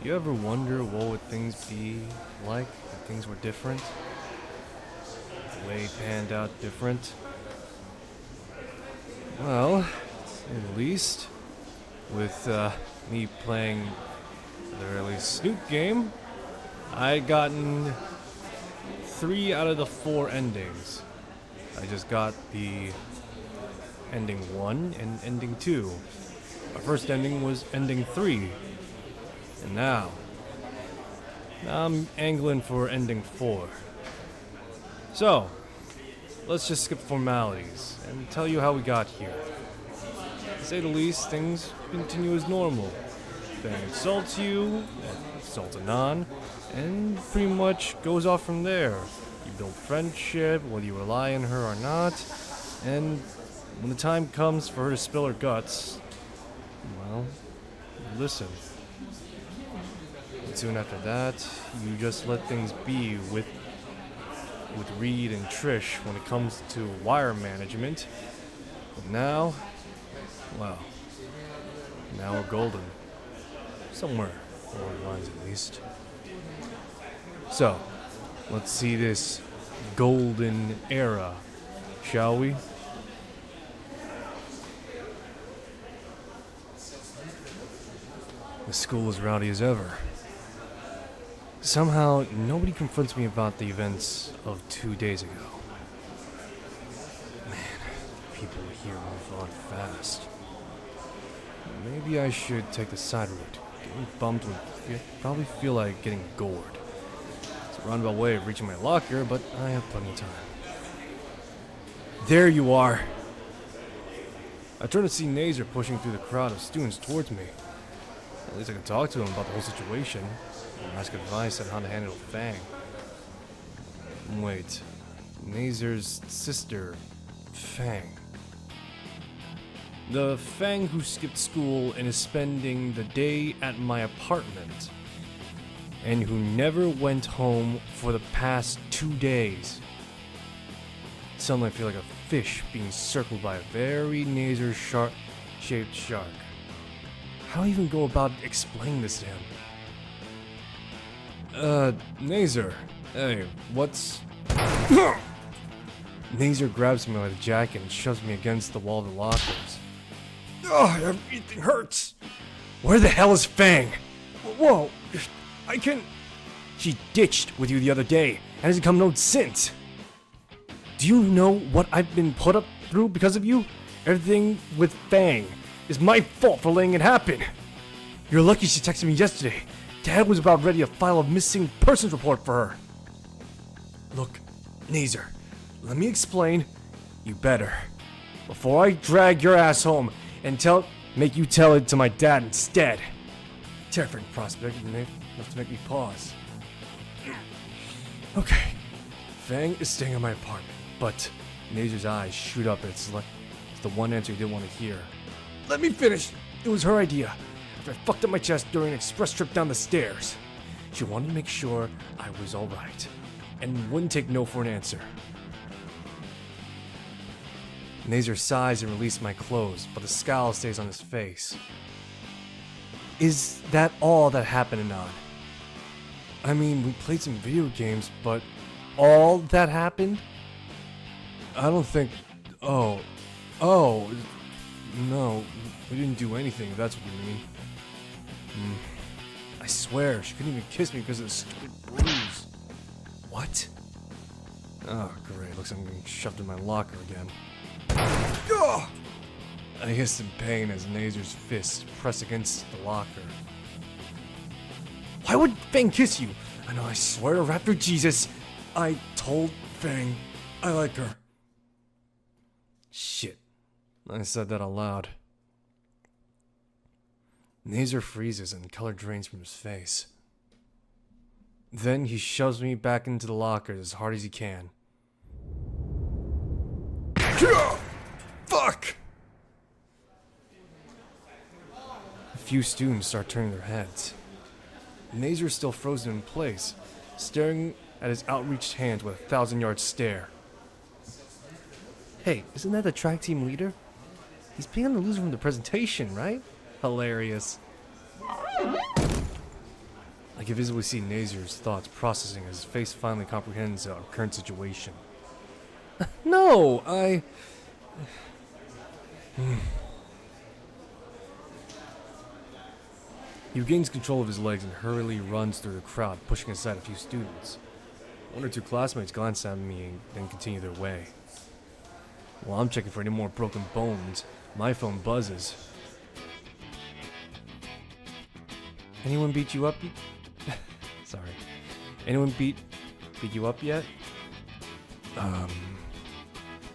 You ever wonder what would things be like if things were different? The way it panned out different? Well, at least with me playing the early Snoot game, I'd gotten 3 out of the 4 endings. I just got the ending 1 and ending 2. My first ending was ending 3. And now I'm angling for ending 4. So, let's just skip formalities and tell you how we got here. To say the least, things continue as normal. Fang insults you, insults Anon, and pretty much goes off from there. You build friendship, whether you rely on her or not, and when the time comes for her to spill her guts, well, listen. And soon after that, you just let things be with Reed and Trish when it comes to wire management. But now, well, now we're golden. Somewhere along the lines at least. So, let's see this golden era, shall we? The school is rowdy as ever. Somehow, nobody confronts me about the events of 2 days ago. Man, people here move on fast. Maybe I should take the side route. Getting bumped would probably feel like getting gored. It's a roundabout way of reaching my locker, but I have plenty of time. There you are! I turn to see Nazer pushing through the crowd of students towards me. At least I can talk to him about the whole situation and ask advice on how to handle Fang. Wait, Nazer's sister, Fang. The Fang who skipped school and is spending the day at my apartment, and who never went home for the past 2 days. Suddenly I feel like a fish being circled by a very Nazer shaped shark. How do I even go about explaining this to him? Nazer. Hey, what's... Nazer grabs me by the jacket and shoves me against the wall of the lockers. Ugh, everything hurts. Where the hell is Fang? Whoa, I can... She ditched with you the other day and hasn't come no since. Do you know what I've been put up through because of you? Everything with Fang is my fault for letting it happen. You're lucky she texted me yesterday. Dad was about ready to file a missing persons report for her. Look, Nazer, let me explain. You better. Before I drag your ass home and make you tell it to my dad instead. Terrifying prospect enough to make me pause. Okay, Fang is staying in my apartment, but Nazer's eyes shoot up and it's the one answer he didn't want to hear. Let me finish. It was her idea. After I fucked up my chest during an express trip down the stairs. She wanted to make sure I was alright, and wouldn't take no for an answer. Nazer sighs and releases my clothes, but the scowl stays on his face. Is that all that happened, Anon? I mean, we played some video games, but all that happened? I don't think... Oh, no, we didn't do anything, if that's what you mean. I swear, she couldn't even kiss me because of the stupid bruise. What? Oh, great, looks like I'm getting shoved in my locker again. Ugh! I hissed in pain as Nazer's fist pressed against the locker. Why would Fang kiss you? I know, I swear to Raptor Jesus, I told Fang I like her. Shit. I said that out loud. Nazer freezes and color drains from his face. Then he shoves me back into the locker as hard as he can. Fuck! A few students start turning their heads. Nazer is still frozen in place, staring at his outreached hands with a 1,000-yard stare. Hey, isn't that the track team leader? He's picking on the loser from the presentation, right? Hilarious. I can visibly see Nazir's thoughts processing as his face finally comprehends our current situation. No, He regains control of his legs and hurriedly runs through the crowd, pushing aside a few students. One or two classmates glance at me and then continue their way. While I'm checking for any more broken bones, my phone buzzes. Anyone beat you up? Sorry. Anyone beat you up yet?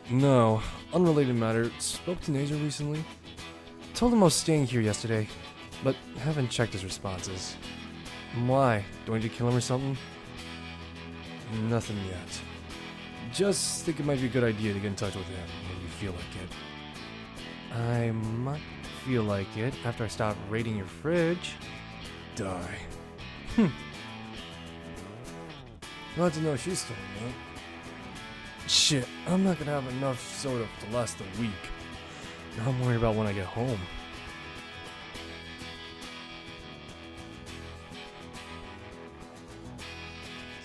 No. Unrelated matter. Spoke to Nazir recently. Told him I was staying here yesterday, but haven't checked his responses. Why? Do I need to kill him or something? Nothing yet. Just think it might be a good idea to get in touch with him when you feel like it. I might feel like it after I stop raiding your fridge. Die. Glad to know she's still in there. Shit, I'm not gonna have enough soda to last a week. Now I'm worried about when I get home.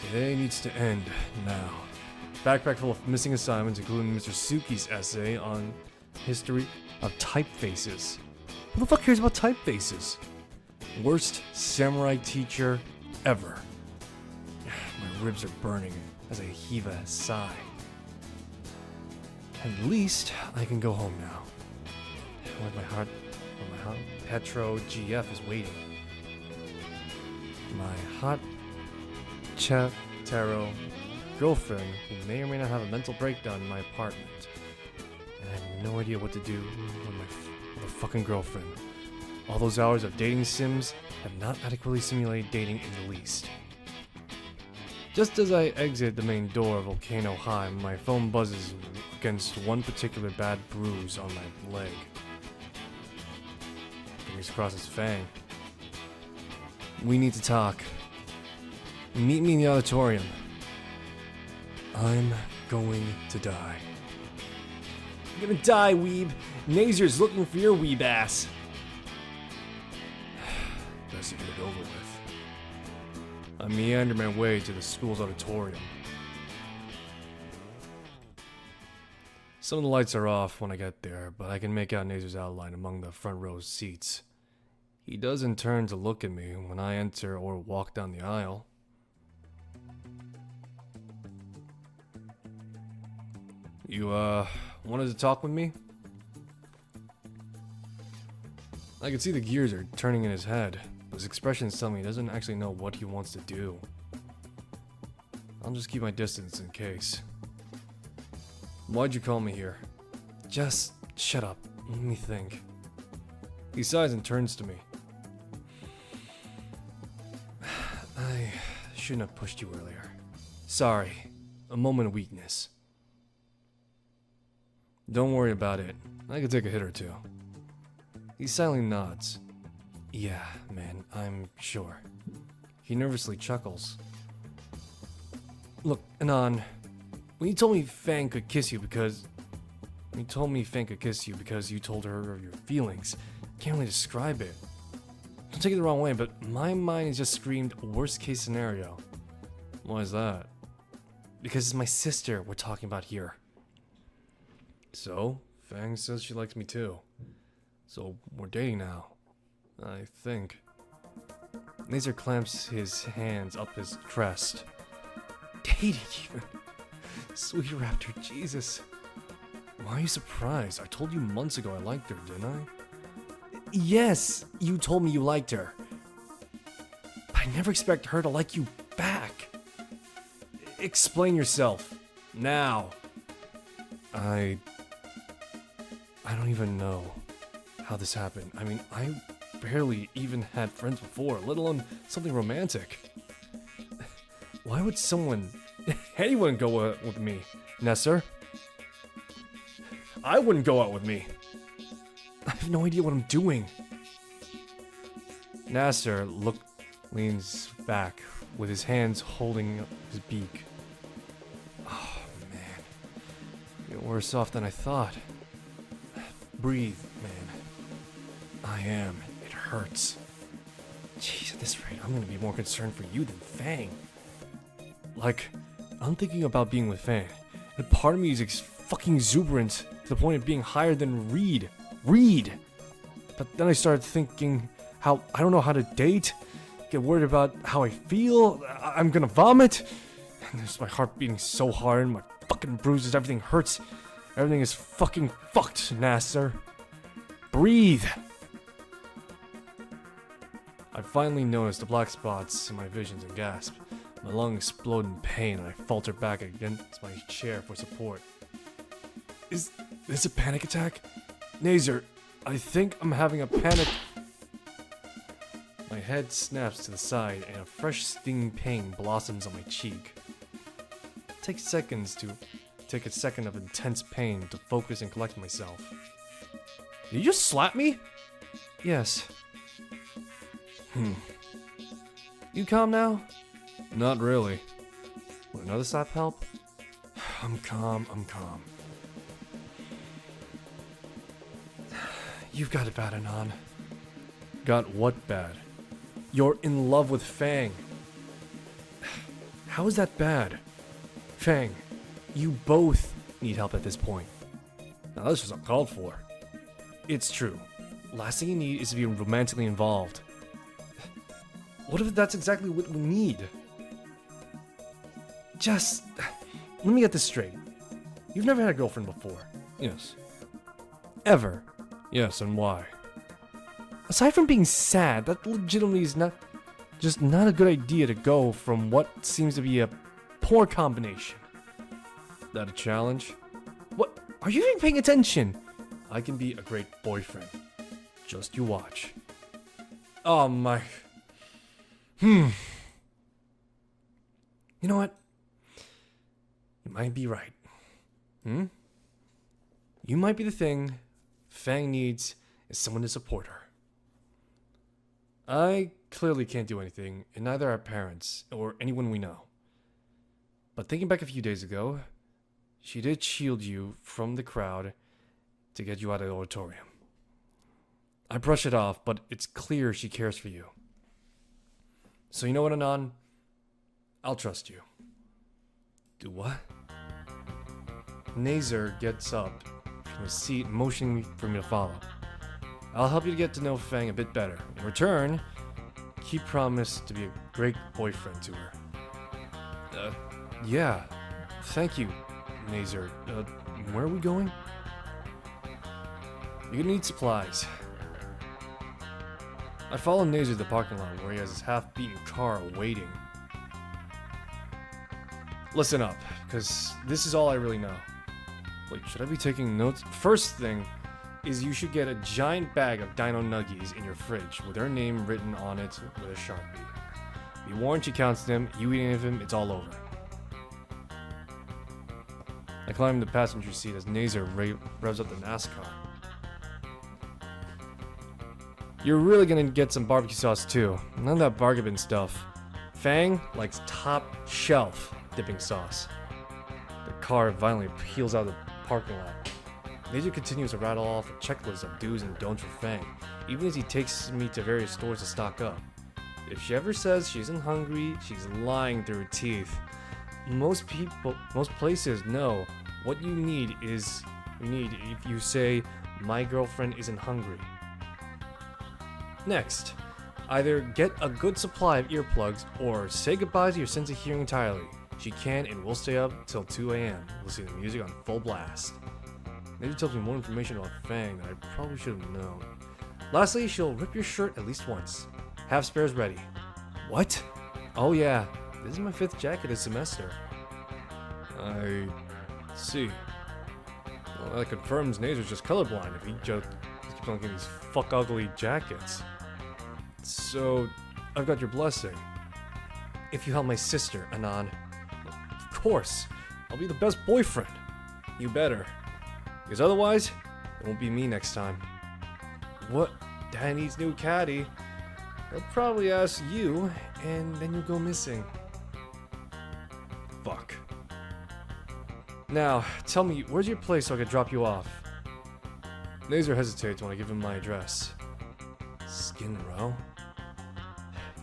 Today needs to end now. Backpack full of missing assignments, including Mr. Suki's essay on history of typefaces. Who the fuck cares about typefaces? Worst samurai teacher ever. My ribs are burning as I heave a sigh. At least I can go home now. With my heart, Petro GF is waiting. My hot Taro girlfriend who may or may not have a mental breakdown in my apartment. And I have no idea what to do with a fucking girlfriend. All those hours of dating sims have not adequately simulated dating in the least. Just as I exit the main door of Volcano High, my phone buzzes against one particular bad bruise on my leg. Fingers crossed it's Fang. We need to talk. Meet me in the auditorium. I'm going to die. You're gonna die, weeb. Nazir's looking for your weeb ass. Best to get it over with. I meander my way to the school's auditorium. Some of the lights are off when I get there, but I can make out Nazir's outline among the front row seats. He doesn't turn to look at me when I enter or walk down the aisle. You, wanted to talk with me? I can see the gears are turning in his head. His expressions tell me he doesn't actually know what he wants to do. I'll just keep my distance in case. Why'd you call me here? Just shut up. Let me think. He sighs and turns to me. I shouldn't have pushed you earlier. Sorry. A moment of weakness. Don't worry about it. I can take a hit or two. He silently nods. Yeah, man, I'm sure. He nervously chuckles. Look, Anon, when you told me Fang could kiss you because you told her of your feelings, I can't really describe it. Don't take it the wrong way, but my mind has just screamed worst case scenario. Why is that? Because it's my sister we're talking about here. So, Fang says she likes me too. So, we're dating now. I think. Nazir clamps his hands up his crest. Dating even? Sweet Raptor, Jesus. Why are you surprised? I told you months ago I liked her, didn't I? Yes, you told me you liked her. But I never expect her to like you back. Explain yourself. Now. I don't even know how this happened. I mean, I barely even had friends before, let alone something romantic. Why would anyone go out with me, Nesser? I wouldn't go out with me. I have no idea what I'm doing. Nasser leans back with his hands holding his beak. Oh man, you're worse off than I thought. Breathe, man. I am. It hurts. Jeez, at this rate, I'm gonna be more concerned for you than Fang. Like, I'm thinking about being with Fang, and part of me is fucking exuberant to the point of being higher than Reed. But then I started thinking how I don't know how to date, get worried about how I feel, I'm gonna vomit, and there's my heart beating so hard, my fucking bruises, everything hurts, everything is fucking fucked, Nasser. Breathe! I finally noticed the black spots in my visions and gasp. My lungs explode in pain and I falter back against my chair for support. Is this a panic attack? Nazer, I think I'm having a panic. My head snaps to the side and a fresh stinging pain blossoms on my cheek. It takes seconds to take a second of intense pain to focus and collect myself. Did you just slap me? Yes. You calm now? Not really. Would another slap help? I'm calm. You've got it bad, Anon. Got what bad? You're in love with Fang. How is that bad? Fang, you both need help at this point. Now this was uncalled for. It's true. Last thing you need is to be romantically involved. What if that's exactly what we need? Just... let me get this straight. You've never had a girlfriend before. Yes. Ever. Yes, and why? Aside from being sad, that legitimately is not a good idea to go from what seems to be a poor combination. That a challenge? What? Are you even paying attention? I can be a great boyfriend. Just you watch. Oh my... You know what? You might be right. You might be the thing Fang needs is someone to support her. I clearly can't do anything, and neither our parents or anyone we know. But thinking back a few days ago, she did shield you from the crowd to get you out of the auditorium. I brush it off, but it's clear she cares for you. So you know what, Anon? I'll trust you. Do what? Nazer gets up from his seat, motioning me for me to follow. I'll help you to get to know Fang a bit better. In return, keep promise to be a great boyfriend to her. Yeah. Thank you, Nazer. Where are we going? You're gonna need supplies. I follow Nazer to the parking lot where he has his half-beaten car waiting. Listen up, because this is all I really know. Wait, should I be taking notes? First thing is you should get a giant bag of Dino Nuggies in your fridge with their name written on it with a Sharpie. Be warned, she counts them. You eat any of them, it's all over. I climb the passenger seat as Nazer revs up the NASCAR. You're really gonna get some barbecue sauce too. None of that bargain stuff. Fang likes top shelf dipping sauce. The car violently peels out of the parking lot. Nazer continues to rattle off a checklist of do's and don'ts for Fang, even as he takes me to various stores to stock up. If she ever says she isn't hungry, she's lying through her teeth. Most places know what you need if you say, my girlfriend isn't hungry. Next, either get a good supply of earplugs or say goodbye to your sense of hearing entirely. She can and will stay up till 2 a.m. listening to music on full blast. Maybe tells me more information about Fang that I probably should have known. Lastly, she'll rip your shirt at least once. Have spares ready. What? Oh yeah, this is my 5th jacket this semester. I see. Well, that confirms Nazer's just colorblind if he just keeps on getting these fuck ugly jackets. So, I've got your blessing. If you help my sister, Anon. Of course, I'll be the best boyfriend. You better. Because otherwise, it won't be me next time. What? Dad needs new caddy. He'll probably ask you, and then you'll go missing. Fuck. Now, tell me, where's your place so I can drop you off? Nazer hesitates when I give him my address. Skin Row?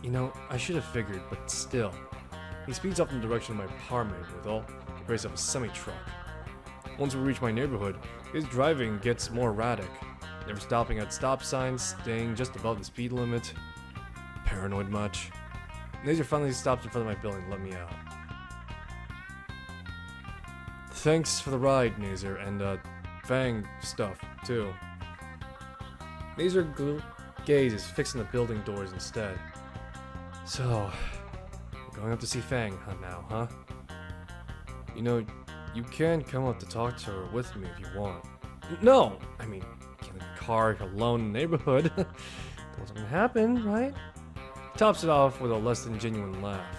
You know, I should have figured, but still. He speeds off in the direction of my apartment with all the grace of a semi-truck. Once we reach my neighborhood, his driving gets more erratic. Never stopping at stop signs, staying just above the speed limit. Paranoid much. Nazer finally stops in front of my building to let me out. Thanks for the ride, Nazer, and Fang stuff, too. Nazer gaze is fixing the building doors instead. So, we're going up to see Fang now, huh? You know, you can come up to talk to her with me if you want. No! I mean, get in the car alone in the neighborhood. What's gonna happen, right? Tops it off with a less than genuine laugh.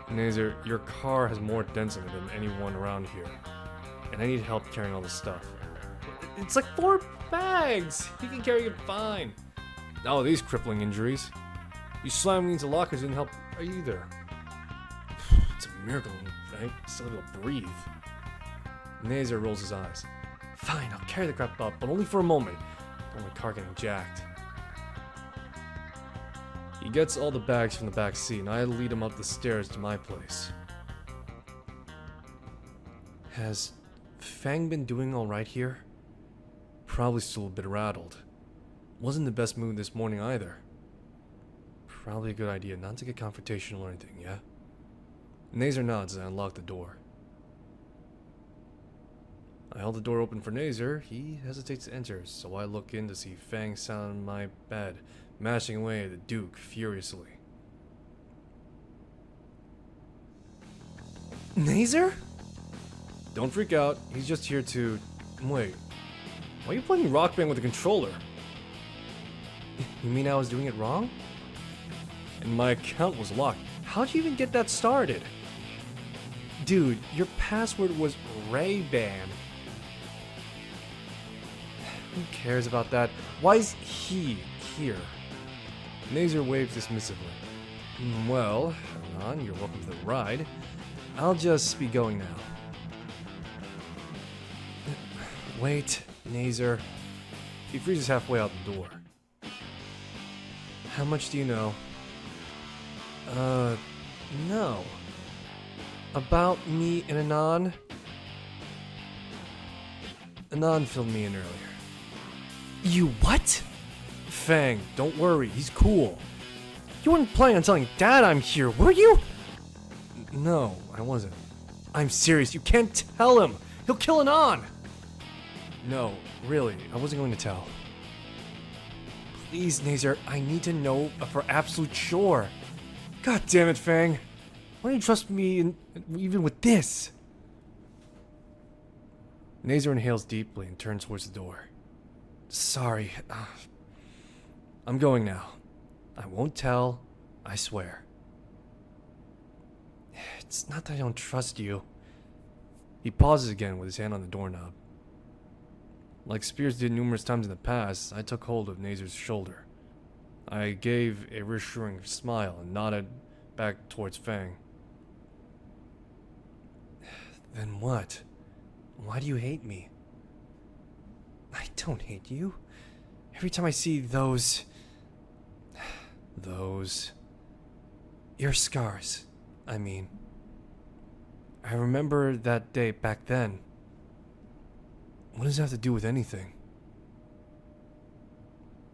Nazer, your car has more dents in it than anyone around here. And I need help carrying all this stuff. It's like 4 bags! You can carry it fine. All these crippling injuries. You slamming into lockers didn't help either. It's a miracle, right? Still able to breathe. Nazer rolls his eyes. Fine, I'll carry the crap up, but only for a moment. Don't want my car getting jacked. He gets all the bags from the back seat, and I lead him up the stairs to my place. Has Fang been doing alright here? Probably still a bit rattled. Wasn't the best mood this morning either. Probably a good idea not to get confrontational or anything, yeah? Nazer nods as I unlock the door. I held the door open for Nazer. He hesitates to enter, so I look in to see Fang sat on my bed, mashing away at the Duke furiously. Nazer? Don't freak out. He's just here to... Wait. Why are you playing Rock Band with a controller? You mean I was doing it wrong? And my account was locked. How'd you even get that started? Dude, your password was Ray-Ban. Who cares about that? Why is he here? Nazer waves dismissively. Well, Ron, you're welcome to the ride. I'll just be going now. Wait, Nazer. He freezes halfway out the door. How much do you know? No. About me and Anon? Anon filled me in earlier. You what? Fang, don't worry, he's cool. You weren't planning on telling Dad I'm here, were you? No, I wasn't. I'm serious, you can't tell him! He'll kill Anon! No, really, I wasn't going to tell. Please, Nazer, I need to know for absolute sure. God damn it, Fang. Why don't you trust me even with this? Nazer inhales deeply and turns towards the door. Sorry. I'm going now. I won't tell. I swear. It's not that I don't trust you. He pauses again with his hand on the doorknob. Like Spears did numerous times in the past, I took hold of Nazer's shoulder. I gave a reassuring smile and nodded back towards Fang. Then what? Why do you hate me? I don't hate you. Every time I see those... Your scars, I mean. I remember that day back then. What does that have to do with anything?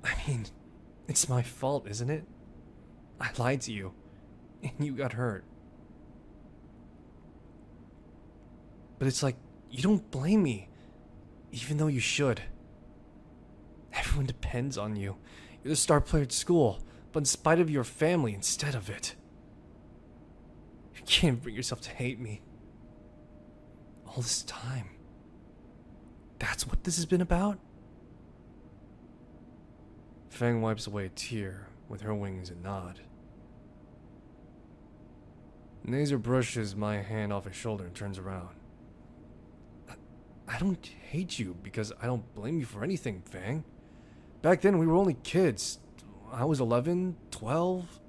I mean, it's my fault, isn't it? I lied to you, and you got hurt. But it's like, you don't blame me, even though you should. Everyone depends on you. You're the star player at school, but in spite of your family instead of it. You can't bring yourself to hate me. All this time. That's what this has been about? Fang wipes away a tear with her wings and nod. Nazer brushes my hand off his shoulder and turns around. I don't hate you because I don't blame you for anything, Fang. Back then we were only kids. I was 11, 12.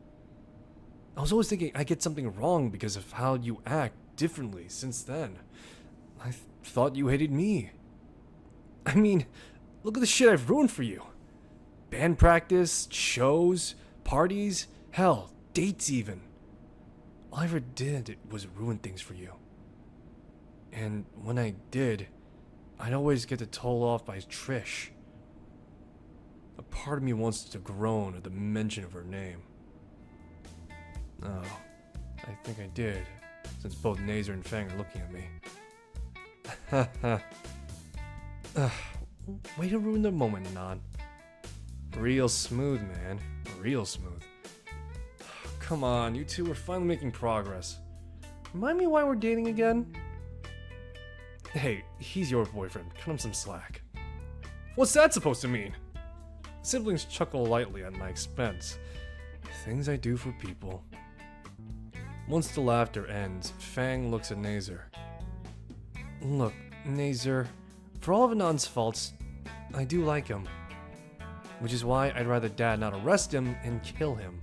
I was always thinking I get something wrong because of how you act differently since then. I thought you hated me. I mean, look at the shit I've ruined for you. Band practice, shows, parties, Hell, dates even. All I ever did was ruin things for you. And when I did, I'd always get told off by Trish. A part of me wants to groan at the mention of her name. Oh, I think I did, since both Nazer and Fang are looking at me. Way to ruin the moment, Nan. Real smooth, man. Real smooth. Come on, you two are finally making progress. Remind me why we're dating again? Hey, he's your boyfriend. Cut him some slack. What's that supposed to mean? Siblings chuckle lightly at my expense. Things I do for people. Once the laughter ends, Fang looks at Nazer. Look, Nazer, for all of Anand's faults, I do like him. Which is why I'd rather Dad not arrest him and kill him.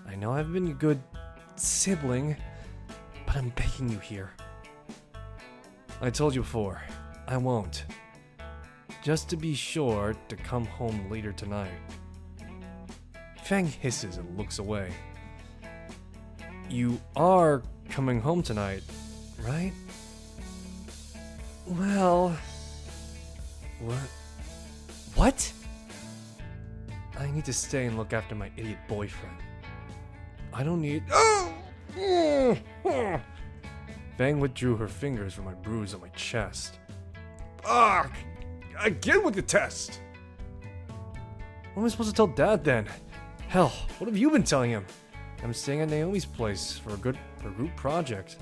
I know I've been a good sibling, but I'm begging you here. I told you before, I won't. Just to be sure to come home later tonight. Fang hisses and looks away. You are coming home tonight, right? Well... What? I need to stay and look after my idiot boyfriend. I don't need... Fang withdrew her fingers from my bruise on my chest. Again with the test! What am I supposed to tell Dad then? Hell, what have you been telling him? I'm staying at Naomi's place for a group project.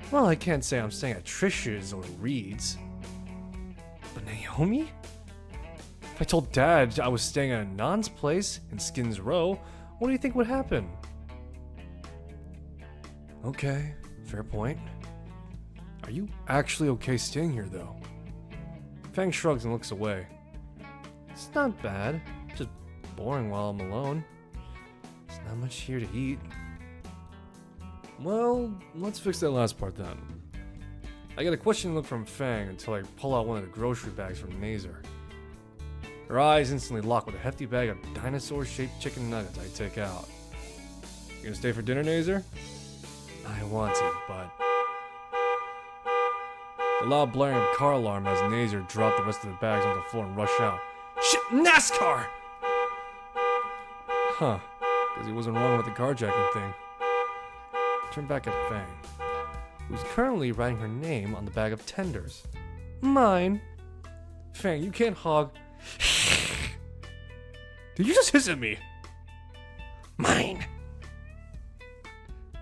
Well, I can't say I'm staying at Trish's or Reed's. But Naomi? If I told Dad I was staying at Anand's place in Skins Row, what do you think would happen? Okay, fair point. Are you actually okay staying here, though? Fang shrugs and looks away. It's not bad, just boring while I'm alone. There's not much here to eat. Well, let's fix that last part then. I get a questioning look from Fang until I pull out one of the grocery bags from Nazer. Her eyes instantly lock with a hefty bag of dinosaur-shaped chicken nuggets I take out. You gonna stay for dinner, Nazer? I want to, but... The loud blaring car alarm as Nazer dropped the rest of the bags on the floor and rushed out. Shit, NASCAR! Huh, because he wasn't wrong with the carjacking thing. Turn back at Fang, who's currently writing her name on the bag of tenders. Mine. Fang, you can't hog. Did you just hiss at me? Mine.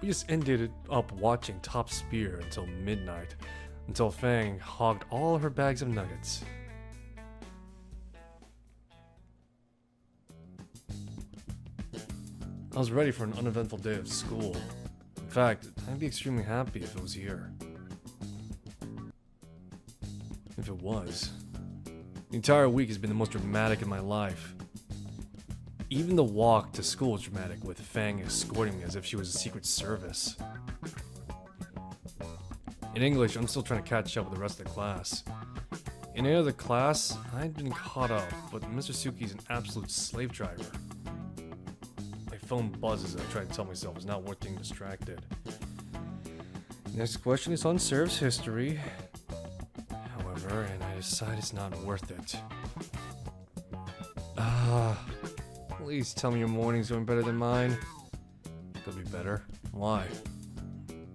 We just ended up watching Top Spear until midnight, until Fang hogged all her bags of nuggets. I was ready for an uneventful day of school. In fact, I'd be extremely happy if it was here. If it was. The entire week has been the most dramatic in my life. Even the walk to school was dramatic, with Fang escorting me as if she was a secret service. In English, I'm still trying to catch up with the rest of the class. In any other class, I'd been caught up, but Mr. Suki's an absolute slave driver. My phone buzzes and I try to tell myself it's not worth being distracted. Next question is on Serv's history. However, and I decide it's not worth it. Please tell me your morning's going better than mine. Could be better. Why?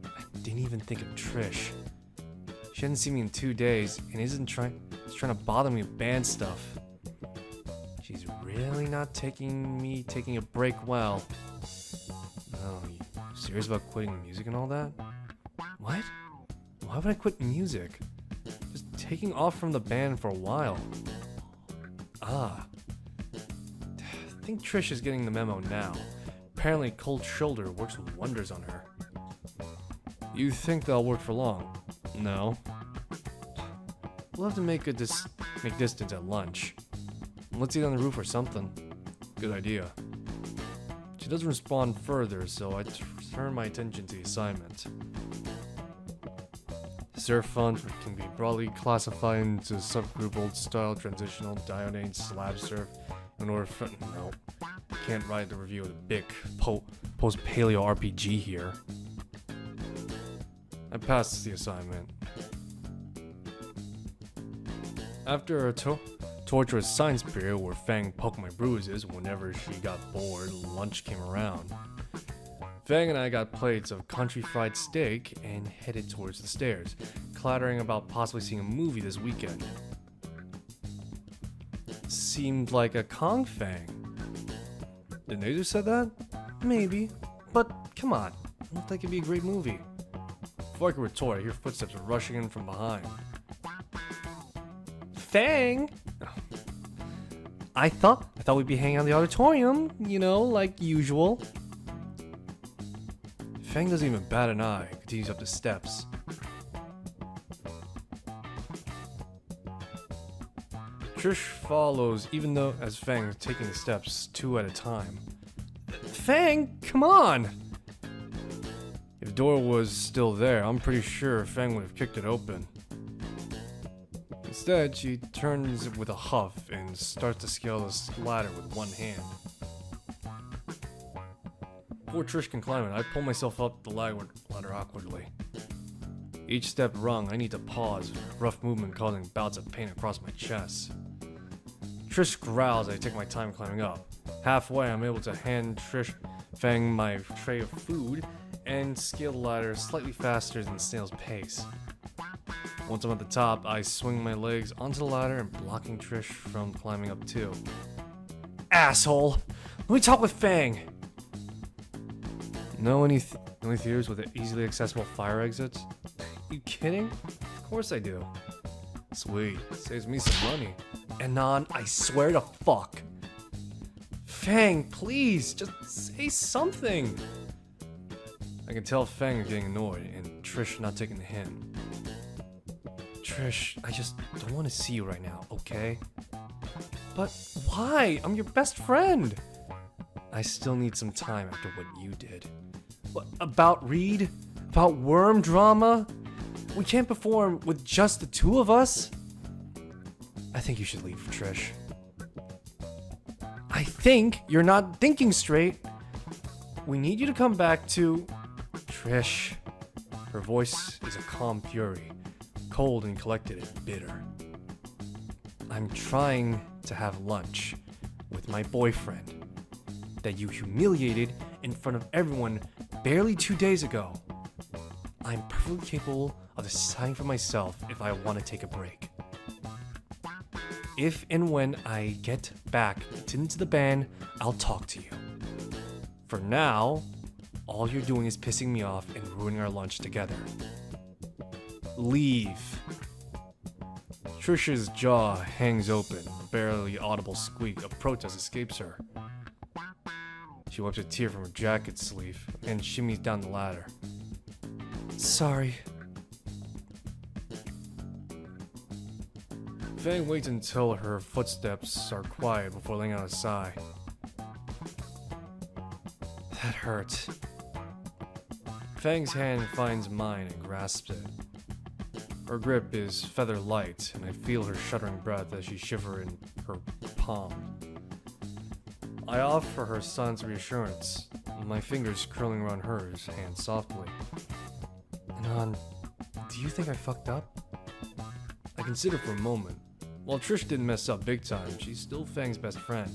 I didn't even think of Trish. She hasn't seen me in 2 days and she's trying to bother me with band stuff. She's really not taking a break well. Oh, you serious about quitting music and all that? What? Why would I quit music? Just taking off from the band for a while. I think Trish is getting the memo now. Apparently cold shoulder works wonders on her. You think that'll work for long? No. We'll have to make distance at lunch. Let's eat on the roof or something. Good idea. She doesn't respond further, so I turn my attention to the assignment. Surf font can be broadly classified into subgroup old style, transitional, diodane, slab surf, and in order for... No. Can't write the review of the big post-paleo RPG here. I passed the assignment. After a torturous science period where Fang poked my bruises whenever she got bored, lunch came around. Fang and I got plates of country fried steak and headed towards the stairs, clattering about possibly seeing a movie this weekend. Seemed like a Kong Fang. Did they just said that? Maybe. But come on, I don't think it'd be a great movie. Before I could retort, I hear footsteps rushing in from behind. Fang! I thought we'd be hanging out in the auditorium, you know, like usual. Fang doesn't even bat an eye, continues up the steps. Trish follows, even though as Fang is taking the steps 2 at a time. Fang, come on! If the door was still there, I'm pretty sure Fang would have kicked it open. Instead, she turns with a huff and starts to scale the ladder with one hand. Before Trish can climb it, I pull myself up the ladder awkwardly. Each step rung, I need to pause, rough movement causing bouts of pain across my chest. Trish growls as I take my time climbing up. Halfway, I'm able to hand Fang my tray of food and scale the ladder slightly faster than snail's pace. Once I'm at the top, I swing my legs onto the ladder and blocking Trish from climbing up too. Asshole! Let me talk with Fang! Know any theaters with easily accessible fire exits? You kidding? Of course I do. Sweet, saves me some money. Anon, I swear to fuck. Fang, please, just say something. I can tell Fang is getting annoyed and Trish not taking the hint. Trish, I just don't want to see you right now, okay? But why? I'm your best friend. I still need some time after what you did. What, about Reed? About worm drama? We can't perform with just the two of us? I think you should leave, Trish. I think you're not thinking straight. We need you to come back to... Trish. Her voice is a calm fury, cold and collected and bitter. I'm trying to have lunch with my boyfriend that you humiliated in front of everyone barely 2 days ago. I'm perfectly capable of deciding for myself if I want to take a break. If and when I get back into the band, I'll talk to you. For now, all you're doing is pissing me off and ruining our lunch together. Leave. Trisha's jaw hangs open, a barely audible squeak of protest escapes her. She wipes a tear from her jacket sleeve and shimmies down the ladder. Sorry. Fang waits until her footsteps are quiet before letting out a sigh. That hurt. Fang's hand finds mine and grasps it. Her grip is feather light, and I feel her shuddering breath as she shivers in her palm. I offer her silent reassurance, my fingers curling around hers, hand softly. Anon, do you think I fucked up? I consider for a moment. While Trish didn't mess up big time, she's still Fang's best friend.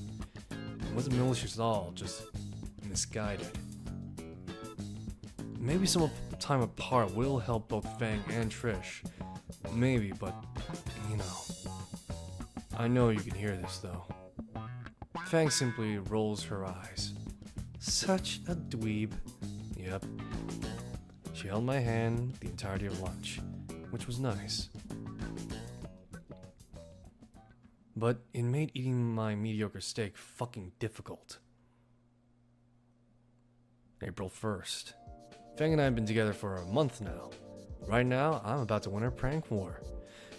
It wasn't malicious at all, just misguided. Maybe some time apart will help both Fang and Trish. Maybe, but, you know. I know you can hear this, though. Fang simply rolls her eyes. Such a dweeb. Yep. She held my hand the entirety of lunch, which was nice. But it made eating my mediocre steak fucking difficult. April 1st. Fang and I have been together for a month now. Right now, I'm about to win her prank war.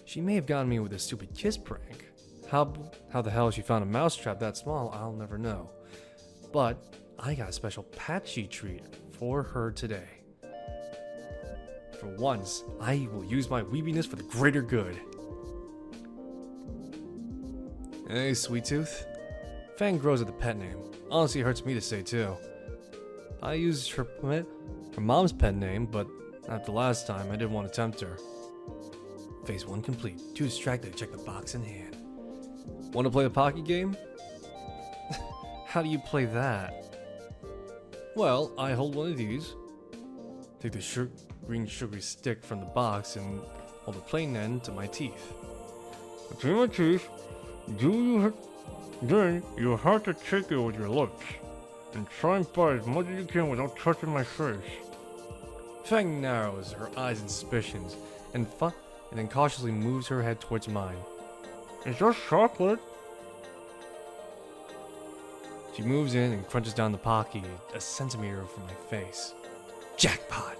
She may have gotten me with a stupid kiss prank. How the hell she found a mousetrap that small, I'll never know. But I got a special patchy treat for her today. For once, I will use my weebiness for the greater good. Hey, sweet tooth. Fang grows at the pet name. Honestly, it hurts me to say too. I used her mom's pet name, but after last time, I didn't want to tempt her. Phase 1 complete. Too distracted to check the box in hand. Want to play the pocket game? How do you play that? Well, I hold one of these. Take the green sugary stick from the box and hold the plain end to my teeth. Between my teeth, then you have to take it with your lips and try and bite as much as you can without touching my face. Fang narrows her eyes in suspicions and then cautiously moves her head towards mine. It's just chocolate. She moves in and crunches down the Pocky a centimeter from my face. Jackpot!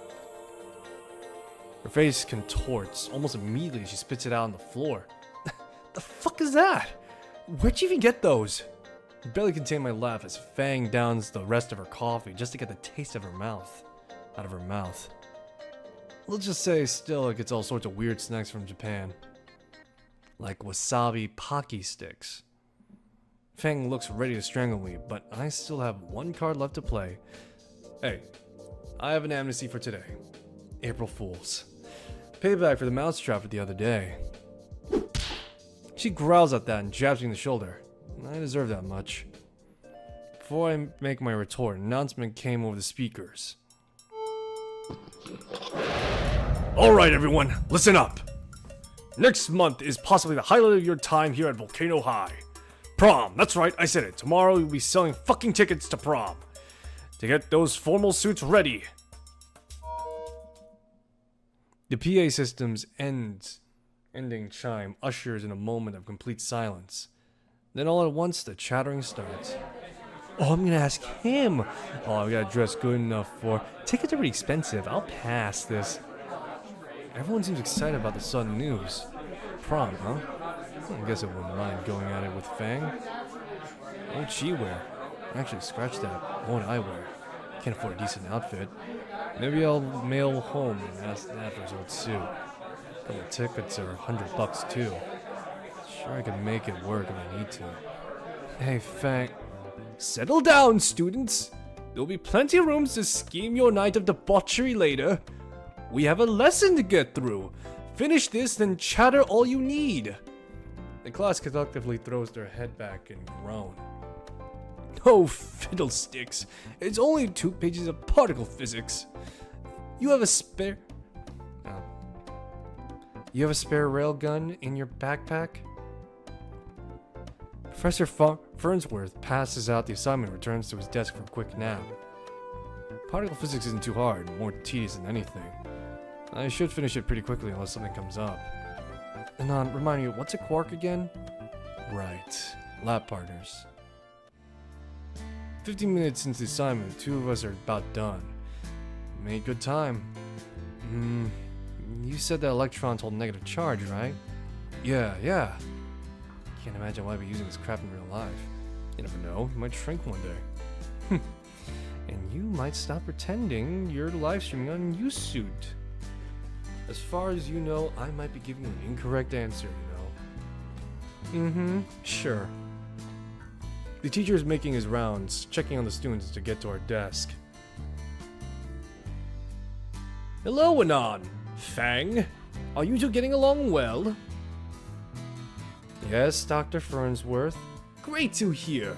Her face contorts. Almost immediately, she spits it out on the floor. The fuck is that? Where'd you even get those? I barely contain my laugh as Fang downs the rest of her coffee just to get the taste of her mouth. Out of her mouth. Let's just say still it gets all sorts of weird snacks from Japan. Like wasabi Pocky sticks. Fang looks ready to strangle me, but I still have one card left to play. Hey, I have an amnesty for today. April Fools. Payback for the mousetrap the other day. She growls at that and jabs me in the shoulder. I deserve that much. Before I make my retort, an announcement came over the speakers. Alright everyone, listen up! Next month is possibly the highlight of your time here at Volcano High. Prom, that's right, I said it. Tomorrow we'll be selling fucking tickets to prom. To get those formal suits ready. The PA system's ending chime ushers in a moment of complete silence. Then all at once the chattering starts. Oh, I'm gonna ask him. Oh, I gotta dress good enough for. Tickets are pretty expensive. I'll pass this. Everyone seems excited about the sudden news. Prom, huh? I guess I wouldn't mind going at it with Fang. What would she wear? Actually, scratch that. What would I wear? Can't afford a decent outfit. Maybe I'll mail home and ask Dad for his old suit. But the tickets are $100 too. Sure, I can make it work if I need to. Hey, Fang. Settle down, students. There'll be plenty of rooms to scheme your night of debauchery later. We have a lesson to get through. Finish this, then chatter all you need. The class collectively throws their head back and groan. Oh, fiddlesticks. It's only 2 pages of particle physics. You have a spare... You have a spare railgun in your backpack? Professor Fernsworth passes out the assignment and returns to his desk for a quick nap. Particle physics isn't too hard, more tedious than anything. I should finish it pretty quickly unless something comes up. And remind me, what's a quark again? Right, lab partners. 15 minutes into the assignment, the 2 of us are about done. Made good time. You said that electrons hold negative charge, right? Yeah. Can't imagine why I'd be using this crap in real life. You never know, you might shrink one day. And you might stop pretending you're live streaming on YouSuit. As far as you know, I might be giving you an incorrect answer, you know. Sure. The teacher is making his rounds, checking on the students to get to our desk. Hello, Anon. Fang, are you two getting along well? Yes, Dr. Fernsworth. Great to hear.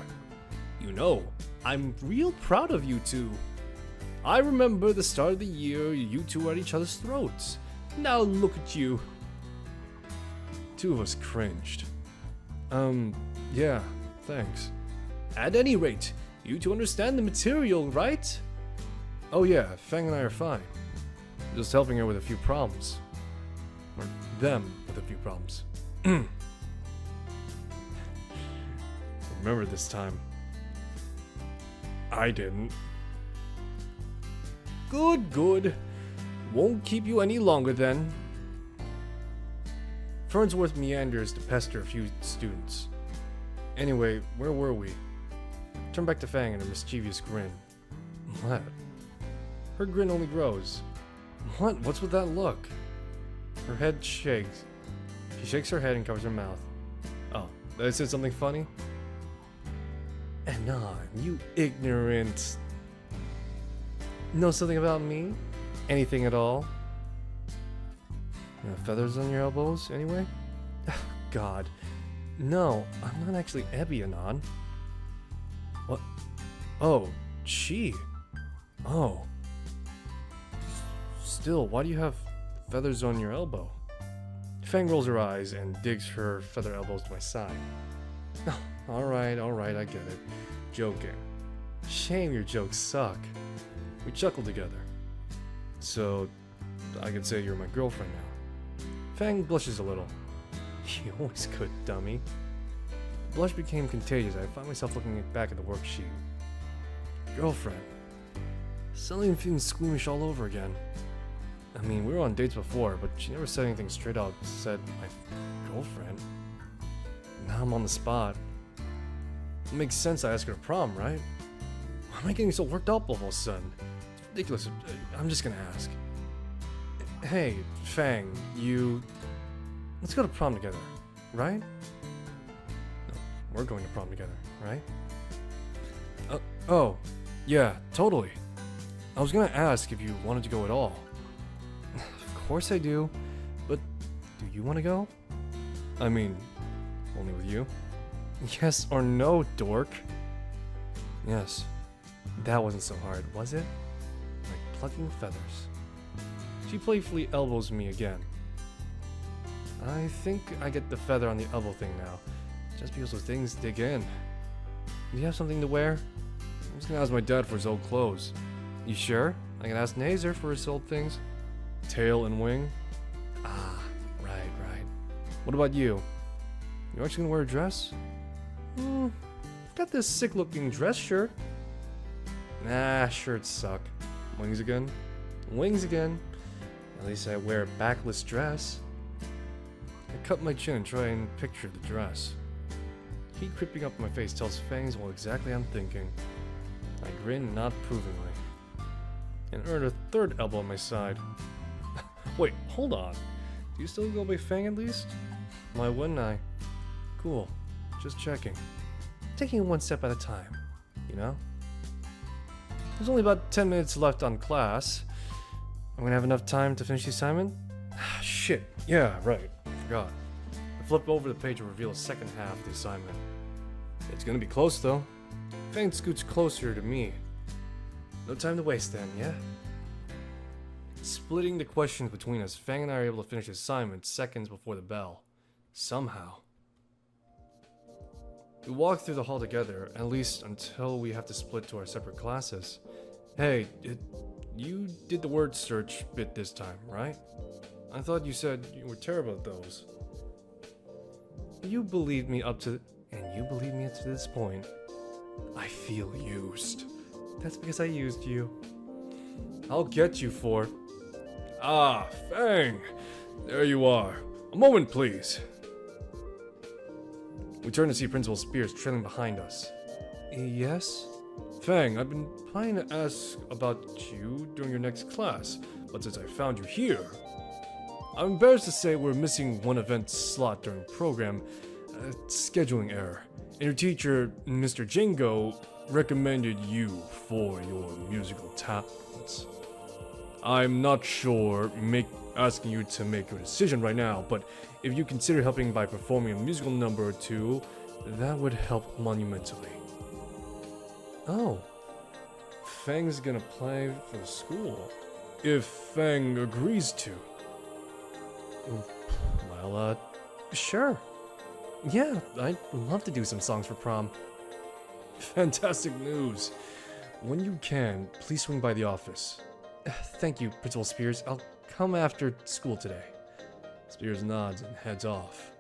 You know, I'm real proud of you two. I remember the start of the year, you two were at each other's throats. Now look at you. 2 of us cringed. Yeah, thanks. At any rate, you two understand the material, right? Oh yeah, Fang and I are fine. Just helping her with a few problems. Or them with a few problems. Remember this time. I didn't. Good. Won't keep you any longer then. Fernsworth meanders to pester a few students. Anyway, where were we? Turn back to Fang and a mischievous grin. What? Her grin only grows. What? What's with that look? Her head shakes. She shakes her head and covers her mouth. Oh, did I say something funny? on, you ignorant. Know something about me? Anything at all? You have feathers on your elbows, anyway? God. No, I'm not actually Ebby Anon. What? Oh, she. Oh. Still, why do you have feathers on your elbow? Fang rolls her eyes and digs her feather elbows to my side. Alright, I get it. Joking. Shame your jokes suck. We chuckled together. So, I could say you're my girlfriend now. Fang blushes a little. You always could, dummy. The blush became contagious. I find myself looking back at the worksheet. Girlfriend. Suddenly I'm feeling squeamish all over again. I mean, we were on dates before, but she never said anything straight out. Said, my girlfriend. Now I'm on the spot. It makes sense I ask her to prom, right? Why am I getting so worked up all of a sudden? It's ridiculous. I'm just gonna ask. Hey, Fang, let's go to prom together, right? No, we're going to prom together, right? Oh, yeah, totally. I was gonna ask if you wanted to go at all. Of course I do, but do you want to go? I mean, only with you? Yes or no, dork? Yes. That wasn't so hard, was it? Like plucking feathers. She playfully elbows me again. I think I get the feather on the elbow thing now, just because those things dig in. Do you have something to wear? I'm just gonna ask my dad for his old clothes. You sure? I can ask Nazer for his old things. Tail and wing? Ah, right. What about you? You actually gonna wear a dress? Got this sick looking dress shirt. Nah, shirts suck. Wings again? Wings again. At least I wear a backless dress. I cut my chin and try and picture the dress. Heat creeping up my face tells Fangs what exactly I'm thinking. I grin not approvingly. And earn a third elbow on my side. Wait, hold on. Do you still go by Fang at least? Why wouldn't I? Cool. Just checking. Taking it one step at a time, you know? There's only about 10 minutes left on class. I'm gonna have enough time to finish the assignment? Shit. Yeah, right. I forgot. I flip over the page and reveal the second half of the assignment. It's gonna be close though. Fang scoots closer to me. No time to waste then, yeah? Splitting the questions between us, Fang and I are able to finish the assignment seconds before the bell. Somehow. We walk through the hall together, at least until we have to split to our separate classes. Hey, you did the word search bit this time, right? I thought you said you were terrible at those. You believed me up to this point. I feel used. That's because I used you. I'll get you for... Ah, Fang! There you are. A moment, please. We turn to see Principal Spears trailing behind us. Yes? Fang, I've been planning to ask about you during your next class, but since I found you here, I'm embarrassed to say we're missing one event slot during program, scheduling error. And your teacher, Mr. Jingo, recommended you for your musical talents. I'm not sure asking you to make your decision right now, but if you consider helping by performing a musical number or two, that would help monumentally. Oh, Fang's gonna play for the school. If Fang agrees to. Well, sure. Yeah, I'd love to do some songs for prom. Fantastic news. When you can, please swing by the office. Thank you, Principal Spears. I'll come after school today. Spears nods and heads off.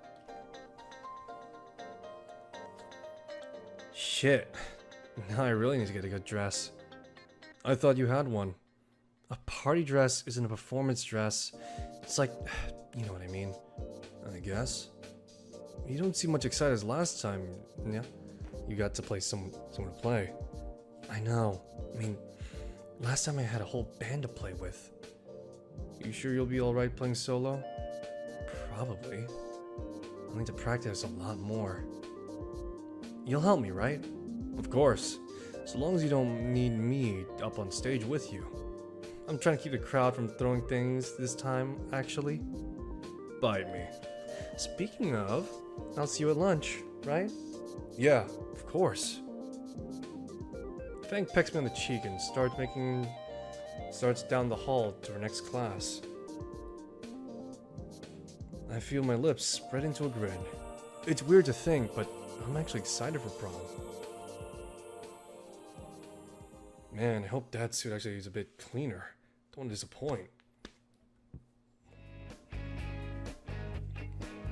Shit. Now I really need to get a good dress. I thought you had one. A party dress isn't a performance dress. It's like, you know what I mean. I guess. You don't seem much excited as last time, yeah? You got to play someone to play. I know. I mean, last time I had a whole band to play with. You sure you'll be alright playing solo? Probably. I'll need to practice a lot more. You'll help me, right? Of course, so long as you don't need me up on stage with you. I'm trying to keep the crowd from throwing things this time, actually. Bite me. Speaking of, I'll see you at lunch, right? Yeah, of course. Fang pecks me on the cheek and starts down the hall to her next class. I feel my lips spread into a grin. It's weird to think, but I'm actually excited for prom. Man, I hope Dad's suit actually is a bit cleaner. Don't want to disappoint.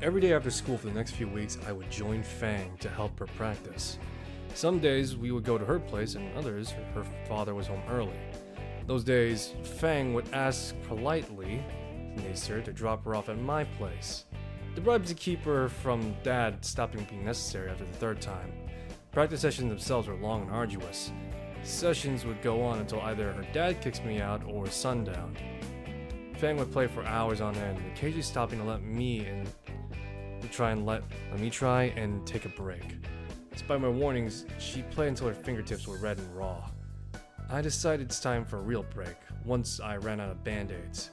Every day after school for the next few weeks, I would join Fang to help her practice. Some days we would go to her place, and others her father was home early. Those days, Fang would ask politely Nacer to drop her off at my place. The bribe to keep her from Dad stopping being necessary after the third time. Practice sessions themselves were long and arduous. Sessions would go on until either her dad kicks me out or sundown. Fang would play for hours on end, occasionally stopping to let me try and take a break. Despite my warnings, she'd play until her fingertips were red and raw. I decided it's time for a real break, once I ran out of band-aids.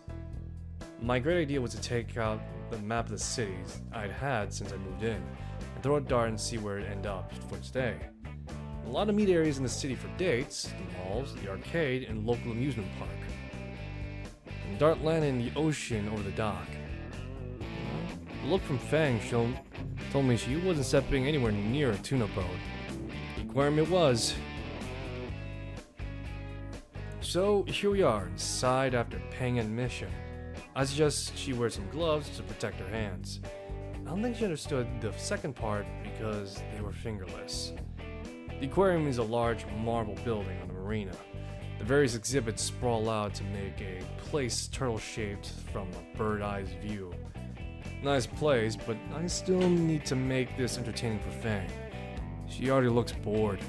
My great idea was to take out the map of the cities I'd had since I moved in, and throw a dart and see where it'd end up for its day. A lot of meet areas in the city for dates, the malls, the arcade, and local amusement park. And dart landed in the ocean over the dock. The look from Fang told me she wasn't stepping anywhere near a tuna boat. The aquarium it was. So here we are, inside after paying admission. I suggest she wear some gloves to protect her hands. I don't think she understood the second part because they were fingerless. The aquarium is a large marble building on the marina. The various exhibits sprawl out to make a place turtle-shaped from a bird-eye view. Nice place, but I still need to make this entertaining for Fang. She already looks bored.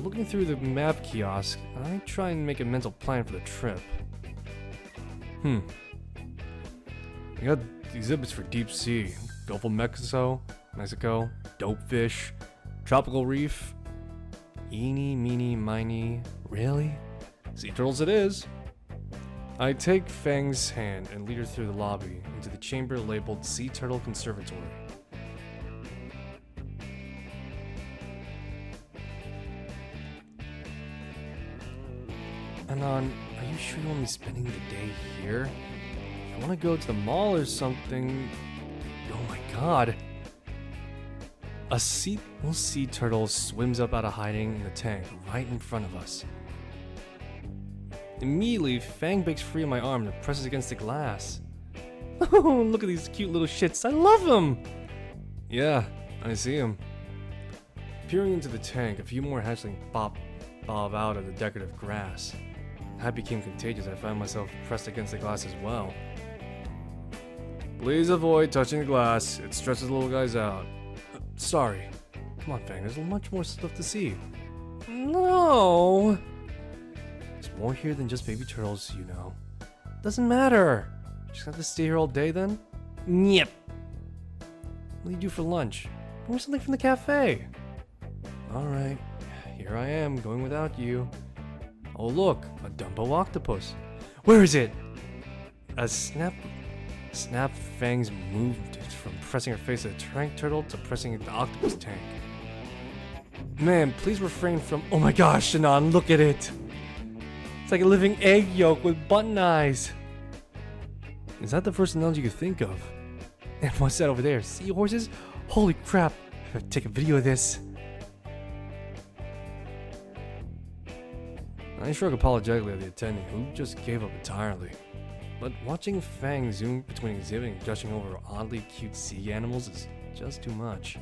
Looking through the map kiosk, I try and make a mental plan for the trip. We got exhibits for deep sea, Gulf of Mexico, dopefish, tropical reef. Eeny, meeny, miny. Really? Sea turtles it is. I take Fang's hand and lead her through the lobby into the chamber labeled Sea Turtle Conservatory. Anon, are you sure you want me spending the day here? I want to go to the mall or something. Oh my god. A little sea turtle swims up out of hiding in the tank right in front of us. Immediately, Fang breaks free of my arm and presses against the glass. Oh, look at these cute little shits. I love them! Yeah, I see them. Peering into the tank, a few more hatchlings bob out of the decorative grass. That became contagious. I found myself pressed against the glass as well. Please avoid touching the glass. It stresses little guys out. Sorry. Come on, Fang. There's much more stuff to see. No! There's more here than just baby turtles, you know. Doesn't matter. Just have to stay here all day then? Yep. What do you do for lunch? Bring something from the cafe. Alright. Here I am, going without you. Oh look, a Dumbo octopus. Where is it? A snap Fang's moved from pressing her face to the tank turtle to pressing the octopus tank. Man, please refrain from— oh my gosh, Shannon, look at it! It's like a living egg yolk with button eyes. Is that the first analogy you could think of? And what's that over there? Seahorses? Holy crap, I gotta take a video of this. I shrug apologetically at the attending, who just gave up entirely. But watching Fang zoom between exhibiting and gushing over oddly cute sea animals is just too much.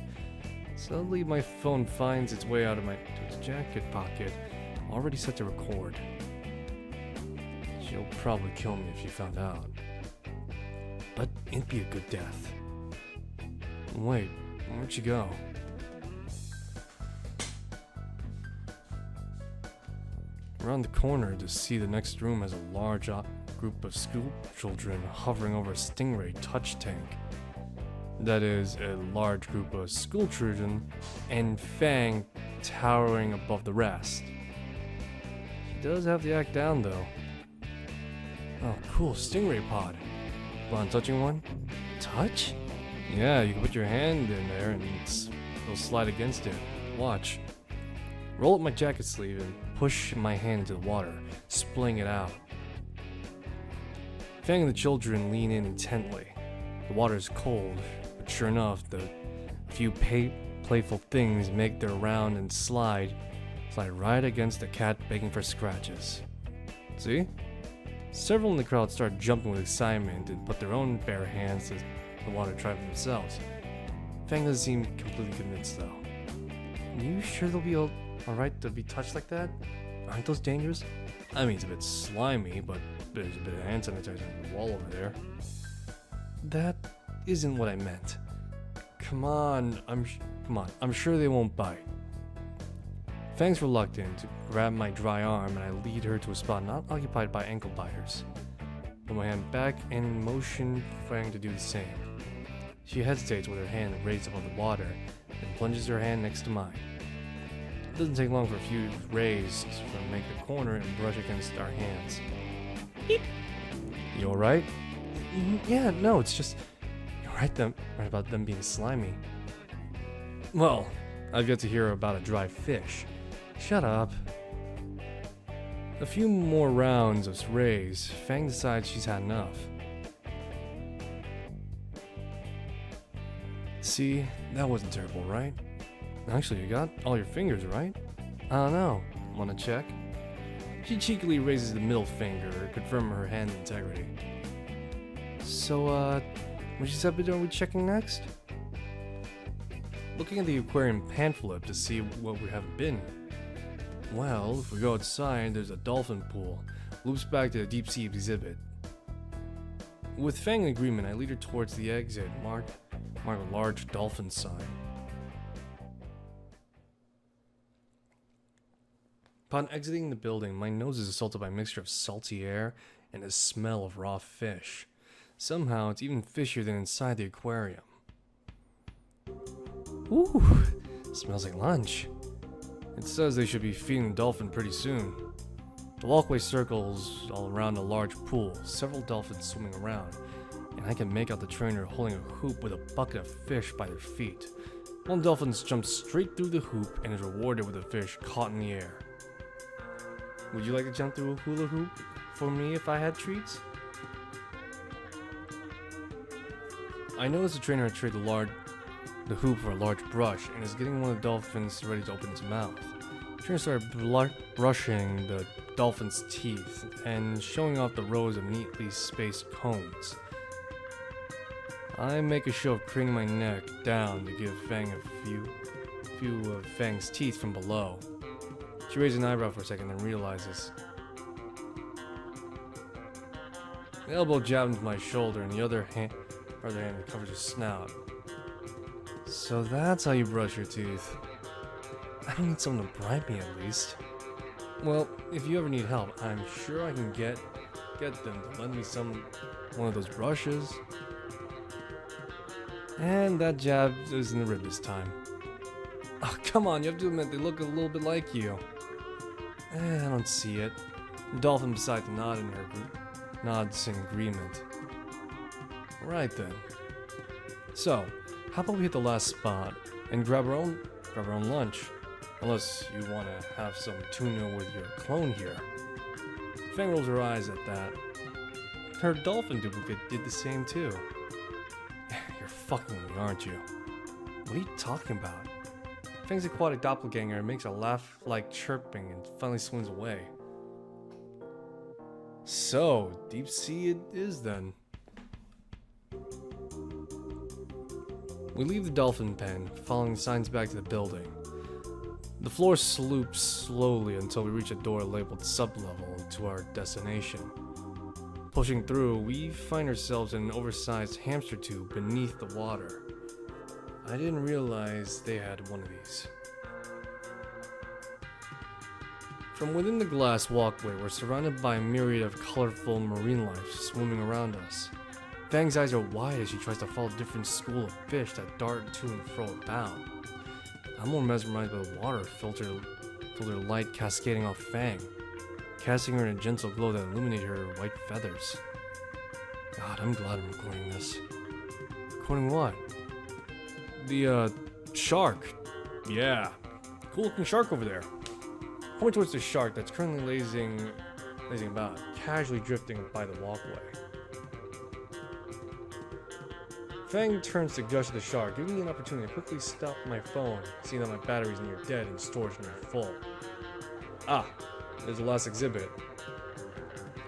Suddenly, my phone finds its way out of its jacket pocket, already set to record. She'll probably kill me if she found out. But it'd be a good death. Wait, where'd she go? Around the corner to see the next room has a large group of school children hovering over a stingray touch tank. That is, a large group of school children and Fang towering above the rest. He does have the act down though. Oh, cool, stingray pod. Plan touching one? Touch? Yeah, you can put your hand in there and it'll slide against it. Watch. Roll up my jacket sleeve and push my hand into the water, spilling it out. Fang and the children lean in intently. The water is cold, but sure enough, the few playful things make their round and slide right against the cat begging for scratches. See? Several in the crowd start jumping with excitement and put their own bare hands to the water to try for themselves. Fang doesn't seem completely convinced though. Are you sure they'll be alright to be touched like that? Aren't those dangerous? I mean, it's a bit slimy, but there's a bit of hand sanitizer on the wall over there. That isn't what I meant. Come on, I'm sure they won't bite. Fang's reluctant to grab my dry arm and I lead her to a spot not occupied by ankle biters. Put my hand back and motion Fang to do the same. She hesitates with her hand raised above the water, then plunges her hand next to mine. It doesn't take long for a few rays to make the corner and brush against our hands. Beep. You alright? Yeah, no, it's just... You're right about them being slimy. Well, I've yet to hear about a dry fish. Shut up. A few more rounds of rays, Fang decides she's had enough. See, that wasn't terrible, right? Actually, you got all your fingers, right? I don't know. Wanna check? She cheekily raises the middle finger, confirming her hand integrity. So, which episode are we checking next? Looking at the aquarium pamphlet to see what we have been. Well, if we go outside, there's a dolphin pool. Loops back to the deep sea exhibit. With Fang in agreement, I lead her towards the exit, mark a large dolphin sign. Upon exiting the building, my nose is assaulted by a mixture of salty air and a smell of raw fish. Somehow, it's even fishier than inside the aquarium. Ooh, smells like lunch. It says they should be feeding the dolphin pretty soon. The walkway circles all around a large pool, several dolphins swimming around, and I can make out the trainer holding a hoop with a bucket of fish by their feet. One dolphin jumps straight through the hoop and is rewarded with a fish caught in the air. Would you like to jump through a hula hoop for me if I had treats? I noticed the trainer had traded the hoop for a large brush and is getting one of the dolphins ready to open its mouth. The trainer started brushing the dolphin's teeth and showing off the rows of neatly spaced cones. I make a show of craning my neck down to give Fang a few of Fang's teeth from below. She raises an eyebrow for a second, then realizes. The elbow jabs my shoulder, and the other hand covers her snout. So that's how you brush your teeth. I don't need someone to bribe me, at least. Well, if you ever need help, I'm sure I can get them to lend me one of those brushes. And that jab is in the rib this time. Oh, come on, you have to admit they look a little bit like you. I don't see it. The dolphin beside the nod in her nods in agreement. Right then. So, how about we hit the last spot and grab our own lunch? Unless you want to have some tuna with your clone here. Fang rolls her eyes at that. Her dolphin duplicate did the same too. You're fucking with me, aren't you? What are you talking about? Fang's aquatic doppelganger makes a laugh-like chirping and finally swims away. So, deep sea it is then. We leave the dolphin pen, following the signs back to the building. The floor slopes slowly until we reach a door labeled sublevel to our destination. Pushing through, we find ourselves in an oversized hamster tube beneath the water. I didn't realize they had one of these. From within the glass walkway, we're surrounded by a myriad of colorful marine life swimming around us. Fang's eyes are wide as she tries to follow a different school of fish that dart to and fro about. I'm more mesmerized by the water filter light cascading off Fang, casting her in a gentle glow that illuminated her white feathers. God, I'm glad I'm recording this. Recording what? The, shark. Yeah. Cool looking shark over there. Point towards the shark that's currently lazing about, casually drifting by the walkway. Fang turns to gush at the shark, giving me an opportunity to quickly stop my phone, seeing that my battery's near dead and storage near full. Ah, there's the last exhibit.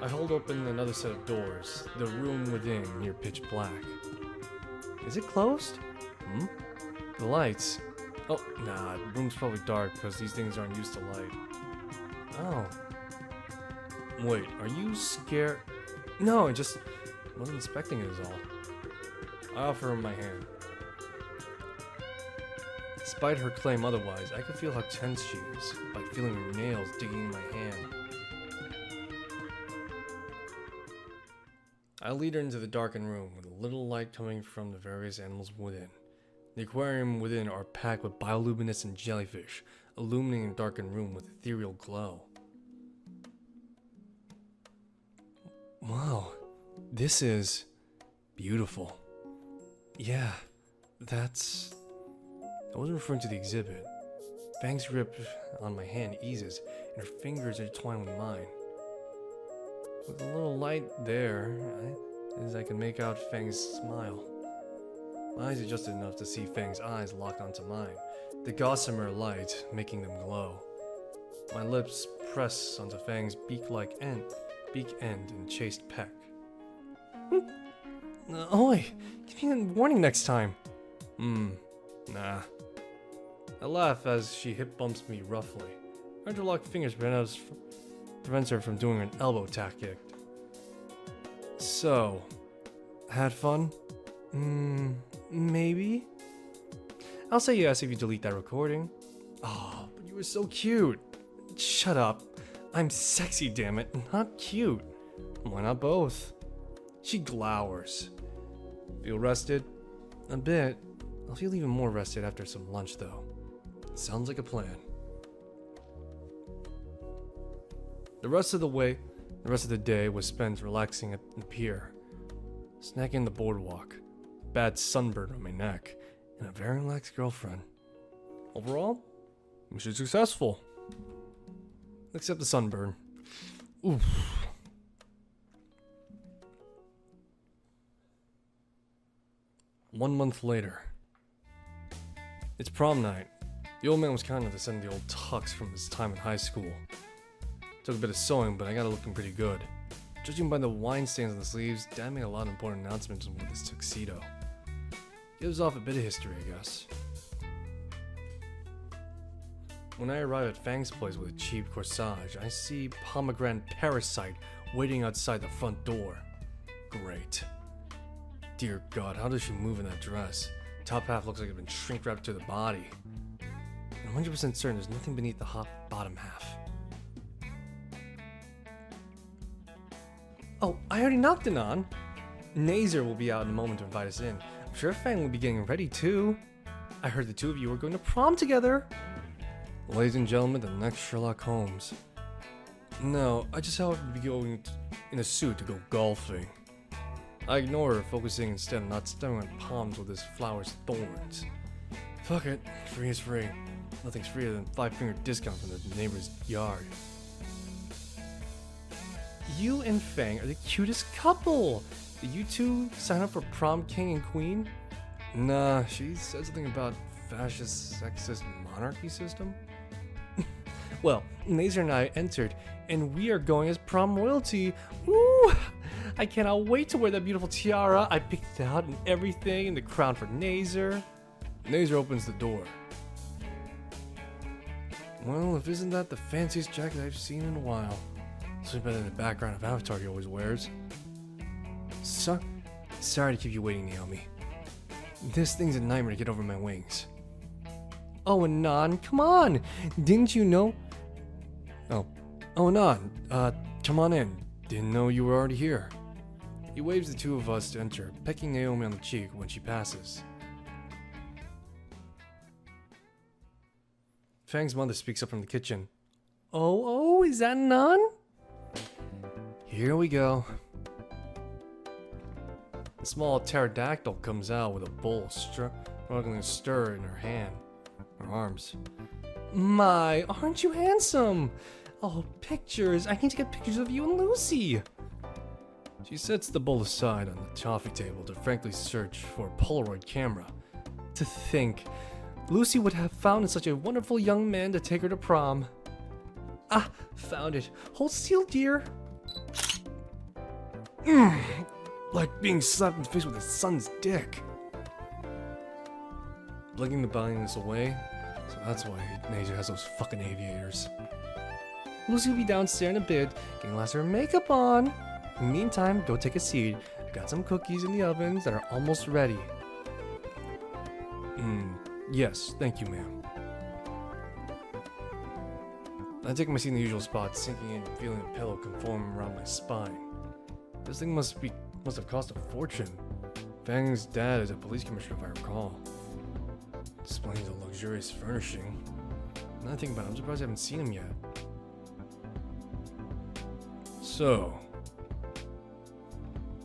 I hold open another set of doors, the room within near pitch black. Is it closed? The lights. Oh, nah, the room's probably dark because these things aren't used to light. Oh. Wait, are you scared? No, I just wasn't inspecting it is all. I offer her my hand. Despite her claim otherwise, I could feel how tense she is by feeling her nails digging in my hand. I lead her into the darkened room with a little light coming from the various animals within. The aquarium within are packed with bioluminescent jellyfish, illuminating the darkened room with ethereal glow. Wow, this is beautiful. Yeah, that's... I wasn't referring to the exhibit. Fang's grip on my hand eases, and her fingers intertwine with mine. With a little light there, I can make out Fang's smile. My eyes adjusted enough to see Fang's eyes locked onto mine, the gossamer light making them glow. My lips press onto Fang's beak end and chaste peck. Oi, give me a warning next time. Nah. I laugh as she hip bumps me roughly. Her interlocked fingers prevents her from doing an elbow tactic. So, had fun? Maybe? I'll say yes if you delete that recording. Oh, but you were so cute. Shut up. I'm sexy, damn it, not cute. Why not both? She glowers. Feel rested? A bit. I'll feel even more rested after some lunch, though. Sounds like a plan. The rest of the day was spent relaxing at the pier, snacking the boardwalk, bad sunburn on my neck, and a very relaxed girlfriend. Overall, mission successful. Except the sunburn. Oof. One month later. It's prom night. The old man was kind enough to send the old tux from his time in high school. Took a bit of sewing, but I got it looking pretty good. Judging by the wine stains on the sleeves, Dad made a lot of important announcements with his tuxedo. Gives off a bit of history, I guess. When I arrive at Fang's place with a cheap corsage, I see Pomegranate Parasite waiting outside the front door. Great. Dear God, how does she move in that dress? Top half looks like it's been shrink wrapped to the body. I'm 100% certain there's nothing beneath the hot bottom half. Oh, I already knocked it on. Nazer will be out in a moment to invite us in. I'm sure Fang will be getting ready too. I heard the two of you were going to prom together. Ladies and gentlemen, the next Sherlock Holmes. No, I just happened to be going in a suit to go golfing. I ignore her, focusing instead on not stepping on palms with his flower's thorns. Fuck it, free is free. Nothing's freer than 5-finger discount from the neighbor's yard. You and Fang are the cutest couple! Did you two sign up for prom king and queen? Nah, she said something about fascist, sexist monarchy system. Well, Nazer and I entered, and we are going as prom royalty. Woo! I cannot wait to wear that beautiful tiara I picked out and everything, and the crown for Nazer. Nazer opens the door. Well, if isn't that the fanciest jacket I've seen in a while. It's better than the background of Avatar he always wears. Sorry to keep you waiting, Naomi. This thing's a nightmare to get over my wings. Oh, Anon, come on! Didn't you know? Oh, Anon, come on in. Didn't know you were already here. He waves the two of us to enter, pecking Naomi on the cheek when she passes. Fang's mother speaks up from the kitchen. Oh, is that none? Here we go. A small pterodactyl comes out with a bowl struggling to stir in her arms. My, aren't you handsome? Oh, pictures. I need to get pictures of you and Lucy. She sets the bowl aside on the coffee table to frankly search for a Polaroid camera. To think, Lucy would have found such a wonderful young man to take her to prom. Ah, found it. Hold still, dear. Like being slapped in the face with a son's dick. Blinking the blindness away, so that's why Nature has those fucking aviators. Lucy will be downstairs in a bit, getting lots of her makeup on. In the meantime, go take a seat. I got some cookies in the ovens that are almost ready. Yes, thank you, ma'am. I take my seat in the usual spot, sinking in, feeling a pillow conform around my spine. This thing must have cost a fortune. Fang's dad is a police commissioner, if I recall. Explains the luxurious furnishing. Now I think about it, I'm surprised I haven't seen him yet. So,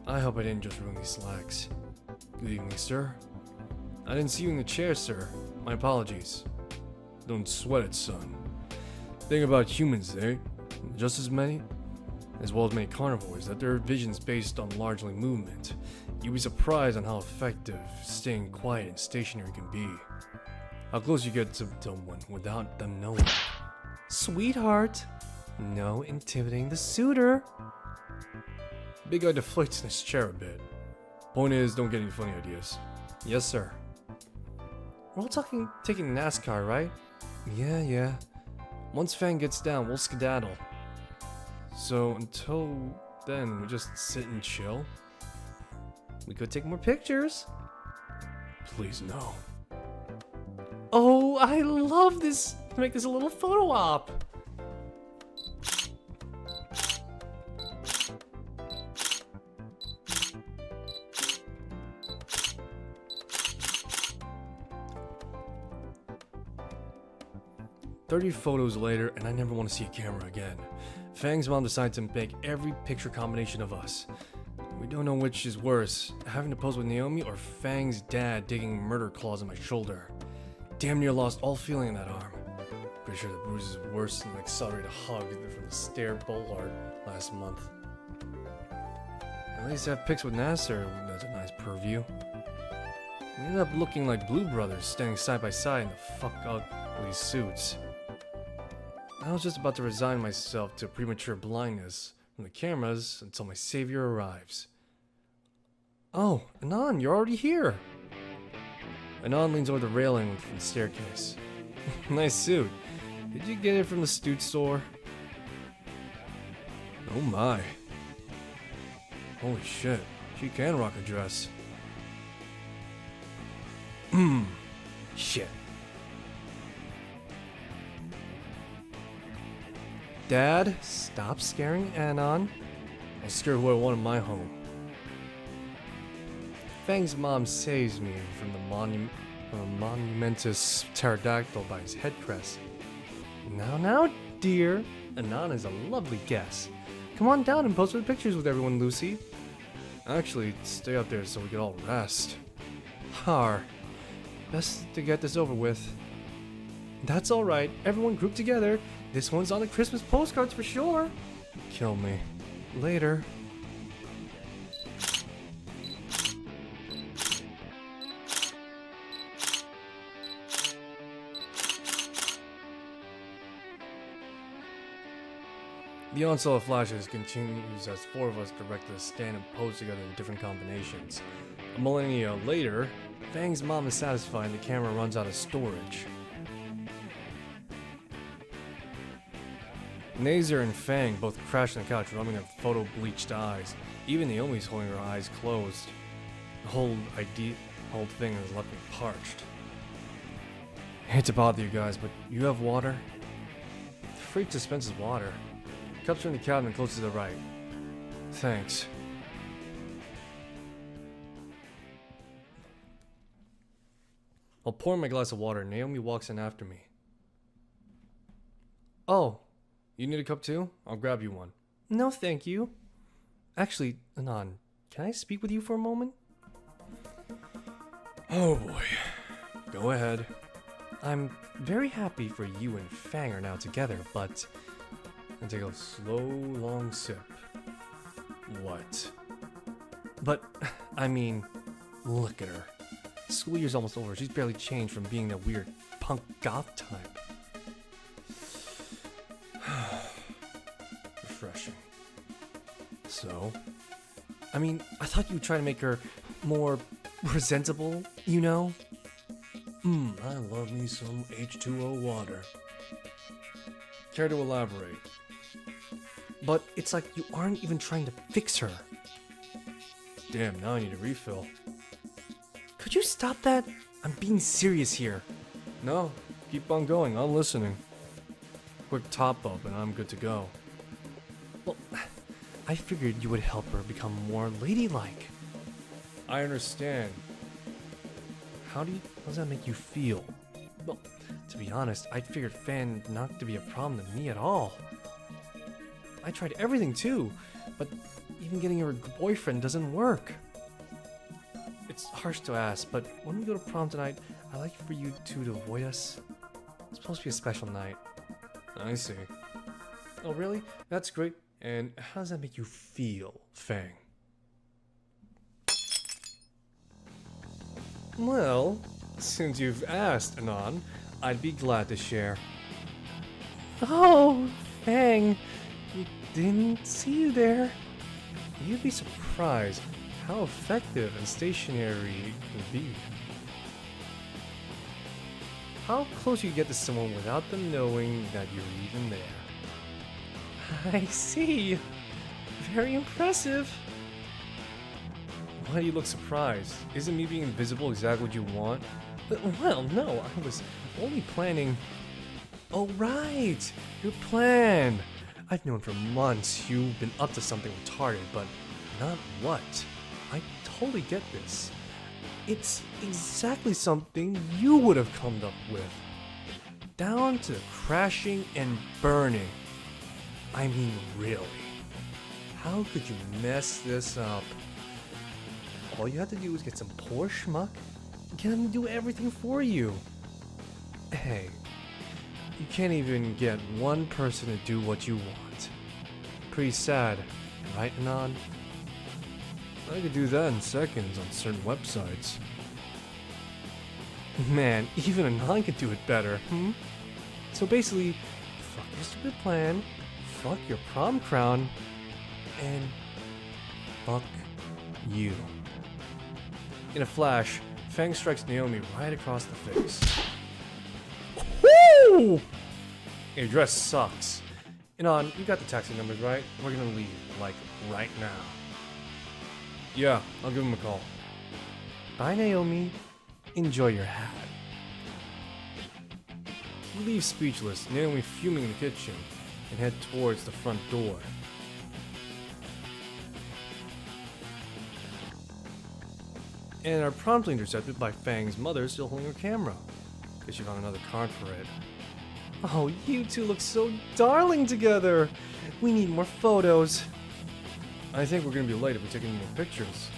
I hope I didn't just ruin these slacks. Good evening, sir. I didn't see you in the chair, sir. My apologies. Don't sweat it, son. Thing about humans, just as many, as well as many carnivores, that their vision's based on largely movement. You'd be surprised on how effective staying quiet and stationary can be. How close you get to someone without them knowing. Sweetheart, no intimidating the suitor. Big guy deflates in his chair a bit. Point is, don't get any funny ideas. Yes, sir. We're all taking NASCAR, right? Yeah. Once Fang gets down, we'll skedaddle. So until then, we just sit and chill? We could take more pictures. Please, no. Oh, I love this. Make this a little photo op. "30 photos later, and I never want to see a camera again. Fang's mom decides to make every picture combination of us. We don't know which is worse, having to pose with Naomi or Fang's dad digging murder claws in my shoulder. Damn near lost all feeling in that arm. Pretty sure the bruise is worse than an accelerated hug from the stair bollard last month. At least I have pics with Nasser, that's a nice purview. We ended up looking like Blue Brothers, standing side by side in the fuck ugly suits. I was just about to resign myself to premature blindness from the cameras until my savior arrives. Oh, Anon, you're already here. Anon leans over the railing from the staircase. Nice suit. Did you get it from the Snoot store? Oh my. Holy shit, she can rock a dress. Shit. Dad, stop scaring Anon. I'll scare who I want in my home. Fang's mom saves me from the monumentous pterodactyl by his head crest. Now, dear. Anon is a lovely guest. Come on down and pose for the pictures with everyone, Lucy. Actually, stay up there so we can all rest. Har. Best to get this over with. That's alright. Everyone group together. This one's on the Christmas postcards for sure. Kill me. Later. The onslaught of flashes continues as four of us directly stand and pose together in different combinations. A millennia later, Fang's mom is satisfied and the camera runs out of storage. Nazer and Fang both crash on the couch, rubbing their photo-bleached eyes. Even Naomi's holding her eyes closed. The whole thing has left me parched. I hate to bother you guys, but you have water? The freight dispenses water. Cups are in the cabinet close to the right. Thanks. While pouring my glass of water, Naomi walks in after me. Oh, you need a cup too? I'll grab you one. No, thank you. Actually, Anon, can I speak with you for a moment? Oh boy. Go ahead. I'm very happy for you and Fang are now together, but I'll take a slow, long sip. What? But, I mean, look at her. School year's almost over. She's barely changed from being that weird punk goth type. Refreshing. So, I mean, I thought you would try to make her more presentable, you know? I love me some H2O water. Care to elaborate? But it's like you aren't even trying to fix her. Damn, now I need a refill. Could you stop that? I'm being serious here. No, keep on going, I'm listening. Quick top up and I'm good to go. Well, I figured you would help her become more ladylike. I understand. How does that make you feel? Well, to be honest, I figured Fan not to be a problem to me at all. I tried everything too, but even getting her a boyfriend doesn't work. It's harsh to ask, but when we go to prom tonight, I'd like for you two to avoid us. It's supposed to be a special night. I see. Oh, really? That's great. And how does that make you feel, Fang? Well, since you've asked, Anon, I'd be glad to share. Oh, Fang, didn't see you there. You'd be surprised how effective and stationary it can be. How close you get to someone without them knowing that you're even there. I see. Very impressive. Why do you look surprised? Isn't me being invisible exactly what you want? Well, no, I was only planning... Oh, right! Your plan! I've known for months you've been up to something retarded, but not what. I totally get this. It's exactly something you would have come up with. Down to the crashing and burning. I mean, really. How could you mess this up? All you have to do is get some poor schmuck, get him to do everything for you. Hey, you can't even get one person to do what you want. Pretty sad, right, Anon? I could do that in seconds on certain websites. Man, even Anon could do it better, So basically, fuck your stupid plan, fuck your prom crown, and fuck you. In a flash, Fang strikes Naomi right across the face. Woo! Your dress sucks. Anon, you got the taxi numbers, right? We're gonna leave, like, right now. Yeah, I'll give him a call. Bye, Naomi. Enjoy your hat. We leave speechless, Naomi fuming in the kitchen, and head towards the front door. And are promptly intercepted by Fang's mother still holding her camera. Guess she found another card for it. Oh, you two look so darling together! We need more photos. I think we're gonna be late if we take any more pictures.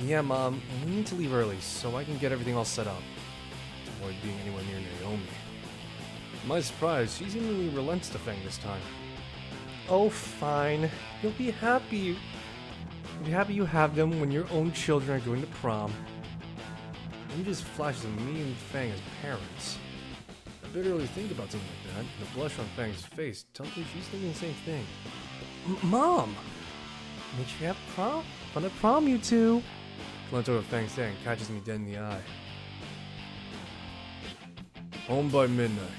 Yeah, Mom, we need to leave early so I can get everything all set up. To avoid being anywhere near Naomi. To my surprise, she seemingly relents to Fang this time. Oh, fine. You'll be happy. You'll be happy you have them when your own children are going to prom. You just flashes of me and Fang as parents. I better really think about something like that. The blush on Fang's face tells me she's thinking the same thing. Mom! Make sure you have fun at prom, you two! Glance over at Fang's head and catches me dead in the eye. Home by midnight.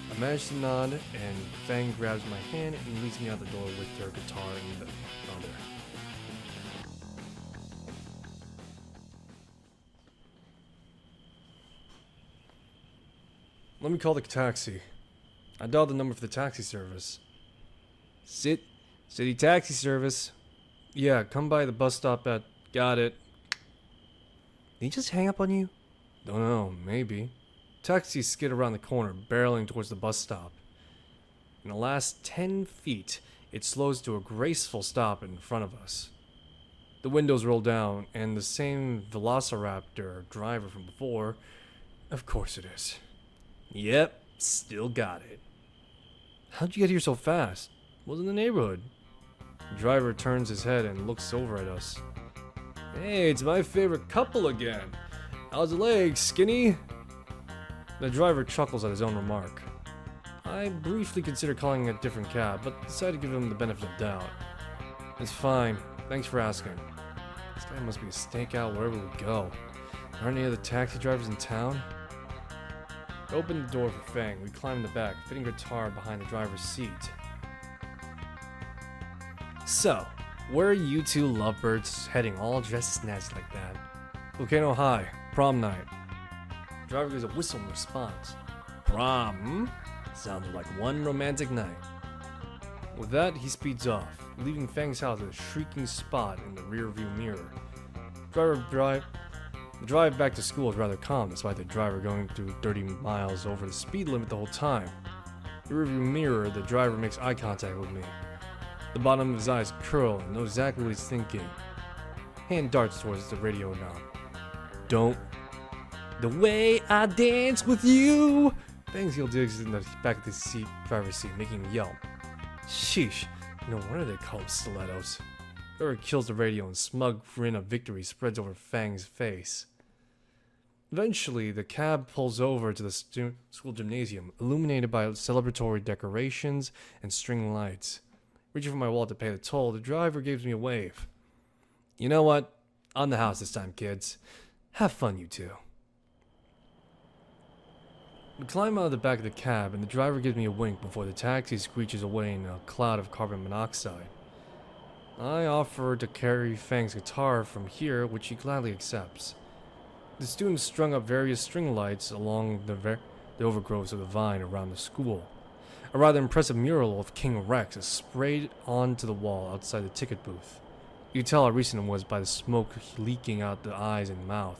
I manage to nod, and Fang grabs my hand and leads me out the door with her guitar in the other. Let me call the taxi. I dialed the number for the taxi service. City taxi service. Yeah, come by the bus stop at... Got it. Did he just hang up on you? Don't know, maybe. Taxi skid around the corner, barreling towards the bus stop. In the last 10 feet, it slows to a graceful stop in front of us. The windows roll down, and the same Velociraptor driver from before. Of course it is. Yep, still got it. How'd you get here so fast? Was in the neighborhood. The driver turns his head and looks over at us. Hey, it's my favorite couple again. How's the leg, skinny? The driver chuckles at his own remark. I briefly considered calling a different cab, but decided to give him the benefit of doubt. It's fine. Thanks for asking. This guy must be a stakeout wherever we go. Aren't any other taxi drivers in town? I opened the door for Fang. We climbed in the back, fitting guitar behind the driver's seat. So, where are you two lovebirds heading all dressed snazzy like that? Volcano High, prom night. The driver gives a whistle in response. Prom, hmm? Sounds like one romantic night. With that, he speeds off, leaving Fang's house at a shrieking spot in the rearview mirror. The drive back to school is rather calm, despite the driver going through 30 miles over the speed limit the whole time. In the rearview mirror, the driver makes eye contact with me. The bottom of his eyes curl and knows exactly what he's thinking. Hand darts towards the radio knob. Don't. The way I dance with you! Fang's heel digs in the back of the driver's seat, making him yelp. Sheesh, no wonder they call them stilettos. Eric kills the radio and smug grin of victory spreads over Fang's face. Eventually, the cab pulls over to the school gymnasium, illuminated by celebratory decorations and string lights. Reaching for my wallet to pay the toll, the driver gives me a wave. You know what? On the house this time, kids. Have fun, you two. We climb out of the back of the cab, and the driver gives me a wink before the taxi screeches away in a cloud of carbon monoxide. I offer to carry Fang's guitar from here, which he gladly accepts. The students strung up various string lights along the overgrowths of the vine around the school. A rather impressive mural of King Rex is sprayed onto the wall outside the ticket booth. You can tell how recent it was by the smoke leaking out the eyes and mouth.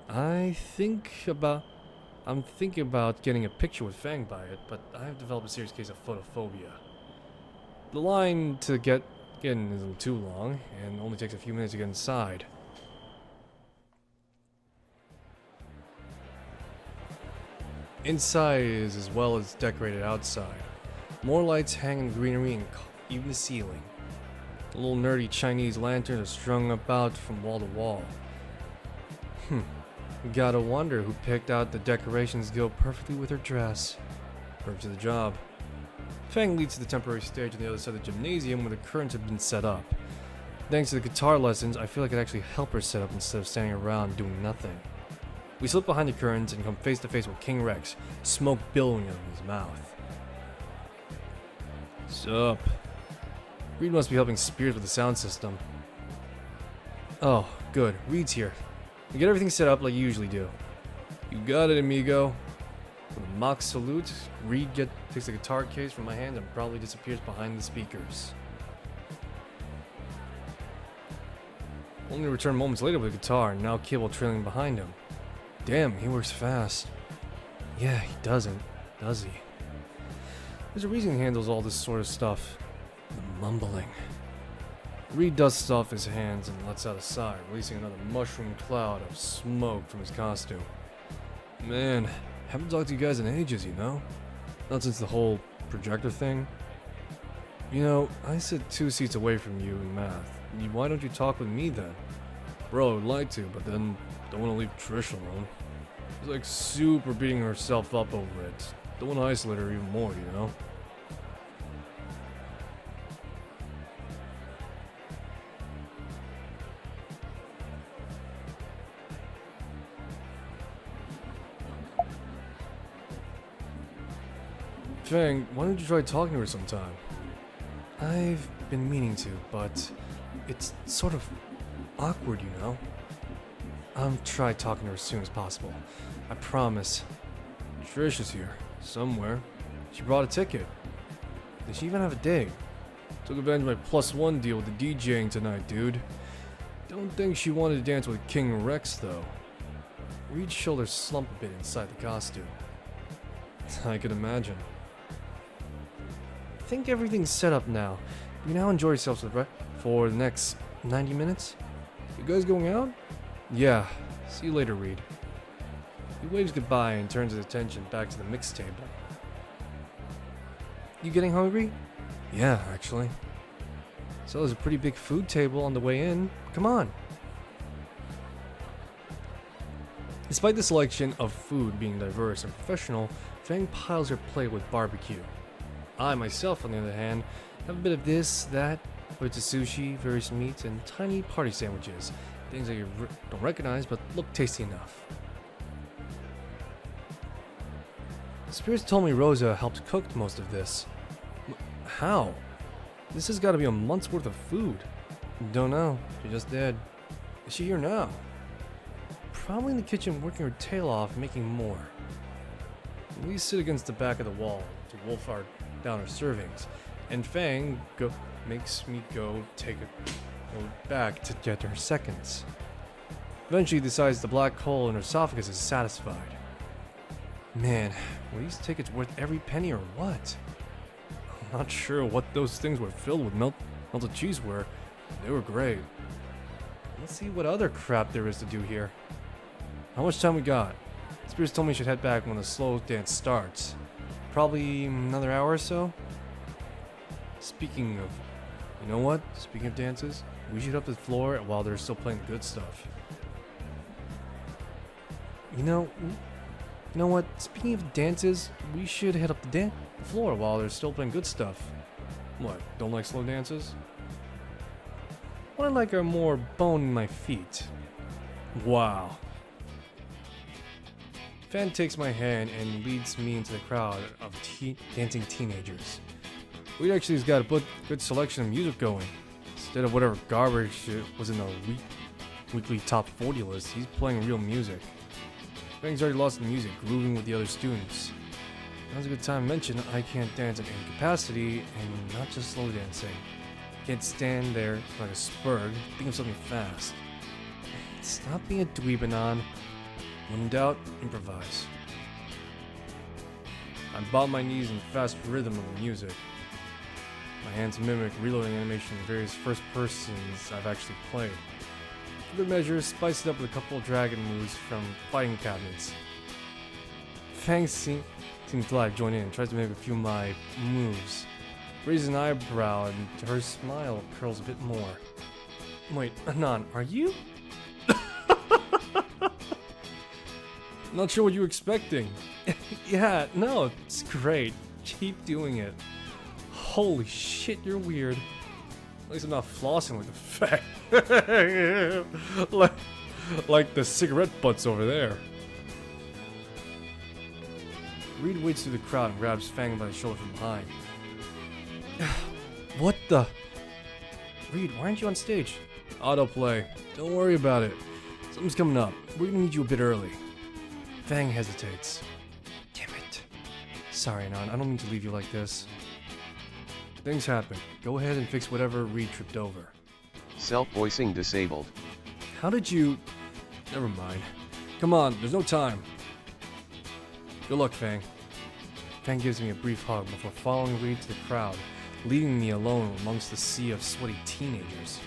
I'm thinking about getting a picture with Fang by it, but I have developed a serious case of photophobia. The line to get in isn't too long, and only takes a few minutes to get inside. Inside is as well as decorated outside. More lights hang in greenery and even the ceiling. The little nerdy Chinese lanterns are strung about from wall to wall. Gotta wonder who picked out the decorations go perfectly with her dress. Perfect to the job. Fang leads to the temporary stage on the other side of the gymnasium where the curtains have been set up. Thanks to the guitar lessons, I feel like I could actually help her set up instead of standing around doing nothing. We slip behind the curtains and come face to face with King Rex, smoke billowing out of his mouth. Sup? Reed must be helping Spears with the sound system. Oh, good. Reed's here. We get everything set up like you usually do. You got it, amigo. With a mock salute, Reed takes the guitar case from my hand and proudly disappears behind the speakers. Only to return moments later with the guitar, and now Cable trailing behind him. Damn, he works fast. Yeah, he doesn't, does he? There's a reason he handles all this sort of stuff. The mumbling. Reed dusts off his hands and lets out a sigh, releasing another mushroom cloud of smoke from his costume. Man, haven't talked to you guys in ages, you know? Not since the whole projector thing. You know, I sit 2 seats away from you in math. Why don't you talk with me then? Bro, I'd like to, but then don't want to leave Trish alone. She's like super beating herself up over it. Don't want to isolate her even more, you know? Fang, why don't you try talking to her sometime? I've been meaning to, but it's sort of awkward, you know? I'll try talking to her as soon as possible. I promise. Trish is here, somewhere. She brought a ticket. Did she even have a date? Took advantage of my +1 deal with the DJing tonight, dude. Don't think she wanted to dance with King Rex, though. Reed's shoulders slump a bit inside the costume. I could imagine. think everything's set up now. You now enjoy yourselves for the next 90 minutes. You guys going out? Yeah. See you later, Reed. He waves goodbye and turns his attention back to the mix table. You getting hungry? Yeah, actually. So there's a pretty big food table on the way in. Come on. Despite the selection of food being diverse and professional, Fang piles her plate with barbecue. I myself, on the other hand, have a bit of this, that, bits of sushi, various meats, and tiny party sandwiches. Things that you don't recognize but look tasty enough. Spirits told me Rosa helped cook most of this. How? This has got to be a month's worth of food. Don't know. She just did. Is she here now? Probably in the kitchen working her tail off, making more. We sit against the back of the wall to wolf down our servings, and Fang makes me go back to get her seconds. Eventually decides the black hole in her esophagus is satisfied. Man, will these tickets worth every penny or what? I'm not sure what those things were filled with melted cheese were. They were great. Let's see what other crap there is to do here. How much time we got? Spirits told me I should head back when the slow dance starts. Probably another hour or so? Speaking of... You know what? Speaking of dances, we should up the floor while they're still playing the good stuff. You know what? Speaking of dances, we should head up the floor while they're still playing good stuff. What? Don't like slow dances? What I like are more bone in my feet. Wow. Fan takes my hand and leads me into the crowd of dancing teenagers. Reed actually has got a good selection of music going. Instead of whatever garbage was in the weekly top 40 list, he's playing real music. Fang's already lost the music, grooving with the other students. Now's a good time to mention I can't dance at any capacity, and not just slow dancing. Can't stand there like a spurg, think of something fast. Stop being a dweeb, Anon. When in doubt, improvise. I bob my knees in fast rhythm of the music. My hands mimic reloading animation in various first persons I've actually played. For good measure, spiced it up with a couple of dragon moves from fighting cabinets. Fang seems to like join in and tries to make a few of my moves. Raises an eyebrow and her smile curls a bit more. Wait, Anon, are you? Not sure what you were expecting. Yeah, no, it's great. Keep doing it. Holy shit, you're weird. At least I'm not flossing like the fact. like the cigarette butts over there. Reed waits through the crowd and grabs Fang by the shoulder from behind. What the? Reed, why aren't you on stage? Autoplay. Don't worry about it. Something's coming up. We're gonna need you a bit early. Fang hesitates. Damn it. Sorry, Anon. I don't mean to leave you like this. Things happen. Go ahead and fix whatever Reed tripped over. Self-voicing disabled. How did you... Never mind. Come on, there's no time. Good luck, Fang. Fang gives me a brief hug before following Reed to the crowd, leaving me alone amongst the sea of sweaty teenagers.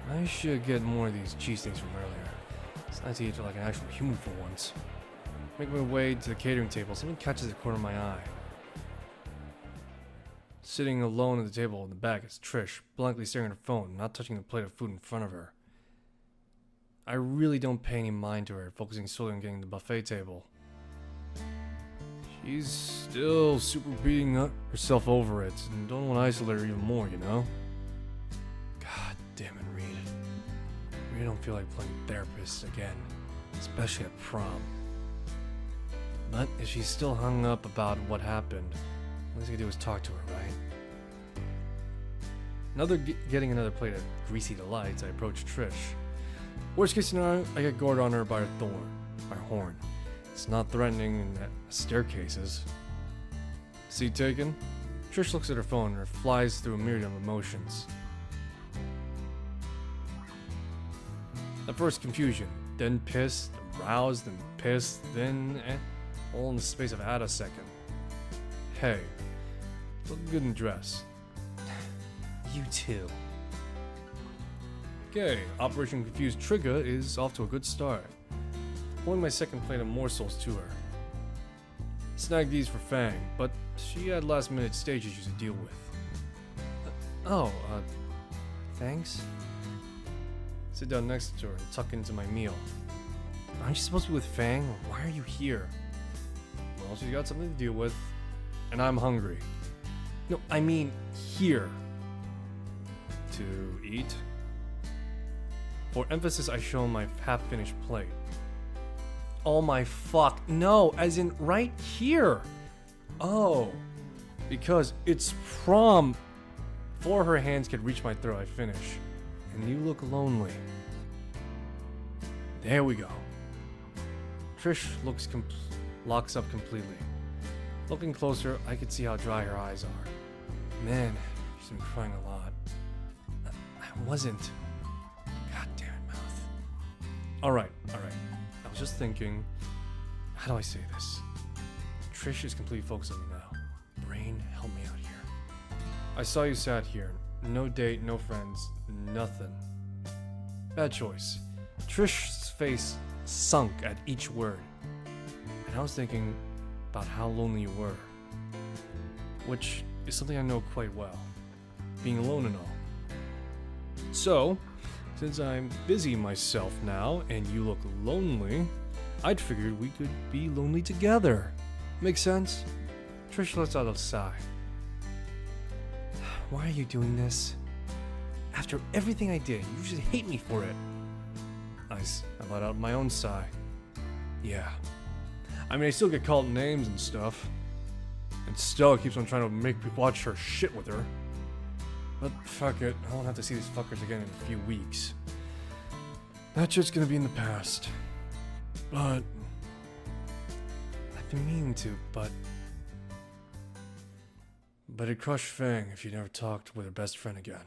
I should get more of these cheese things from earlier. It's nice to eat like an actual human for once. Make my way to the catering table. Something catches the corner of my eye. Sitting alone at the table in the back is Trish, blankly staring at her phone, not touching the plate of food in front of her. I really don't pay any mind to her, focusing solely on getting the buffet table. She's still super beating herself over it, and don't want to isolate her even more, you know? God damn it, Reed. I really don't feel like playing therapist again, especially at prom. But if she's still hung up about what happened, all I can do is talk to her, right? Getting another plate of greasy delights, I approach Trish. Worst case scenario, I get gored on her by her horn. It's not threatening in that staircases. Seat taken? Trish looks at her phone and flies through a myriad of emotions. At first, confusion, then pissed, aroused, and pissed, then all in the space of a second. Hey, look good in dress. You too. Okay, Operation Confused Trigger is off to a good start. Pouring my second plate of morsels to her. Snagged these for Fang, but she had last minute stage issues to deal with. Thanks? Sit down next to her and tuck into my meal. Aren't you supposed to be with Fang? Why are you here? Well, she's got something to deal with, and I'm hungry. No, I mean here. To eat? For emphasis, I show my half-finished plate. Oh my fuck. No, as in right here. Oh, because it's prom. Before her hands could reach my throat, I finish. And you look lonely. There we go. Trish locks up completely. Looking closer, I could see how dry her eyes are. Man, she's been crying a lot. I wasn't. Goddamn mouth. Alright. I was just thinking, how do I say this? Trish is completely focused on me now. Brain, help me out here. I saw you sat here. No date, no friends, nothing. Bad choice. Trish's face sunk at each word. And I was thinking about how lonely you were. Which is something I know quite well. Being alone and all. So, since I'm busy myself now and you look lonely, I'd figured we could be lonely together. Make sense? Trish lets out a sigh. Why are you doing this? After everything I did, you should hate me for it. I let out my own sigh. Yeah. I mean, I still get called names and stuff. And Stella keeps on trying to make me watch her shit with her. But fuck it, I won't have to see these fuckers again in a few weeks. That shit's gonna be in the past. But I've been meaning to, but it'd crush Fang if she never talked with her best friend again.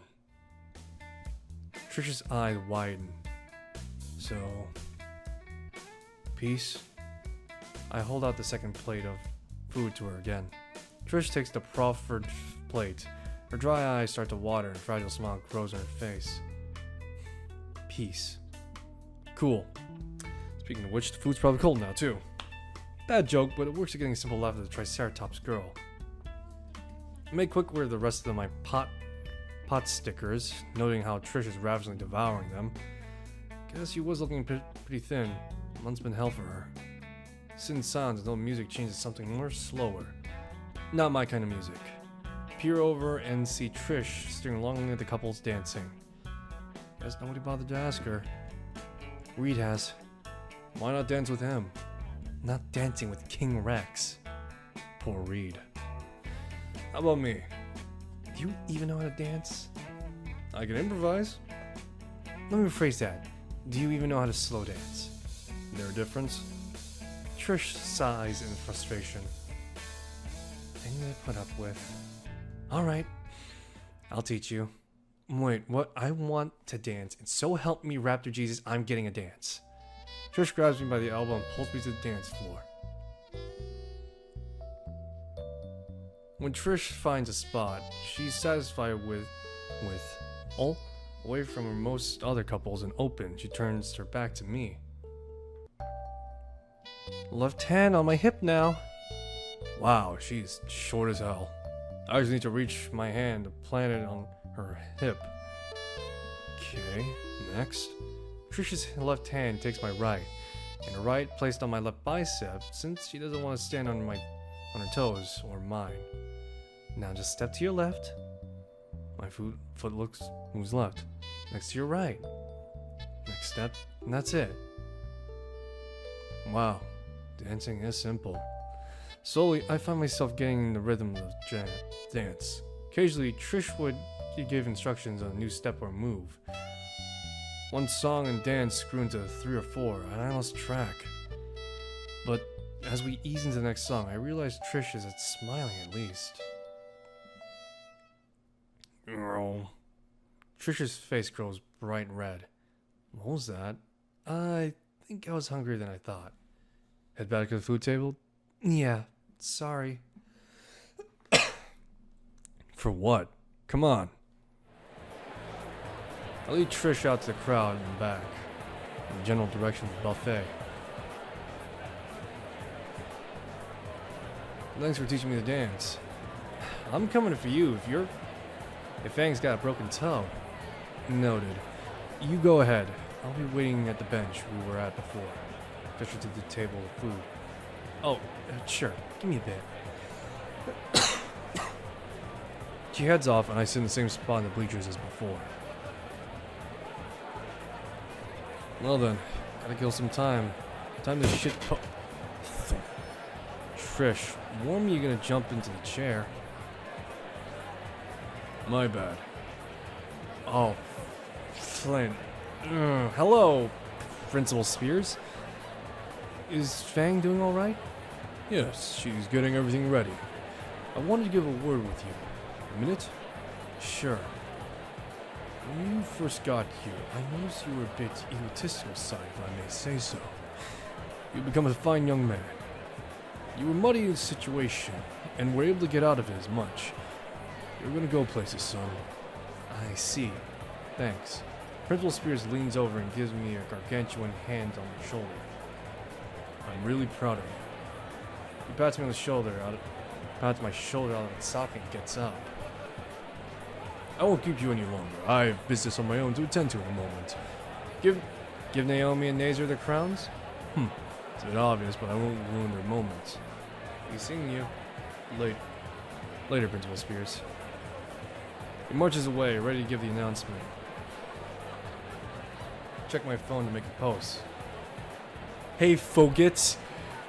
Trish's eyes widen. So, peace? I hold out the second plate of food to her again. Trish takes the proffered plate. Her dry eyes start to water and a fragile smile grows on her face. Peace. Cool. Speaking of which, the food's probably cold now too. Bad joke, but it works at getting a simple laugh at the Triceratops girl. I made quick work of the rest of my pot stickers, noting how Trish is ravenously devouring them. Guess she was looking pretty thin. Month's been hell for her. Sit in silence until music changes to something more slower. Not my kind of music. Peer over and see Trish staring longingly at the couples dancing. Guess nobody bothered to ask her. Reed has. Why not dance with him? Not dancing with King Rex. Poor Reed. How about me? Do you even know how to dance? I can improvise. Let me rephrase that. Do you even know how to slow dance? There a difference? Trish sighs in frustration. Thing to put up with. Alright, I'll teach you. Wait, what? I want to dance, and so help me, Raptor Jesus, I'm getting a dance. Trish grabs me by the elbow and pulls me to the dance floor. When Trish finds a spot, she's satisfied with all away from her most other couples and open. She turns her back to me. Left hand on my hip now. Wow, she's short as hell. I just need to reach my hand to plant it on her hip. Okay, next. Trish's left hand takes my right, and her right placed on my left bicep since she doesn't want to stand on her toes or mine. Now just step to your left. My foot moves left. Next to your right. Next step, and that's it. Wow, dancing is simple. Slowly, I find myself getting in the rhythm of dance. Occasionally, Trish would give instructions on a new step or move. One song and dance grew into 3 or 4, and I lost track. But as we ease into the next song, I realized Trish is smiling at least. Trish's face grows bright red. What was that? I think I was hungrier than I thought. Head back to the food table? Yeah, sorry. For what? Come on. I lead Trish out to the crowd and back, in the general direction of the buffet. Thanks for teaching me to dance. I'm coming for you if Fang's got a broken toe. Noted. You go ahead. I'll be waiting at the bench we were at before. Fisher to the table of food. Oh, sure. Give me a bit. She heads off, and I sit in the same spot in the bleachers as before. Well then, gotta kill some time. Time to shit Trish, warn me you're gonna jump into the chair. My bad. Oh, Flint. Hello, Principal Spears. Is Fang doing alright? Yes, she's getting everything ready. I wanted to give a word with you. A minute? Sure. When you first got here, I noticed you were a bit egotistical side, if I may say so. You've become a fine young man. You were muddy in the situation, and were able to get out of it as much. You're gonna go places, son. I see. Thanks. Principal Spears leans over and gives me a gargantuan hand on the shoulder. I'm really proud of you. He pats me on the shoulder, pats my shoulder out of its socket and gets up. I won't keep you any longer. I have business on my own to attend to in a moment. Give Naomi and Nazer their crowns? It's a bit obvious, but I won't ruin their moments. He's seeing you. Later, Principal Spears. He marches away, ready to give the announcement. Check my phone to make a post. Hey, Fogets.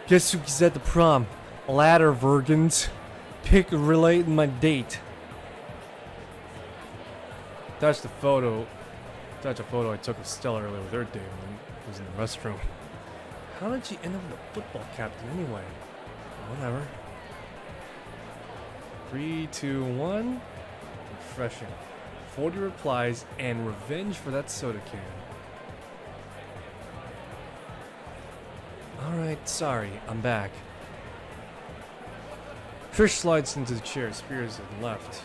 Guess who's at the prom? Ladder Vergens. Pick relating my date. Attach a photo I took of Stella earlier with her date when I was in the restroom. How did she end up with a football captain anyway? Whatever. 3, 2, 1. Refreshing. 40 replies and revenge for that soda can. Alright, sorry, I'm back. Trish slides into the chair Spears had left.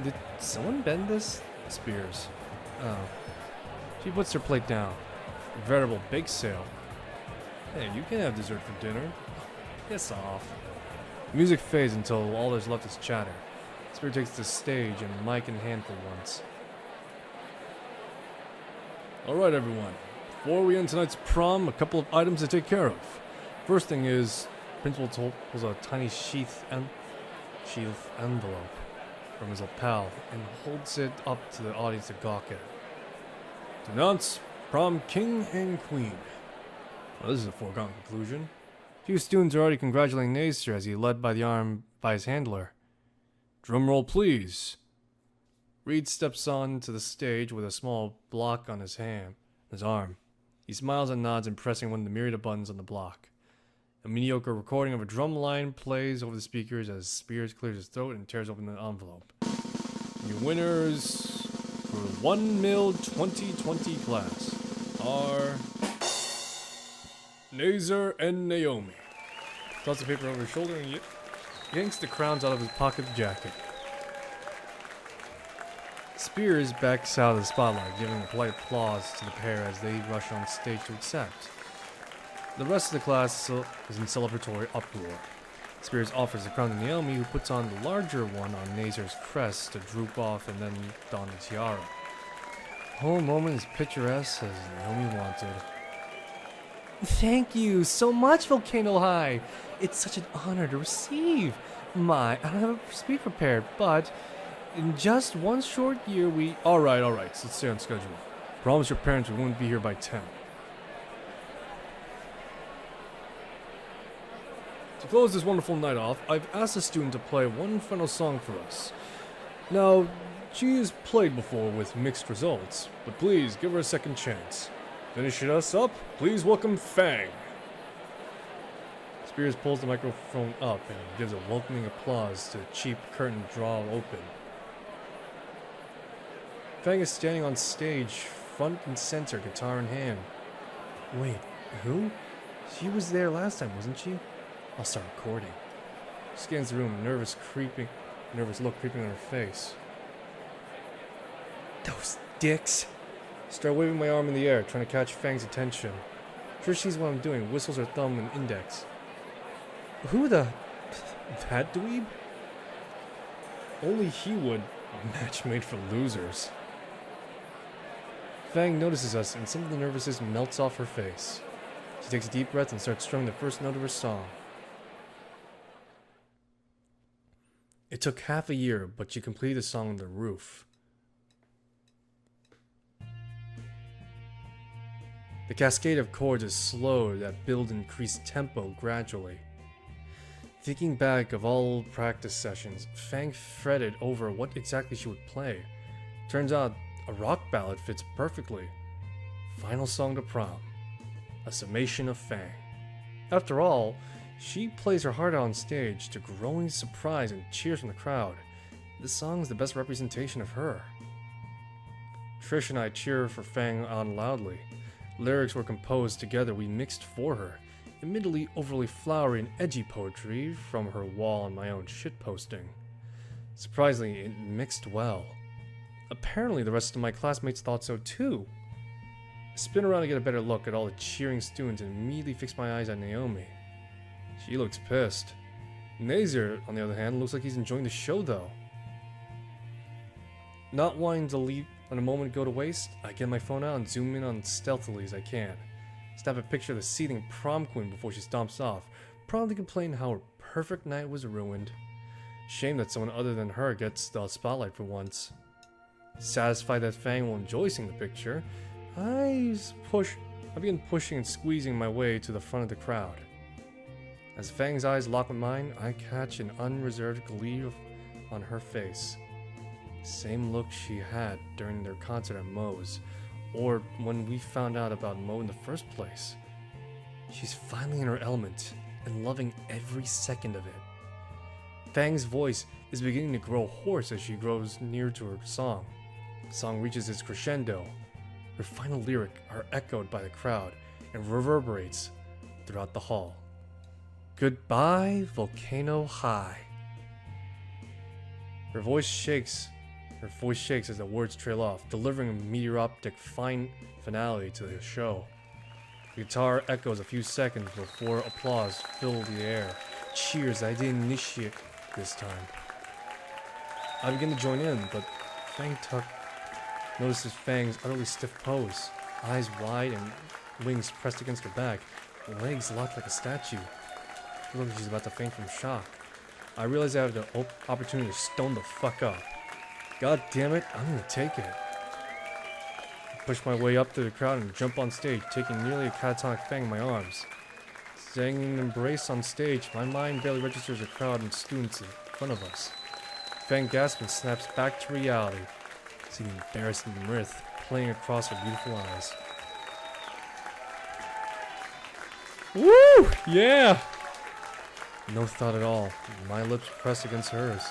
Did someone bend this? Spears. Oh. She puts her plate down. A veritable bake sale. Hey, you can have dessert for dinner. Piss off. The music fades until all there's left is chatter. Spear takes the stage and mic in hand for once. Alright everyone, before we end tonight's prom, a couple of items to take care of. First thing is, Principal pulls a tiny sheath envelope from his lapel and holds it up to the audience to gawk at. To announce prom king and queen. Well, this is a foregone conclusion. A few students are already congratulating Nacer as he led by the arm by his handler. Drum roll, please. Reed steps on to the stage with a small block on his arm. He smiles and nods, and pressing one of the myriad of buttons on the block. A mediocre recording of a drum line plays over the speakers as Spears clears his throat and tears open the envelope. Your winners for 1 Mil 2020 class are Nazer and Naomi. Toss the paper over his shoulder and yanks the crowns out of his pocket jacket. Spears backs out of the spotlight, giving a polite applause to the pair as they rush on stage to accept. The rest of the class is in celebratory uproar. Spears offers the crown to Naomi, who puts on the larger one on Nazer's crest to droop off and then don the tiara. The whole moment is picturesque as Naomi wanted. Thank you so much, Volcano High! It's such an honor to receive. I don't have a speech prepared, but in just one short year we... Alright, so let's stay on schedule. Promise your parents we won't be here by 10. To close this wonderful night off, I've asked a student to play one final song for us. Now, she has played before with mixed results, but please give her a second chance. Finishing us up, please welcome Fang. Spears pulls the microphone up and gives a welcoming applause to the cheap curtain drawn open. Fang is standing on stage, front and center, guitar in hand. Wait, who? She was there last time, wasn't she? I'll start recording. She scans the room, nervous look creeping on her face. Those dicks! Start waving my arm in the air, trying to catch Fang's attention. Sure sees what I'm doing, whistles her thumb and index. Who the... that dweeb? Only he would. Match made for losers. Fang notices us and some of the nervousness melts off her face. She takes a deep breath and starts strumming the first note of her song. It took half a year, but she completed the song on the roof. The cascade of chords is slow that build increased tempo gradually. Thinking back of all practice sessions, Fang fretted over what exactly she would play. Turns out, a rock ballad fits perfectly. Final song to prom. A summation of Fang. After all, she plays her heart out on stage to growing surprise and cheers from the crowd. This song is the best representation of her. Trish and I cheer for Fang on loudly. Lyrics were composed together, we mixed for her. Admittedly overly flowery and edgy poetry from her wall and my own shitposting. Surprisingly, it mixed well. Apparently the rest of my classmates thought so too. I spin around to get a better look at all the cheering students and immediately fix my eyes on Naomi. She looks pissed. Nazir, on the other hand, looks like he's enjoying the show though. Not wanting to let a moment go to waste, I get my phone out and zoom in on stealthily as I can. Snap a picture of the seething prom queen before she stomps off, proudly complaining how her perfect night was ruined. Shame that someone other than her gets the spotlight for once. Satisfied that Fang will enjoy seeing the picture, I begin pushing and squeezing my way to the front of the crowd. As Fang's eyes lock with mine, I catch an unreserved glee on her face. Same look she had during their concert at Moe's, or when we found out about Moe in the first place. She's finally in her element and loving every second of it. Fang's voice is beginning to grow hoarse as she grows near to her song. The song reaches its crescendo. Her final lyric are echoed by the crowd and reverberates throughout the hall. Goodbye, Volcano High. Her voice shakes as the words trail off, delivering a meteoric fine finale to the show. The guitar echoes a few seconds before applause fill the air. Cheers, I didn't initiate this time. I begin to join in, but Fang Tuck notices Fang's utterly stiff pose, eyes wide and wings pressed against her back, legs locked like a statue. She looks like she's about to faint from shock. I realize I have the opportunity to stone the fuck up. God damn it, I'm gonna take it. I push my way up to the crowd and jump on stage, taking nearly a catatonic Fang in my arms. Staying in an embrace on stage, my mind barely registers a crowd and students in front of us. Fang gasps and snaps back to reality, seeing embarrassed mirth playing across her beautiful eyes. Woo! Yeah! No thought at all. My lips pressed against hers.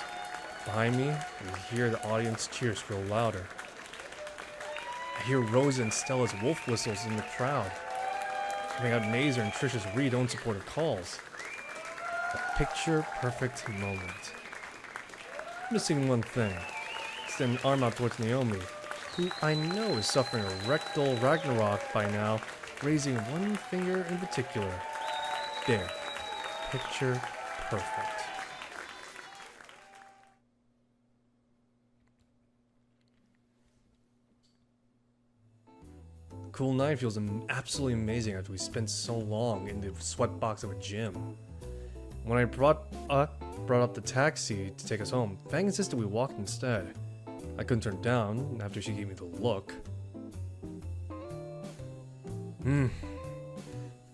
Behind me, I hear the audience cheers grow louder. I hear Rosa and Stella's wolf whistles in the crowd. Coming out Nazir and Trisha's read-own-supporter calls. A picture-perfect moment. Missing one thing. Extend an arm out towards Naomi, who I know is suffering a rectal Ragnarok by now, raising one finger in particular. There. Picture perfect. Cool night feels absolutely amazing after we spent so long in the sweatbox of a gym. When I brought up the taxi to take us home, Fang insisted we walked instead. I couldn't turn it down after she gave me the look.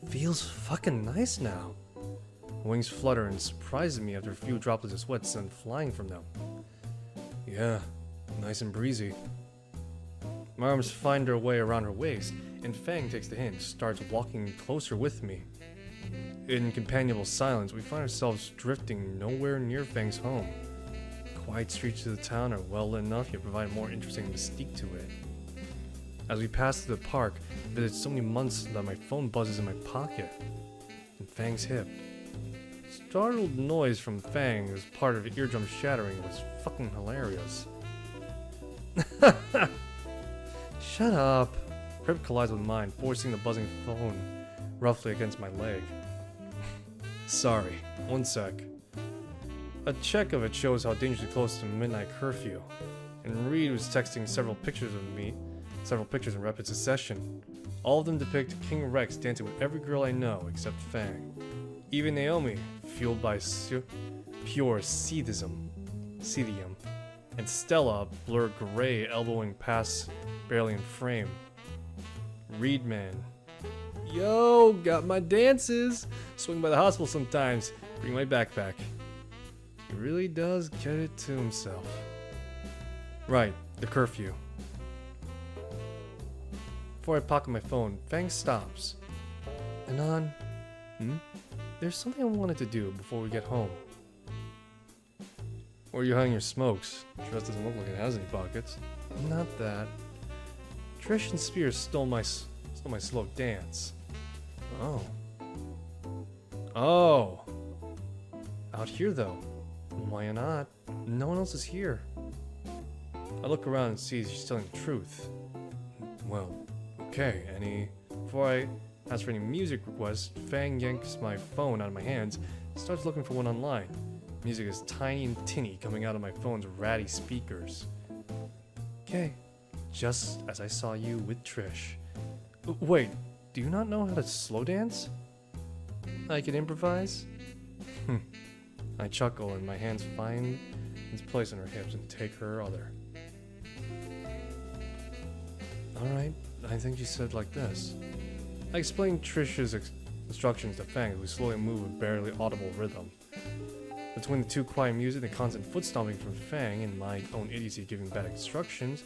Feels fucking nice now. Wings flutter and surprises me after a few droplets of sweat sent flying from them. Yeah, nice and breezy. My arms find their way around her waist, and Fang takes the hint, starts walking closer with me. In companionable silence, we find ourselves drifting nowhere near Fang's home. Quiet streets of the town are well lit enough, yet provide a more interesting mystique to it. As we pass through the park, I've visited so many months that my phone buzzes in my pocket. And Fang's hip. Startled noise from Fang as part of eardrum shattering was fucking hilarious. Shut up. Her hip collides with mine, forcing the buzzing phone roughly against my leg. Sorry, one sec. A check of it shows how dangerously close to midnight curfew, and Reed was texting several pictures in rapid succession. All of them depict King Rex dancing with every girl I know except Fang. Even Naomi, fueled by pure Seedism, and Stella, blurred gray, elbowing past, barely in frame. Reed man. Yo, got my dances. Swing by the hospital sometimes. Bring my backpack. He really does get it to himself. Right, the curfew. Before I pocket my phone, Fang stops. Anon, there's something I wanted to do before we get home. Where are you hiding your smokes? Dress doesn't look like it has any pockets. Not that. Trish and Spears stole my slow dance. Oh. Oh. Out here though. Why not? No one else is here. I look around and see she's telling the truth. Well, okay, before I ask for any music requests, Fang yanks my phone out of my hands and starts looking for one online. Music is tiny and tinny coming out of my phone's ratty speakers. Okay, just as I saw you with Trish. Wait, do you not know how to slow dance? I can improvise? I chuckle and my hands find its place on her hips and take her other. Alright, I think she said like this. I explained Trish's instructions to Fang as we slowly move with barely audible rhythm. Between the too quiet music and constant foot stomping from Fang and my own idiocy giving bad instructions,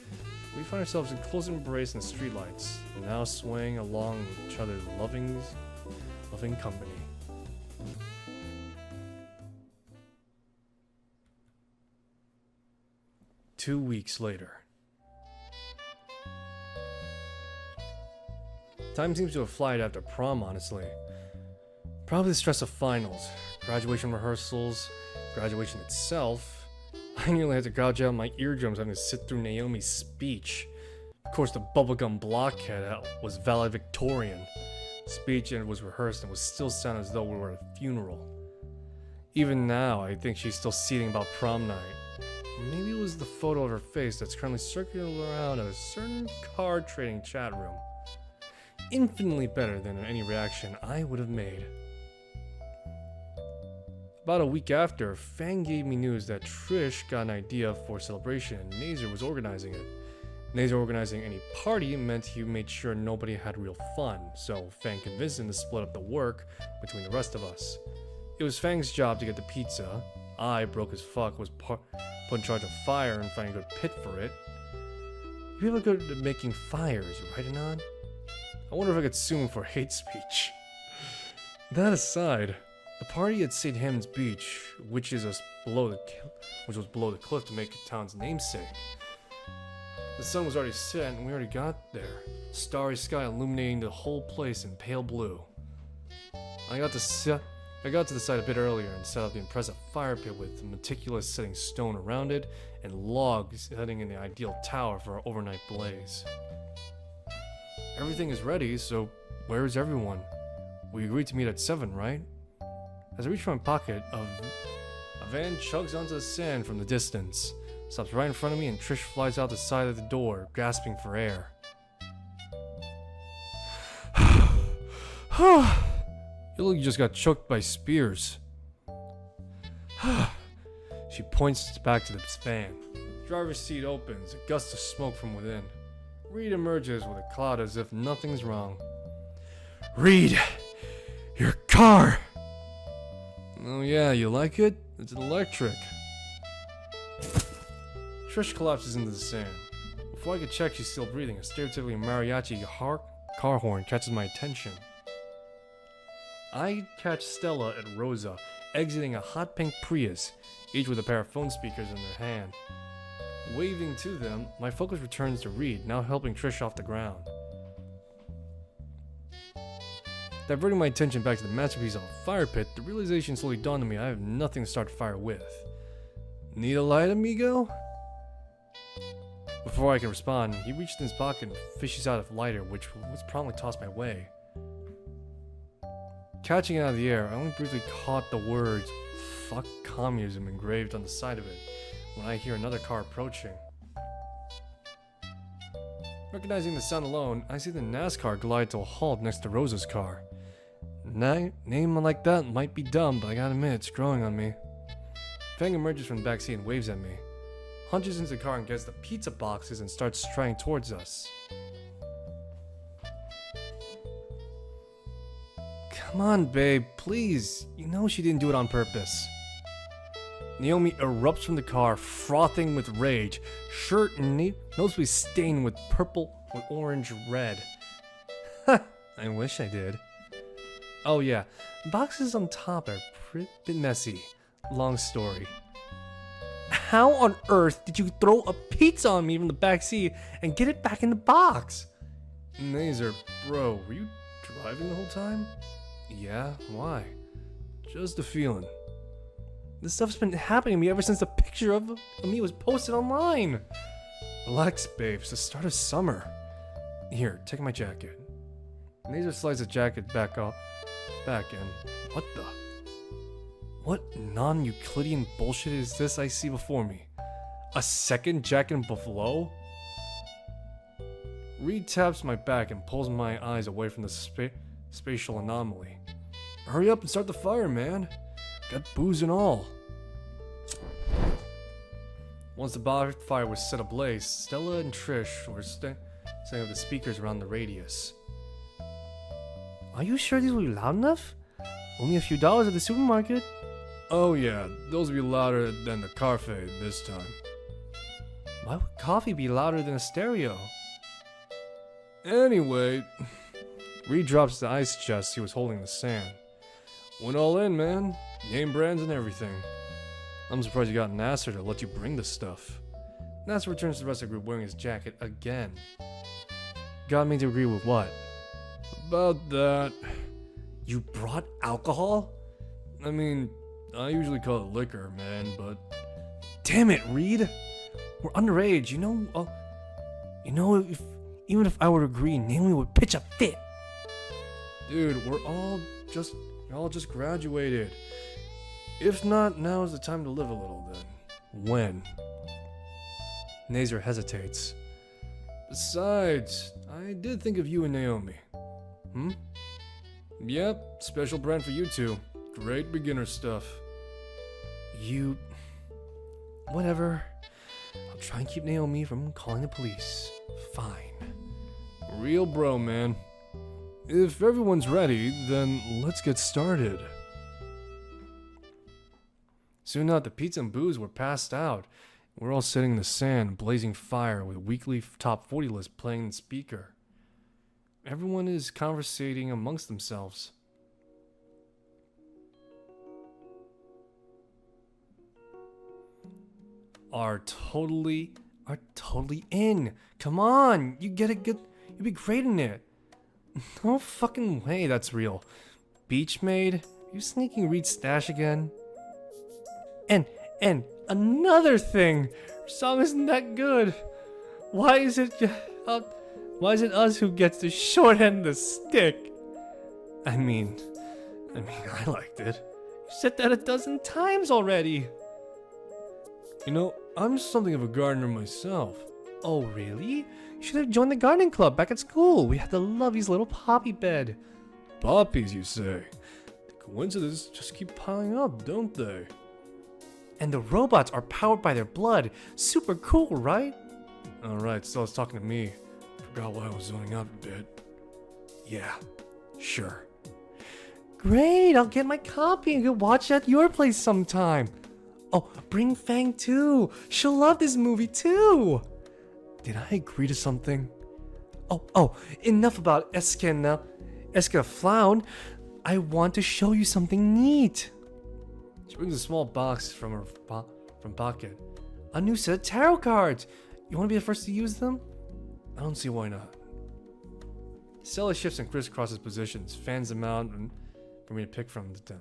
we find ourselves in close embrace in the streetlights, and now swaying along with each other's loving company. Two weeks later. Time seems to have flied after prom, honestly. Probably the stress of finals, graduation rehearsals, graduation itself. I nearly had to gouge out my eardrums having to sit through Naomi's speech. Of course, the bubblegum blockhead was valedictorian. Speech and was rehearsed and was still sound as though we were at a funeral. Even now, I think she's still seething about prom night. Maybe it was the photo of her face that's currently circulating around at a certain card trading chat room. Infinitely better than any reaction I would have made. About a week after, Fang gave me news that Trish got an idea for a celebration and Nazer was organizing it. Nazer organizing any party meant he made sure nobody had real fun, so Fang convinced him to split up the work between the rest of us. It was Fang's job to get the pizza. I, broke as fuck, was put in charge of fire and finding a good pit for it. You're really good at making fires, right, Anon? I wonder if I could sue him for hate speech. That aside, the party at St. Helens Beach, which was below the cliff to make the town's namesake. The sun was already set and we already got there. Starry sky illuminating the whole place in pale blue. I got to the site a bit earlier and set up the impressive fire pit with meticulous setting stone around it and logs heading in the ideal tower for our overnight blaze. Everything is ready, so where is everyone? We agreed to meet at 7, right? As I reach for my pocket, a van chugs onto the sand from the distance, stops right in front of me, and Trish flies out the side of the door, gasping for air. You look like you just got choked by Spears. She points back to the van. The driver's seat opens, a gust of smoke from within. Reed emerges with a cloud as if nothing's wrong. Reed! Your car! Oh yeah, you like it? It's electric. Trish collapses into the sand. Before I could check, she's still breathing. A stereotypically mariachi car horn catches my attention. I catch Stella and Rosa exiting a hot pink Prius, each with a pair of phone speakers in their hand. Waving to them, my focus returns to Reed, now helping Trish off the ground. Diverting my attention back to the masterpiece of a fire pit, the realization slowly dawned on me I have nothing to start a fire with. Need a light, amigo? Before I can respond, he reaches in his pocket and fishes out a lighter, which was promptly tossed my way. Catching it out of the air, I only briefly caught the words, "Fuck communism," engraved on the side of it, when I hear another car approaching. Recognizing the sound alone, I see the NASCAR glide to a halt next to Rosa's car. Name like that might be dumb, but I gotta admit, it's growing on me. Fang emerges from the backseat and waves at me. Hunches into the car and gets the pizza boxes and starts striding towards us. Come on, babe, please. You know she didn't do it on purpose. Naomi erupts from the car, frothing with rage, shirt noticeably stained with purple, with orange, red. Ha! I wish I did. Oh yeah, the boxes on top are a bit messy. Long story. How on earth did you throw a pizza on me from the back seat and get it back in the box? Nazer, bro, were you driving the whole time? Yeah, why? Just a feeling. This stuff's been happening to me ever since the picture of me was posted online. Relax, babe, it's the start of summer. Here, take my jacket. Nazer slides the jacket back and what the? What non-Euclidean bullshit is this I see before me? A second jacket below? Reed taps my back and pulls my eyes away from the spatial anomaly. Hurry up and start the fire, man. Got booze and all. Once the bonfire was set ablaze, Stella and Trish were setting up the speakers around the radius. Are you sure these will be loud enough? Only a few dollars at the supermarket. Oh yeah, those will be louder than the cafe this time. Why would coffee be louder than a stereo? Anyway, Reed drops the ice chest he was holding in the sand. Went all in, man. Name brands and everything. I'm surprised you got Nasser to let you bring this stuff. Nasser returns to the rest of the group wearing his jacket again. Got me to agree with what? About that. You brought alcohol? I mean, I usually call it liquor, man, but... Damn it, Reed! We're underage, you know, even if I were to agree, Naomi would pitch a fit. Dude, we're all just graduated. If not, now is the time to live a little then. When? Nazer hesitates. Besides, I did think of you and Naomi. Yep, special brand for you two. Great beginner stuff. Whatever. I'll try and keep Naomi from calling the police. Fine. Real bro, man. If everyone's ready, then let's get started. Soon enough, the pizza and booze were passed out. We're all sitting in the sand, blazing fire, with weekly top 40 list playing in the speaker. Everyone is conversating amongst themselves. Are totally in. Come on, you'll be great in it. No fucking way that's real. Beach maid, you sneaking Reed's stash again? And another thing, her song isn't that good. Why is it us who gets the short end of the stick? I mean, I liked it. You said that 12 times already. You know, I'm something of a gardener myself. Oh, really? You should have joined the gardening club back at school. We had the loveliest little poppy bed. Poppies, you say? The coincidences just keep piling up, don't they? And the robots are powered by their blood. Super cool, right? Alright, so it's talking to me. Forgot why I was zoning out a bit. Yeah, sure. Great, I'll get my copy and go watch at your place sometime. Oh, bring Fang too. She'll love this movie too. Did I agree to something? Oh, enough about Eska now. Eska Flown. I want to show you something neat. She brings a small box from pocket. A new set of tarot cards! You want to be the first to use them? I don't see why not. Stella shifts and crisscrosses positions, fans them out, and for me to pick from them.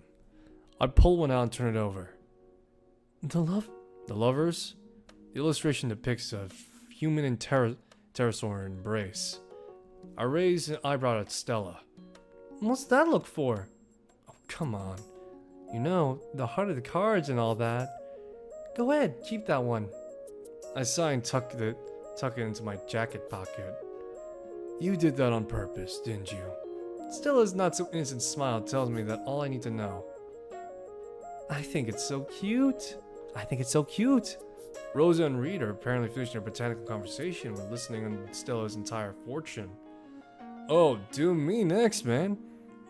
I pull one out and turn it over. The lovers? The illustration depicts a human and pterosaur embrace. I raise an eyebrow at Stella. What's that look for? Oh, come on. You know, the heart of the cards and all that. Go ahead, keep that one. I sigh and tuck it into my jacket pocket. You did that on purpose, didn't you? Stella's not so innocent smile tells me that all I need to know. I think it's so cute. I think it's so cute. Rosa and Reed are apparently finishing their botanical conversation when listening on Stella's entire fortune. Oh, do me next, man.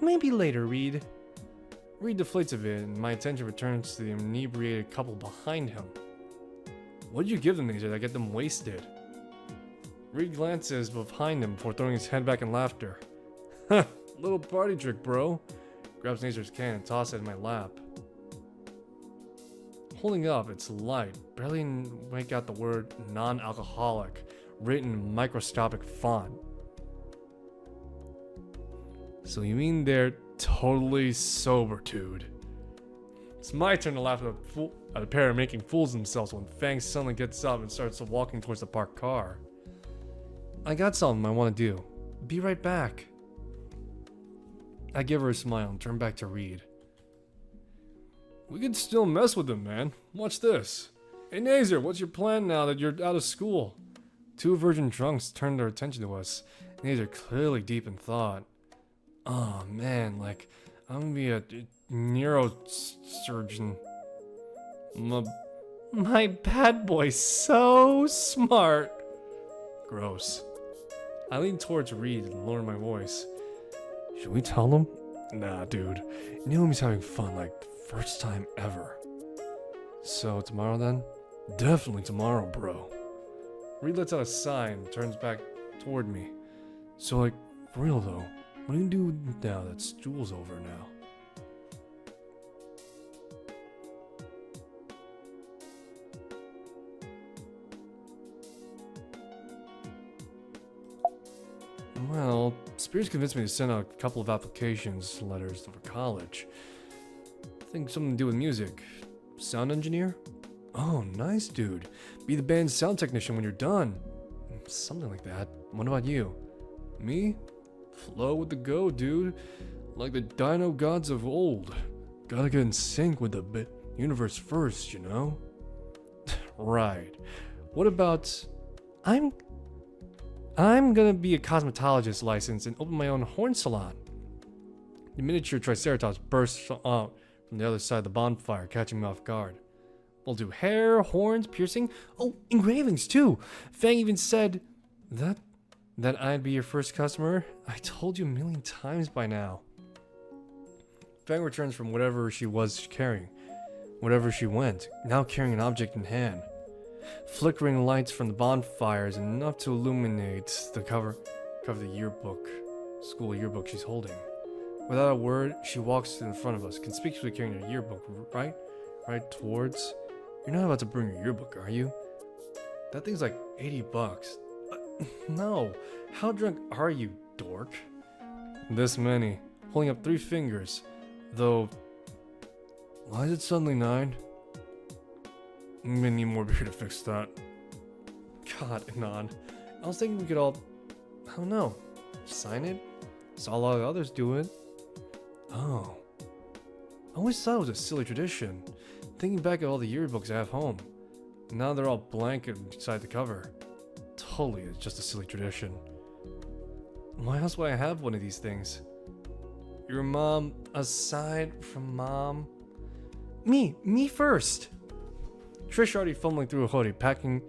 Maybe later, Reed. Reed deflates a bit, and my attention returns to the inebriated couple behind him. What did you give them, Nazer, that get them wasted? Reed glances behind him before throwing his head back in laughter. Ha! Little party trick, bro. Grabs Nazer's can and tosses it in my lap. Holding up, it's light, barely make out the word non-alcoholic, written in microscopic font. So you mean they're totally sober, dude? It's my turn to laugh at a pair making fools of themselves when Fang suddenly gets up and starts walking towards the parked car. I got something I want to do. Be right back. I give her a smile and turn back to Reed. We could still mess with them, man. Watch this. Hey, Nazer, what's your plan now that you're out of school? Two virgin drunks turned their attention to us. Nazer clearly deep in thought. Oh, man, like, I'm gonna be a neurosurgeon. My bad boy's so smart. Gross. I lean towards Reed and lower my voice. Should we tell them? Nah, dude. Naomi's having fun, like, first time ever. So, tomorrow then? Definitely tomorrow, bro. Reed lets out a sigh and turns back toward me. So, like, for real though, what do you do now that school's over now? Well, Spears convinced me to send out a couple of applications letters for college. I think something to do with music. Sound engineer? Oh, nice, dude. Be the band's sound technician when you're done. Something like that. What about you? Me? Flow with the go, dude. Like the dino gods of old. Gotta get in sync with the universe first, you know? Right. What about... I'm gonna be a cosmetologist license and open my own horn salon. The miniature Triceratops bursts out from the other side of the bonfire, catching me off guard. We'll do hair, horns, piercing, oh, engravings too. Fang even said that I'd be your first customer. I told you a million times by now. Fang returns from whatever she was carrying, wherever she went, now carrying an object in hand. Flickering lights from the bonfires enough to illuminate the cover of the yearbook, school yearbook she's holding. Without a word, she walks in front of us, conspicuously carrying a yearbook right towards. You're not about to bring your yearbook, are you? That thing's like $80. No. How drunk are you, dork? This many, holding up 3 fingers. Though, why is it suddenly 9? I'm gonna need more beer to fix that. God, Anon. I was thinking we could all, I don't know, sign it? Saw a lot of others do it. Oh. I always thought it was a silly tradition. Thinking back at all the yearbooks I have home. Now they're all blank inside the cover. Totally, it's just a silly tradition. Why else would I have one of these things? Your mom, aside from mom? Me first! Trish already fumbling through a hoodie, packing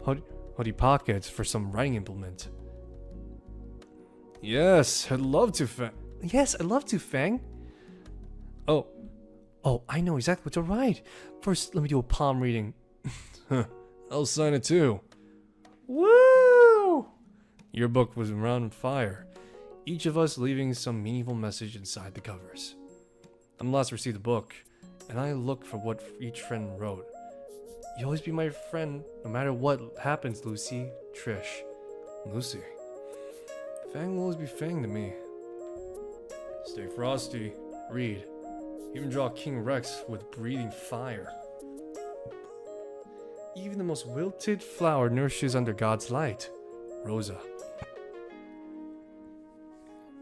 hoodie pockets for some writing implement. Yes, I'd love to, Fang. Oh, I know exactly what to write. First, let me do a palm reading. I'll sign it too. Woo! Your book was around fire, each of us leaving some meaningful message inside the covers. I'm last to receive the book, and I look for what each friend wrote. You'll always be my friend, no matter what happens, Lucy. Trish. Lucy. Fang will always be Fang to me. Stay frosty. Read. Even draw King Rex with breathing fire. Even the most wilted flower nourishes under God's light. Rosa.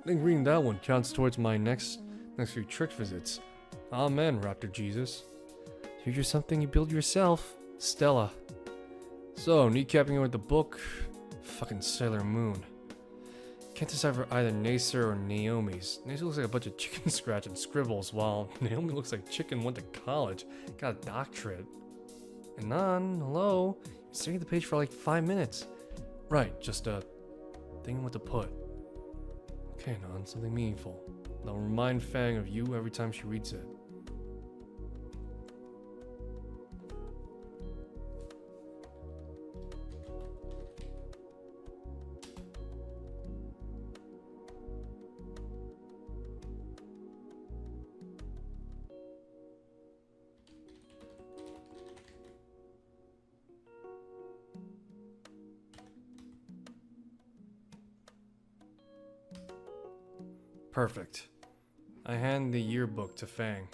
I think reading that one counts towards my next few church visits. Amen, Raptor Jesus. Here's your something you build yourself. Stella. So, kneecapping it with the book. Fucking Sailor Moon. Can't decipher either Nacer or Naomi's. Nacer looks like a bunch of chicken scratch and scribbles, while Naomi looks like chicken went to college, got a doctorate. And Nan, hello? You're staring at the page for like 5 minutes. Right, just a thing what to put. Okay, Nan, something meaningful. That'll remind Fang of you every time she reads it. Perfect. I hand the yearbook to Fang.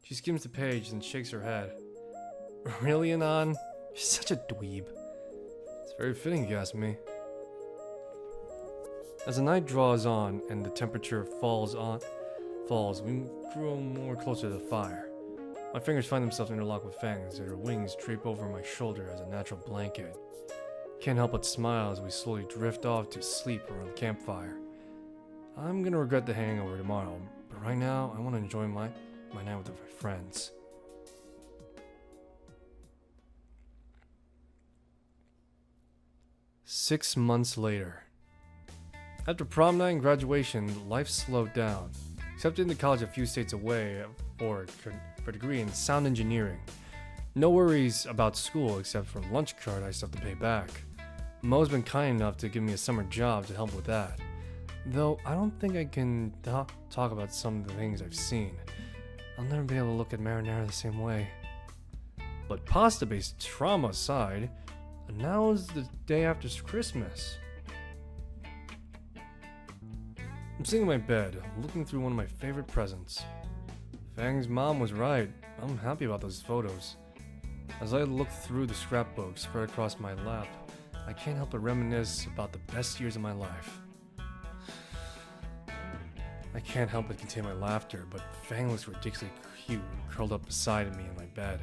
She skims the page and shakes her head. Really, Anon? You're such a dweeb. It's very fitting, if you ask me. As the night draws on and the temperature falls, we grow more closer to the fire. My fingers find themselves interlocked with Fang's, and her wings drape over my shoulder as a natural blanket. Can't help but smile as we slowly drift off to sleep around the campfire. I'm gonna regret the hangover tomorrow, but right now I want to enjoy my night with my friends. Six months later. After prom night and graduation, life slowed down. Accepted into college a few states away for a degree in sound engineering. No worries about school except for a lunch card I still have to pay back. Mo's been kind enough to give me a summer job to help with that. Though I don't think I can talk about some of the things I've seen. I'll never be able to look at marinara the same way. But pasta-based trauma aside, now is the day after Christmas. I'm sitting in my bed, looking through one of my favorite presents. Fang's mom was right. I'm happy about those photos. As I look through the scrapbook spread across my lap, I can't help but reminisce about the best years of my life. I can't help but contain my laughter, but Fang looks ridiculously cute, curled up beside me in my bed.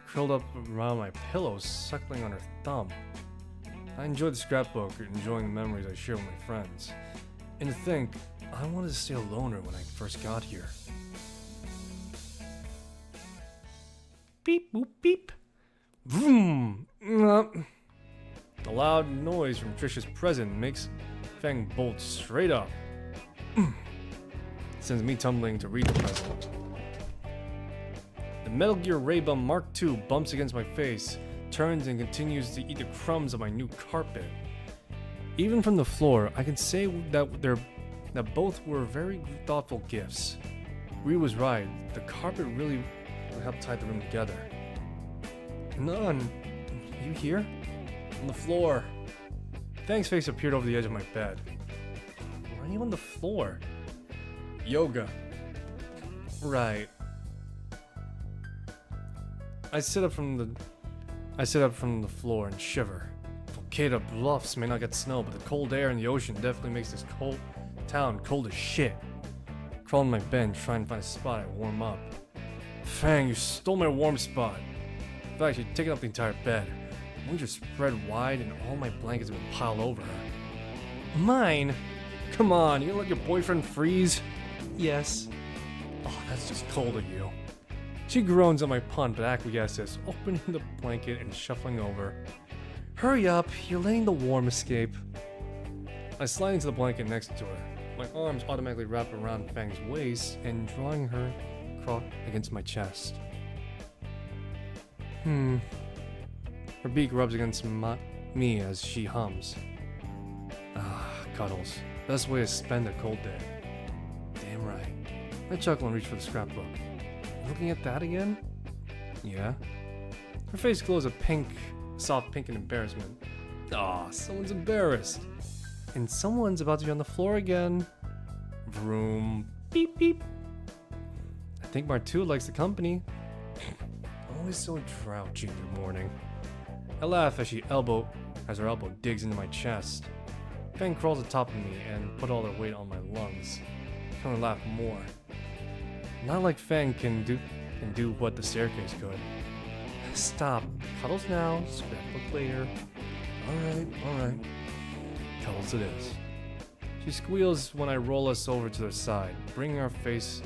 Curled up around my pillow, suckling on her thumb. I enjoyed the scrapbook, enjoying the memories I share with my friends. And to think, I wanted to stay a loner when I first got here. Beep boop beep. Vroom. The loud noise from Trisha's present makes Fang bolt straight up. Sends me tumbling to read the present. The Metal Gear Ray-Bum Mark II bumps against my face, turns and continues to eat the crumbs of my new carpet. Even from the floor, I can say that both were very thoughtful gifts. Reed was right, the carpet really helped tie the room together. None. You here? On the floor. Fang's face appeared over the edge of my bed. Why are you on the floor? Yoga. Right. I sit up from the floor and shiver. Volcano Bluffs may not get snow, but the cold air in the ocean definitely makes this town cold as shit. Crawl on my bed, trying to find a spot I warm up. Fang, you stole my warm spot. In fact, you've taken up the entire bed. Wings are spread wide and all my blankets have been piled over her. Mine? Come on, you gonna let your boyfriend freeze? Yes. Oh, that's just cold of you. She groans at my pun, but acquiesces, opening the blanket and shuffling over. Hurry up, you're letting the warm escape. I slide into the blanket next to her. My arms automatically wrap around Fang's waist and drawing her against my chest. Her beak rubs against me as she hums. Cuddles. Best way to spend a cold day. Damn right. I chuckle and reach for the scrapbook. Looking at that again? Yeah. Her face glows a soft pink in embarrassment. Aw, someone's embarrassed. And someone's about to be on the floor again. Vroom. Beep beep. I think Martu likes the company. Always so grouchy in the morning. I laugh as her elbow digs into my chest. Fang crawls atop of me and put all her weight on my lungs. I can only laugh more. Not like Fang can do what the staircase could. Stop. Cuddles now, scrapbook later. Alright. Cuddles it is. She squeals when I roll us over to the side, bringing us face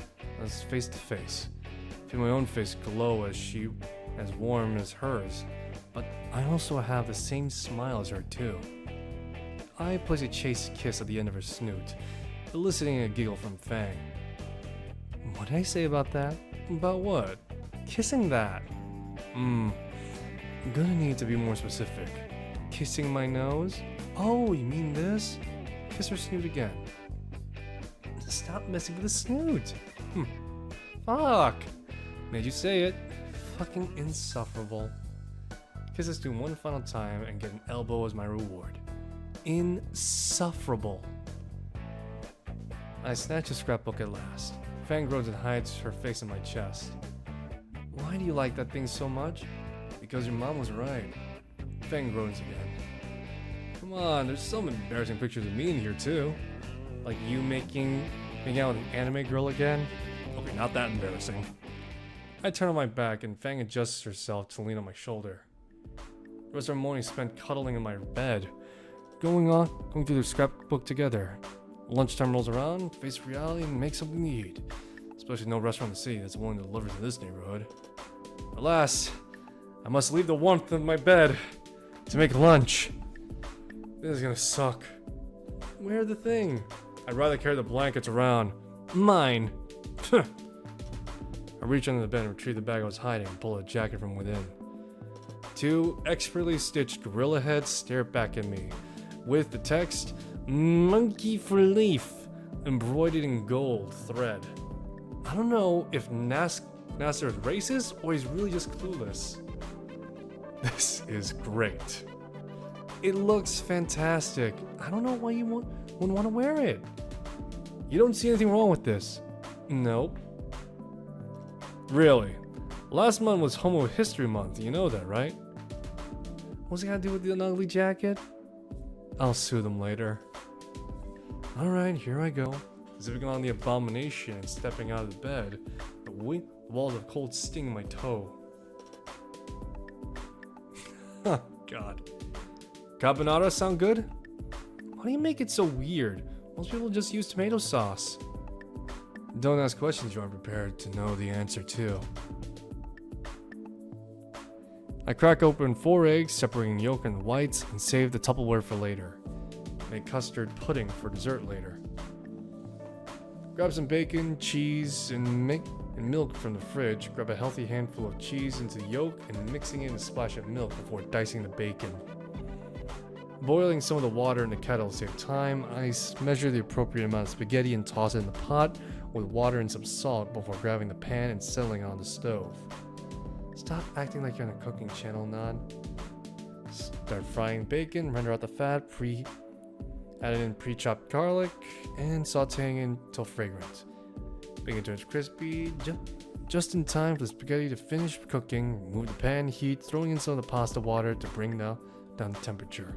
to face. I feel my own face glow as warm as hers, but I also have the same smile as her too. I place a chaste kiss at the end of her snoot, eliciting a giggle from Fang. What did I say about that? About what? Kissing that. Gonna need to be more specific. Kissing my nose? Oh, you mean this? Kiss her snoot again. Stop messing with the snoot. Fuck. Made you say it. Fucking insufferable. Kiss this dude one final time and get an elbow as my reward. Insufferable. I snatch a scrapbook at last. Fang groans and hides her face in my chest. Why do you like that thing so much? Because your mom was right. Fang groans again. Come on, there's some embarrassing pictures of me in here too. Like you making out with an anime girl again? Okay, not that embarrassing. I turn on my back and Fang adjusts herself to lean on my shoulder. The rest of our morning spent cuddling in my bed. Going through the scrapbook together. Lunchtime rolls around, face reality, and make something to eat. Especially no restaurant in the city that's willing to deliver to this neighborhood. Alas, I must leave the warmth of my bed to make lunch. This is gonna suck. Where the thing? I'd rather carry the blankets around. Mine. I reach under the bed and retrieve the bag I was hiding and pull a jacket from within. Two expertly stitched gorilla heads stare back at me, with the text, "Monkey for Leaf," embroidered in gold thread. I don't know if Nasser is racist or he's really just clueless. This is great. It looks fantastic. I don't know why you wouldn't want to wear it. You don't see anything wrong with this? Nope. Really? Last month was Homo History Month, you know that, right? What's it got to do with the ugly jacket? I'll sue them later. Alright, here I go. Zipping on the abomination and stepping out of the bed, the walls of cold sting in my toe. Huh, God. Carbonara sound good? Why do you make it so weird? Most people just use tomato sauce. Don't ask questions you aren't prepared to know the answer to. I crack open 4 eggs, separating yolk and whites, and save the Tupperware for later. Make custard pudding for dessert later. Grab some bacon, cheese, and milk from the fridge. Grab a healthy handful of cheese into the yolk and mixing in a splash of milk before dicing the bacon. Boiling some of the water in the kettle to save time, I measure the appropriate amount of spaghetti and toss it in the pot with water and some salt before grabbing the pan and settling it on the stove. Stop acting like you're on a cooking channel, Nod. Start frying bacon, render out the fat, add in pre-chopped garlic, and sauteing until fragrant. Bacon turns crispy, just in time for the spaghetti to finish cooking. Remove the pan heat, throwing in some of the pasta water to bring down the temperature.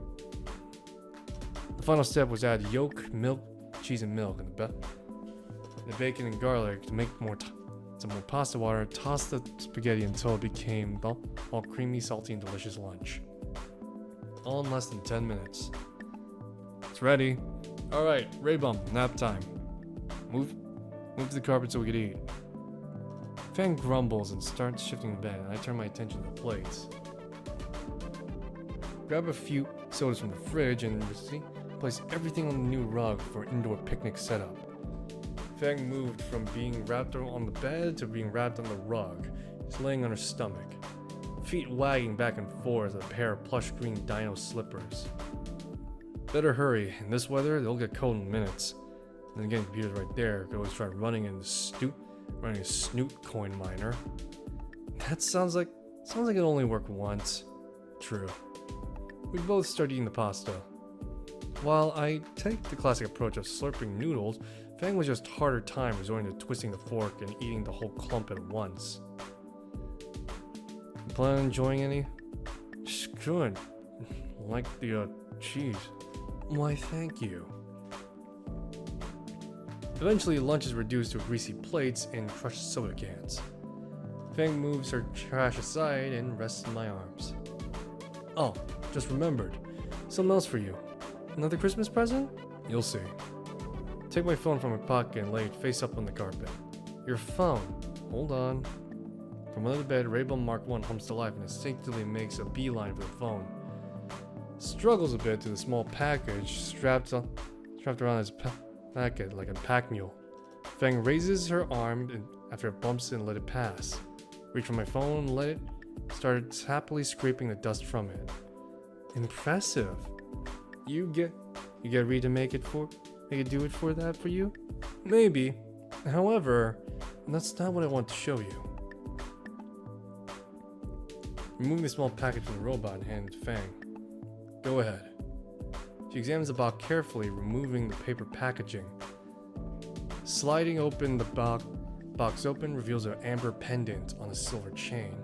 The final step was add yolk, milk, cheese, and milk, and the bacon and garlic to make some more pasta water. Toss the spaghetti until it became all creamy, salty, and delicious lunch. All in less than 10 minutes. It's ready. Alright, Ray Bum, nap time. Move to the carpet so we could eat. Fang grumbles and starts shifting the bed, and I turn my attention to the plates. Grab a few sodas from the fridge and place everything on the new rug for an indoor picnic setup. Fang moved from being wrapped on the bed to being wrapped on the rug. He's laying on her stomach, feet wagging back and forth with a pair of plush green dino slippers. Better hurry. In this weather, they'll get cold in minutes. Then again, the computer's right there. Could always try running a Snoot coin miner. That sounds like Sounds like it only worked once. True. We both start eating the pasta. While I take the classic approach of slurping noodles, Fang was just harder time resorting to twisting the fork and eating the whole clump at once. You plan on enjoying any? It's good. Like the cheese. Why, thank you. Eventually, lunch is reduced to greasy plates and crushed soda cans. Fang moves her trash aside and rests in my arms. Oh, just remembered. Something else for you. Another Christmas present? You'll see. Take my phone from my pocket and lay it face up on the carpet. Your phone. Hold on. From under the bed, Rainbow Mark 1 hums to life and instinctively makes a beeline for the phone. Struggles a bit to the small package strapped around his packet like a pack mule. Fang raises her arm and after it bumps and let it pass. Reach for my phone, let it start happily scraping the dust from it. Impressive. You get Reed to make it do it for that for you? Maybe. However, that's not what I want to show you. Removing the small package from the robot and hand it to Fang. Go ahead. She examines the box carefully, removing the paper packaging. Sliding open the box open reveals an amber pendant on a silver chain.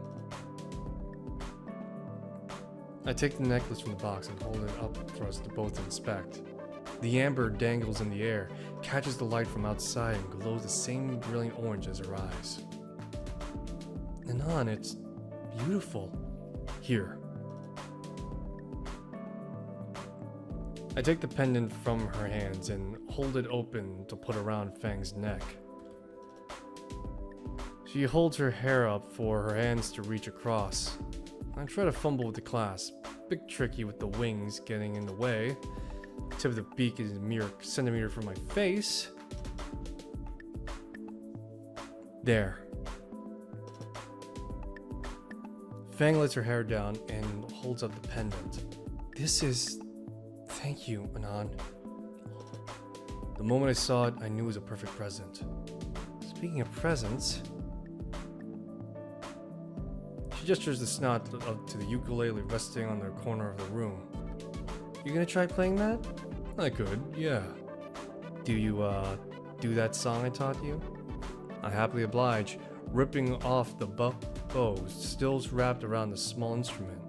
I take the necklace from the box and hold it up for us to both inspect. The amber dangles in the air, catches the light from outside, and glows the same brilliant orange as her eyes. Anon, it's beautiful. Here. I take the pendant from her hands and hold it open to put around Fang's neck. She holds her hair up for her hands to reach across. I try to fumble with the clasp. Bit tricky with the wings getting in the way. The tip of the beak is a mere centimeter from my face. There. Fang lets her hair down and holds up the pendant. This is... Thank you, Anon. The moment I saw it, I knew it was a perfect present. Speaking of presents... She gestures the Snoot up to the ukulele resting on the corner of the room. You gonna try playing that? I could, yeah. Do you, do that song I taught you? I happily oblige, ripping off the bows, still wrapped around the small instrument.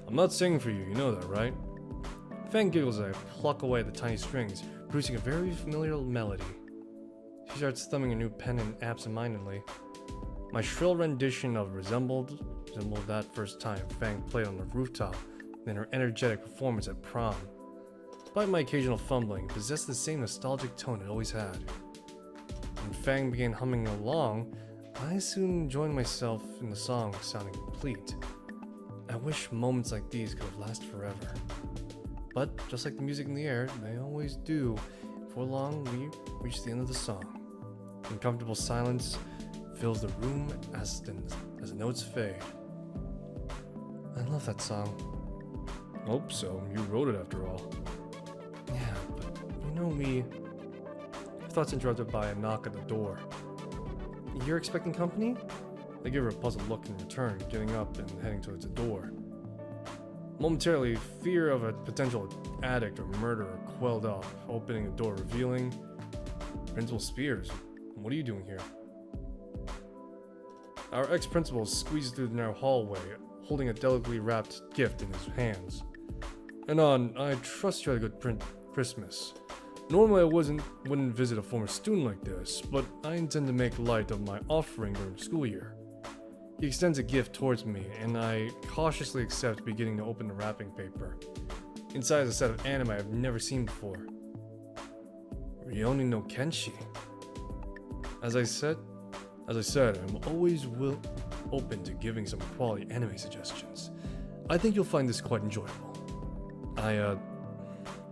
I'm not singing for you, you know that, right? Fang giggles as I pluck away the tiny strings, producing a very familiar melody. She starts thumbing a new pendant absentmindedly. My shrill rendition of resembled that first time Fang played on the rooftop, then her energetic performance at prom. Despite my occasional fumbling, it possessed the same nostalgic tone it always had. When Fang began humming along, I soon joined myself in the song sounding complete. I wish moments like these could have lasted forever. But, just like the music in the air, they always do. Before long, we reach the end of the song. Uncomfortable silence fills the room as the notes fade. I love that song. Hope so. You wrote it after all. Yeah, but you know me. Thoughts interrupted by a knock at the door. You're expecting company? I give her a puzzled look in return, getting up and heading towards the door. Momentarily, fear of a potential addict or murderer quelled up, opening the door, revealing Principal Spears. What are you doing here? Our ex-principal squeezed through the narrow hallway, holding a delicately wrapped gift in his hands. Anon, I trust you had a good Christmas. Normally I wouldn't visit a former student like this, but I intend to make light of my offering during the school year. He extends a gift towards me, and I cautiously accept, beginning to open the wrapping paper. Inside is a set of anime I've never seen before. Ryoni no Kenshi. As I said, I'm always open to giving some quality anime suggestions. I think you'll find this quite enjoyable.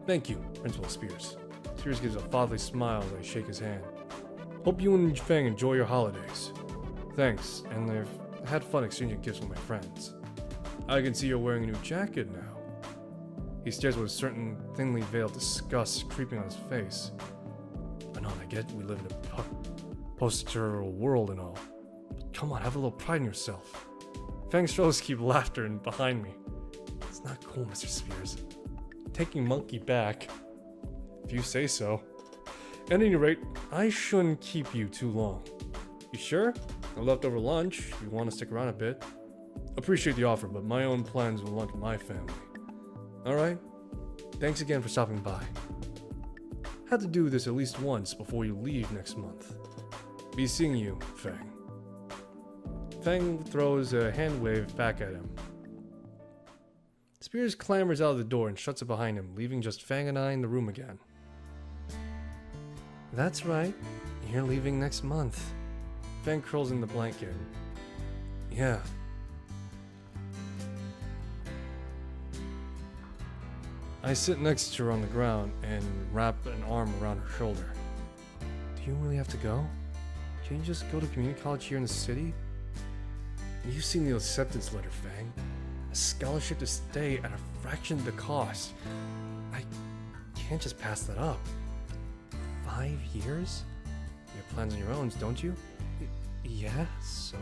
Thank you, Principal Spears. Spears gives a fatherly smile as I shake his hand. Hope you and Fang enjoy your holidays. Thanks, and I've had fun exchanging gifts with my friends. I can see you're wearing a new jacket now. He stares with a certain thinly veiled disgust creeping on his face. I know, I get we live in a post-structural world and all. But come on, have a little pride in yourself. Fang's strokes keep laughter in behind me. It's not cool, Mr. Spears. Taking Monkey back. If you say so. At any rate, I shouldn't keep you too long. You sure? I left over lunch if you want to stick around a bit. Appreciate the offer, but my own plans will lunch with my family. Alright? Thanks again for stopping by. Had to do this at least once before you leave next month. Be seeing you, Fang. Fang throws a hand wave back at him. Spears clambers out of the door and shuts it behind him, leaving just Fang and I in the room again. That's right. You're leaving next month. Fang curls in the blanket. Yeah. I sit next to her on the ground and wrap an arm around her shoulder. Do you really have to go? Can't you just go to community college here in the city? You've seen the acceptance letter, Fang. A scholarship to stay at a fraction of the cost. I can't just pass that up. 5 years? You have plans on your own, don't you? Yeah, so?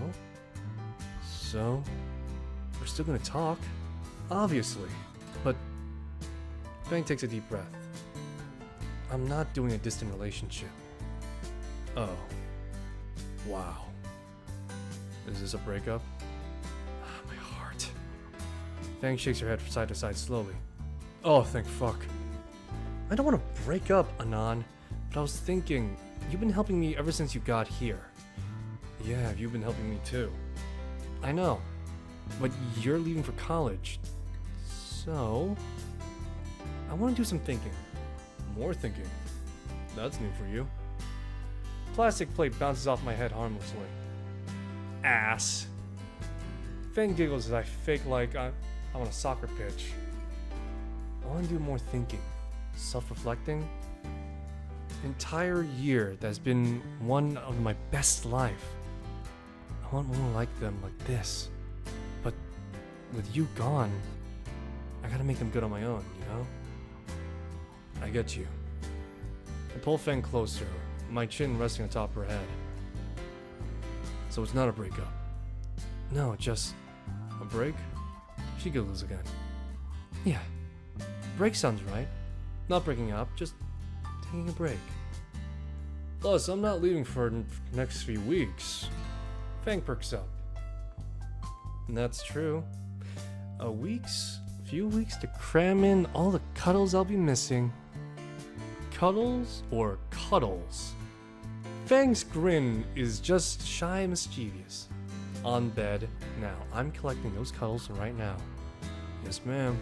So? We're still gonna talk. Obviously. But Fang takes a deep breath. I'm not doing a distant relationship. Oh. Wow. Is this a breakup? My heart. Fang shakes her head from side to side slowly. Oh, thank fuck. I don't want to break up, Anon, but I was thinking, you've been helping me ever since you got here. Yeah, you've been helping me too. I know, but you're leaving for college. So, I want to do some thinking. More thinking. That's new for you. Plastic plate bounces off my head harmlessly. Ass. Fang giggles as I fake like I'm on a soccer pitch. I want to do more thinking. Self-reflecting. Entire year that's been one of my best life. I want more like them like this. But with you gone, I gotta make them good on my own, you know? I get you. I pull Fang closer, my chin resting on top of her head. So it's not a breakup. No, just a break? She giggles again. Yeah, break sounds right. Not breaking up, just taking a break. Plus, I'm not leaving for the next few weeks. Fang perks up. And that's true. Few weeks to cram in all the cuddles I'll be missing. Cuddles or cuddles? Fang's grin is just shy mischievous. On bed, now. I'm collecting those cuddles right now. Yes, ma'am.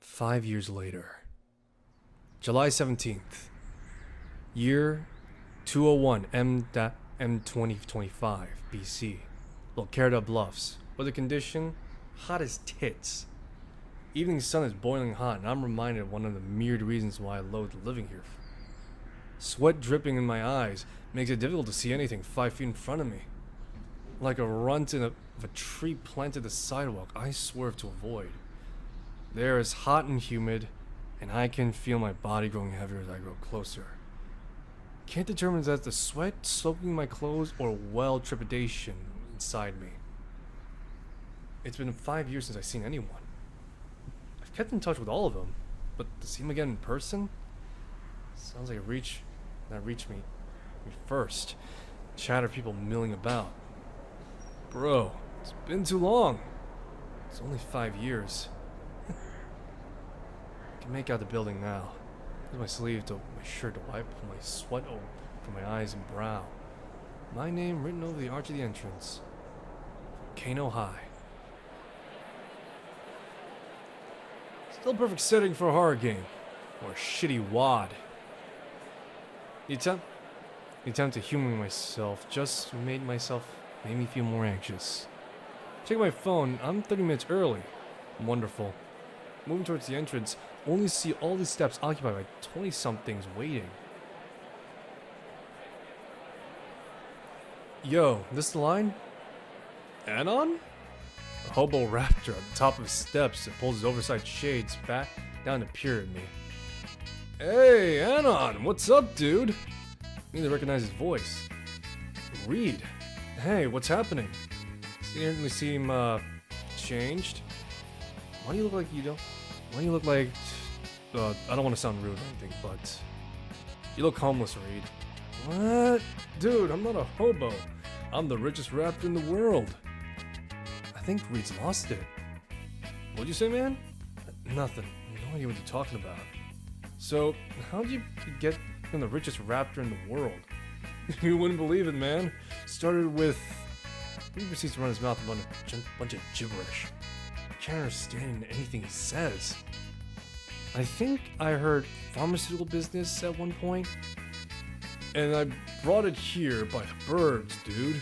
Five years later. July 17th. Year 201 M2025 BC. Locarda Bluffs. Weather condition, hot as tits. Evening sun is boiling hot, and I'm reminded of one of the myriad reasons why I loathe living here. Sweat dripping in my eyes makes it difficult to see anything 5 feet in front of me. Like a runt of a tree planted the sidewalk, I swerve to avoid. The air is hot and humid, and I can feel my body growing heavier as I grow closer. Can't determine if that's the sweat soaking my clothes or wild trepidation inside me. It's been 5 years since I've seen anyone. I've kept in touch with all of them, but to see them again in person? Sounds like that reached me first. Chatter people milling about. Bro, it's been too long. It's only 5 years. I can make out the building now. Use my sleeve to my shirt to wipe my sweat from my eyes and brow. My name written over the arch of the entrance. Volcano High. Still perfect setting for a horror game. Or a shitty wad. The attempt to humor myself just made me feel more anxious. Check my phone, I'm 30 minutes early. Wonderful. Moving towards the entrance, only see all these steps occupied by 20-somethings waiting. Yo, this the line? Anon? A hobo raptor at the top of his steps that pulls his oversized shades back down to peer at me. Hey, Anon, what's up, dude? need to recognize his voice. Reed. Hey, what's happening? You certainly seem, changed. Why do you look like you don't... Why do you look like... I don't want to sound rude or anything, but... You look homeless, Reed. What? Dude, I'm not a hobo. I'm the richest rapper in the world. I think Reed's lost it. What'd you say, man? Nothing. No idea what you're talking about. So, how'd you get become the richest raptor in the world? You wouldn't believe it, man. Started with... He proceeds to run his mouth about a bunch of gibberish. Can't understand anything he says. I think I heard pharmaceutical business at one point. And I brought it here by the birds, dude.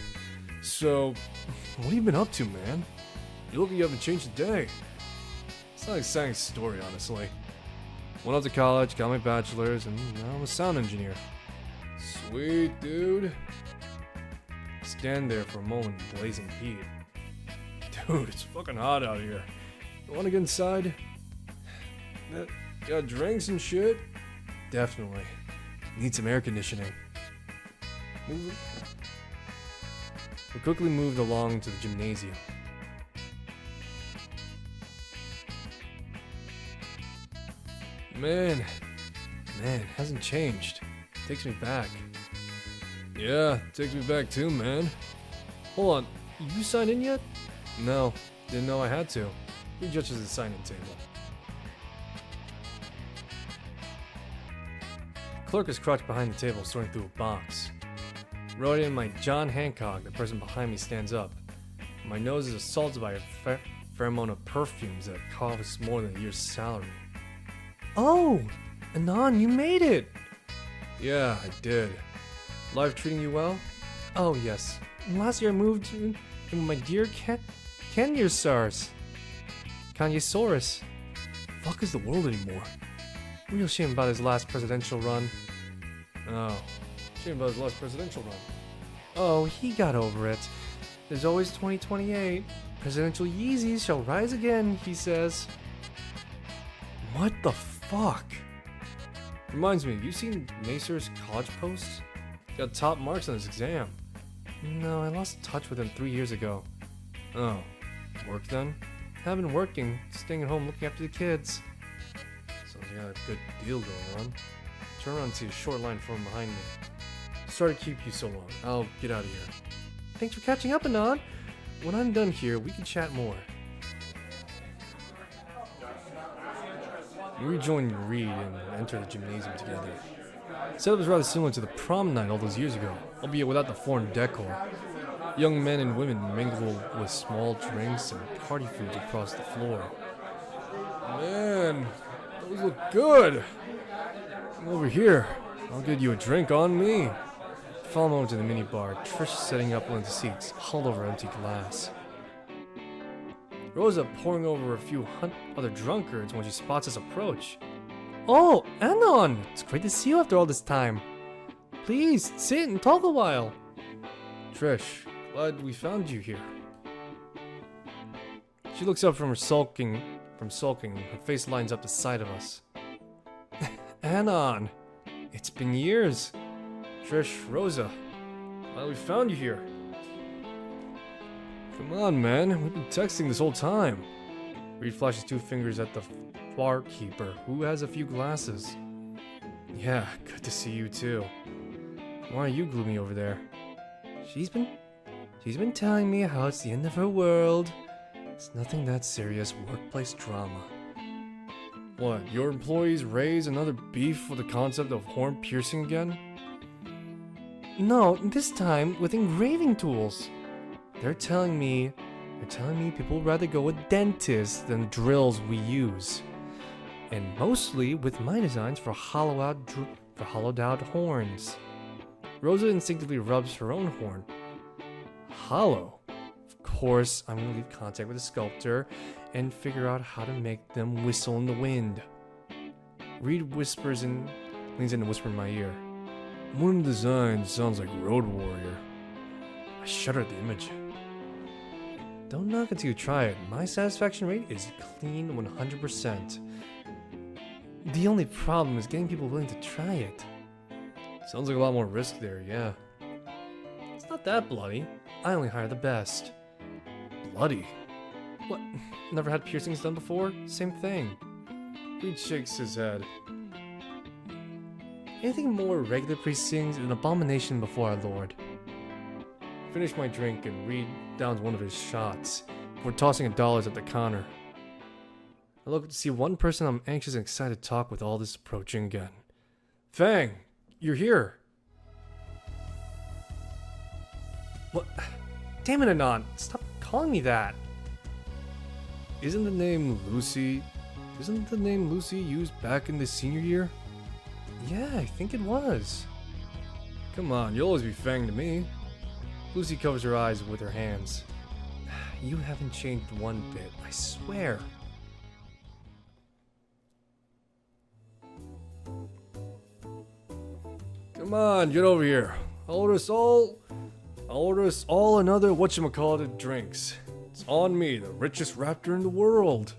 So, what have you been up to, man? You look like you haven't changed a day. It's not an exciting story, honestly. Went off to college, got my bachelor's, and now I'm a sound engineer. Sweet, dude. Stand there for a moment in blazing heat. Dude, it's fucking hot out here. You wanna get inside? Got drinks and shit? Definitely. Need some air conditioning. We quickly moved along to the gymnasium. Man, hasn't changed. Takes me back. Yeah, takes me back too, man. Hold on, you signed in yet? No, didn't know I had to. We judges the sign-in table. Clerk is crouched behind the table, sorting through a box. Wrote in my John Hancock. The person behind me stands up. My nose is assaulted by a fair amount of perfumes that cost more than a year's salary. Oh, Anon, you made it! Yeah, I did. Life treating you well? Oh, yes. Last year I moved in with my dear Kanyasaurus. Fuck is the world anymore? Real shame about his last presidential run. Oh, shame about his last presidential run. Oh, he got over it. There's always 2028. Presidential Yeezys shall rise again, he says. What the fuck? Reminds me, you seen Nacer's college posts? Got top marks on his exam. No, I lost touch with him 3 years ago. Oh, work then? Haven't been working, staying at home looking after the kids. Sounds like I got a good deal going on. Turn around and see a short line form behind me. Sorry to keep you so long. I'll get out of here. Thanks for catching up, Anon. When I'm done here, we can chat more. We rejoined Reed and entered the gymnasium together. The setup was rather similar to the prom night all those years ago, albeit without the foreign decor. Young men and women mingle with small drinks and party foods across the floor. Man, those look good! Come over here. I'll get you a drink on me. Follow me over to the minibar. Trish setting up one of the seats, huddled over empty glass. Rosa pouring over a few other drunkards when she spots us approach. Oh, Anon! It's great to see you after all this time. Please, sit and talk a while. Trish, glad we found you here. She looks up from sulking, her face lines up the side of us. Anon, it's been years. Trish, Rosa, glad we found you here. Come on, man, we've been texting this whole time. Reed flashes 2 fingers at the barkeeper, who has a few glasses. Yeah, good to see you too. Why are you gloomy over there? She's been telling me how it's the end of her world. It's nothing that serious, workplace drama. What, your employees raise another beef for the concept of horn piercing again? No, this time with engraving tools. They're telling me people would rather go with dentists than the drills we use. And mostly with my designs for hollowed out horns. Rosa instinctively rubs her own horn. Hollow. Of course, I'm gonna leave contact with the sculptor and figure out how to make them whistle in the wind. Reed leans in and whispers in my ear. One design sounds like Road Warrior. I shudder at the image. Don't knock until you try it. My satisfaction rate is clean 100%. The only problem is getting people willing to try it. Sounds like a lot more risk there, yeah. It's not that bloody. I only hire the best. Bloody? What? Never had piercings done before? Same thing. Reed shakes his head. Anything more regular piercings is an abomination before our Lord. Finish my drink and Reed downs one of his shots before tossing $1 at the counter. I look to see one person I'm anxious and excited to talk with all this approaching again. Fang, you're here. What? Damn it, Anon. Stop calling me that. Isn't the name Lucy used back in the senior year? Yeah, I think it was. Come on, you'll always be Fang to me. Lucy covers her eyes with her hands. You haven't changed one bit, I swear. Come on, get over here. I'll order us all another whatchamacallit drinks. It's on me, the richest raptor in the world.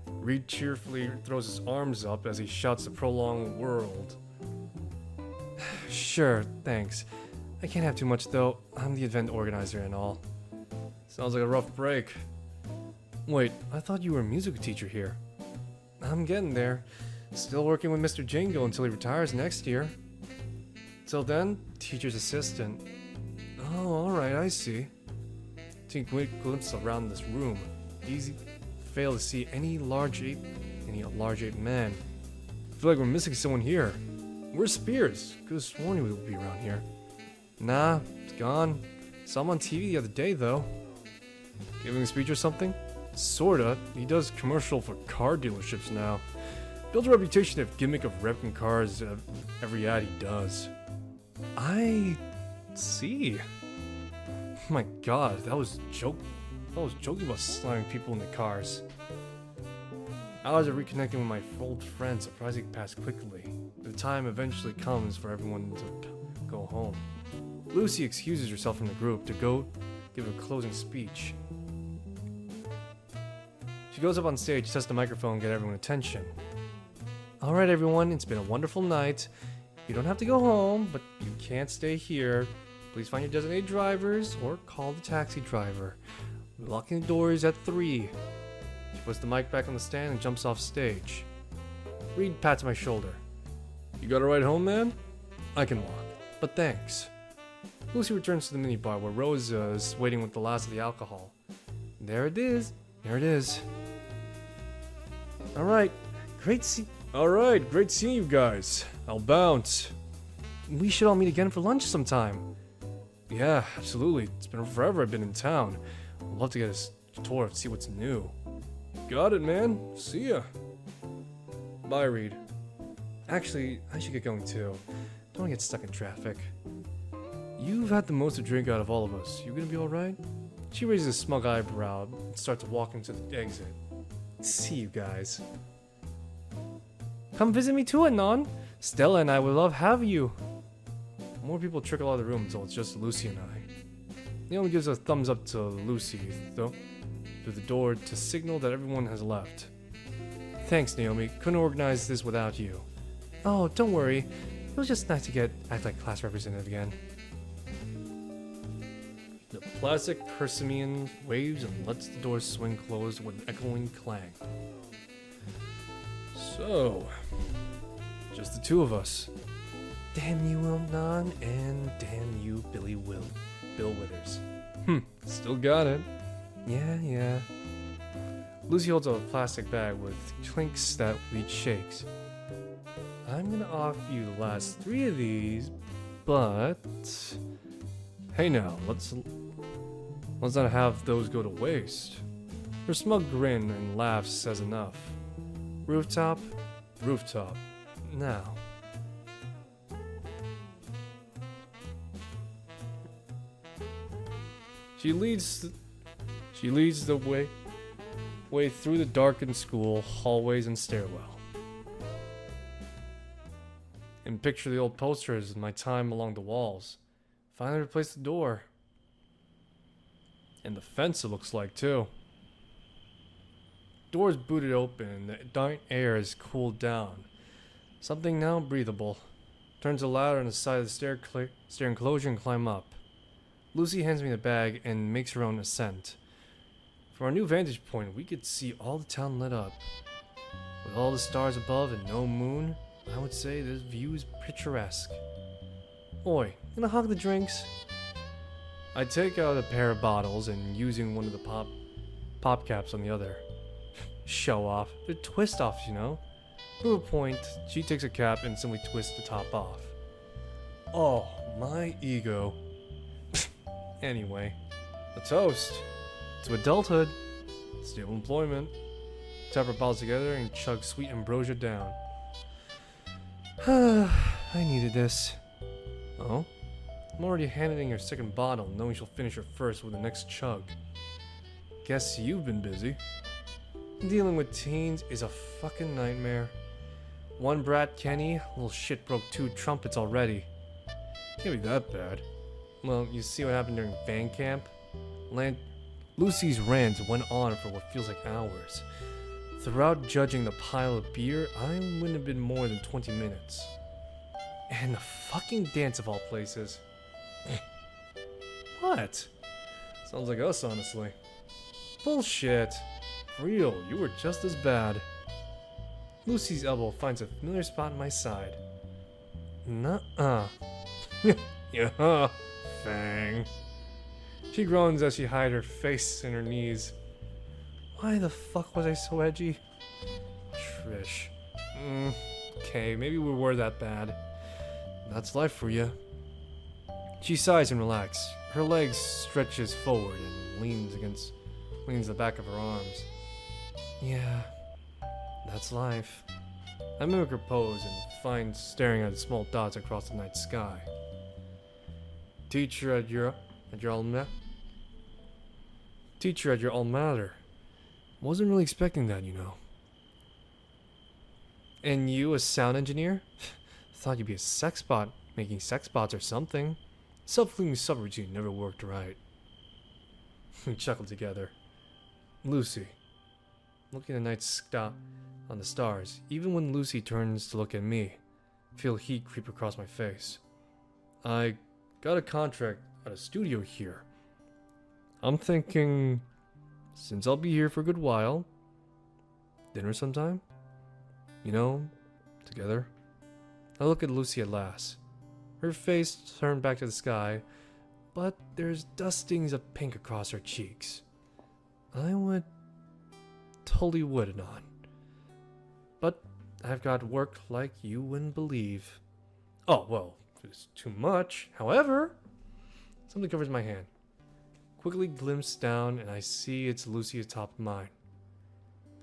Reed cheerfully throws his arms up as he shouts the prolonged world. Sure, thanks. I can't have too much though. I'm the event organizer and all. Sounds like a rough break. Wait, I thought you were a music teacher here. I'm getting there. Still working with Mr. Jingo until he retires next year. Till then, teacher's assistant. Oh, alright, I see. Take a quick glimpse around this room. Easy fail to see any large ape man. I feel like we're missing someone here. Where's Spears? Could've sworn he would be around here. Nah, it's gone. Saw him on TV the other day though. Giving a speech or something? Sorta. He does commercial for car dealerships now. Builds a reputation of gimmick of repping cars every ad he does. I see. My god, that was joking about slamming people in the cars. Hours of reconnecting with my old friends surprisingly pass quickly. The time eventually comes for everyone to go home. Lucy excuses herself from the group to go give a closing speech. She goes up on stage, tests the microphone, and get everyone's attention. Alright everyone, it's been a wonderful night. You don't have to go home, but you can't stay here. Please find your designated drivers or call the taxi driver. We're locking the doors at 3. She puts the mic back on the stand and jumps off stage. Reed pats my shoulder. You got a ride home, man? I can walk, but thanks. Lucy returns to the minibar where Rosa is waiting with the last of the alcohol. There it is. Alright, great seeing you guys. I'll bounce. We should all meet again for lunch sometime. Yeah, absolutely. It's been forever I've been in town. I'd love to get a tour and see what's new. Got it, man. See ya. Bye, Reed. Actually, I should get going too. Don't want to get stuck in traffic. You've had the most to drink out of all of us. You gonna be alright? She raises a smug eyebrow and starts walking to the exit. See you guys. Come visit me too, Anon. Stella and I would love to have you. More people trickle out of the room until it's just Lucy and I. Naomi gives a thumbs up to Lucy, though, through the door to signal that everyone has left. Thanks, Naomi. Couldn't organize this without you. Oh, don't worry. It was just nice to act like class representative again. The plastic Persimmon waves and lets the door swing closed with an echoing clang. So, just the two of us. Damn you, Anon, and damn you, Bill Withers. Still got it. Yeah. Lucy holds up a plastic bag with clinks that Reed shakes. I'm gonna offer you the last 3 of these, but... Hey now, let's not have those go to waste. Her smug grin and laugh says enough. Rooftop. Now. She leads the way through the darkened school hallways and stairwell. And picture the old posters of my time along the walls. Finally replaced the door. And the fence, it looks like, too. Doors booted open, the dark air has cooled down. Something now breathable. turns the ladder on the side of the stair enclosure and climb up. Lucy hands me the bag and makes her own ascent. From our new vantage point, we could see all the town lit up. With all the stars above and no moon, I would say this view is picturesque. Oi, gonna hog the drinks? I take out a pair of bottles and using one of the pop caps on the other. Show off. They're twist offs, you know. To a point, she takes a cap and simply twists the top off. Oh, my ego. Anyway, a toast to adulthood, stable employment. Tap our bottles together and chug sweet ambrosia down. I needed this. Oh? I'm already handing her second bottle, knowing she'll finish her first with the next chug. Guess you've been busy. Dealing with teens is a fucking nightmare. One brat Kenny, little shit broke 2 trumpets already. Can't be that bad. Well, you see what happened during band camp? Lucy's rants went on for what feels like hours. Throughout judging the pile of beer, I wouldn't have been more than 20 minutes. And the fucking dance of all places. What? Sounds like us, honestly. Bullshit. For real, you were just as bad. Lucy's elbow finds a familiar spot in my side. Nuh-uh. Yeah, Fang. She groans as she hides her face in her knees. Why the fuck was I so edgy? Trish. Okay, maybe we were that bad. That's life for you. She sighs and relaxes. Her legs stretches forward and leans the back of her arms. Yeah, that's life. I mimic her pose and find staring at the small dots across the night sky. Teacher at your alma mater. Wasn't really expecting that, you know. And you, a sound engineer? Thought you'd be a sex bot, making sex bots or something. Self-cleaning subroutine never worked right. We chuckled together. Lucy. Looking at the night sky on the stars, even when Lucy turns to look at me, I feel heat creep across my face. I got a contract at a studio here. I'm thinking, since I'll be here for a good while, dinner sometime? You know, together? I look at Lucy at last. Her face turned back to the sky, but there's dustings of pink across her cheeks. I would totally would not. But I've got work like you wouldn't believe. Oh, well, if it's too much. However, something covers my hand. Quickly glimpse down and I see it's Lucy atop of mine.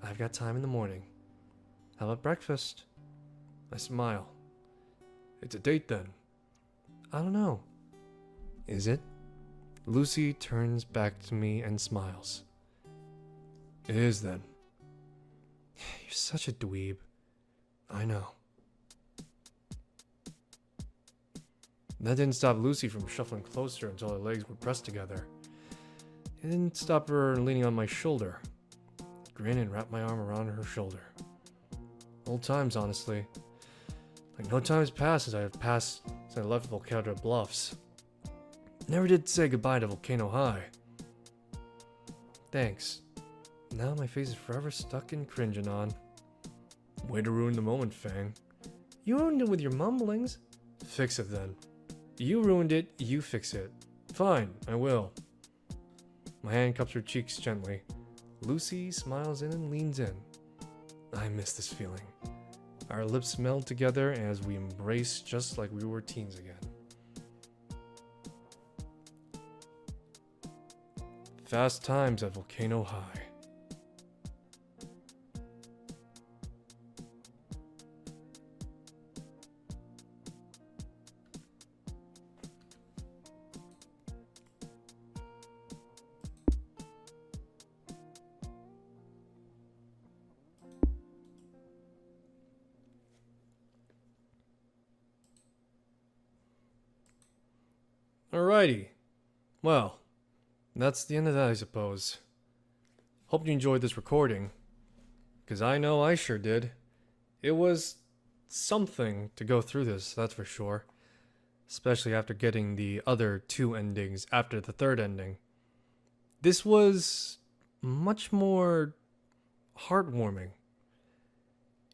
I've got time in the morning. How about breakfast? I smile. It's a date then. I don't know. Is it? Lucy turns back to me and smiles. It is then. You're such a dweeb. I know. That didn't stop Lucy from shuffling closer until her legs were pressed together. It didn't stop her leaning on my shoulder. Grin and wrap my arm around her shoulder. Old times, honestly. Like no time has passed since I left Volcano Bluffs. Never did say goodbye to Volcano High. Thanks. Now my face is forever stuck in cringing on. Way to ruin the moment, Fang. You ruined it with your mumblings. Fix it then. You ruined it, you fix it. Fine, I will. My hand cups her cheeks gently. Lucy smiles in and leans in. I miss this feeling. Our lips meld together as we embrace just like we were teens again. Fast times at Volcano High. Alrighty. Well, that's the end of that, I suppose. Hope you enjoyed this recording, because I know I sure did. It was something to go through this, that's for sure. Especially after getting the other two endings after the third ending. This was much more heartwarming.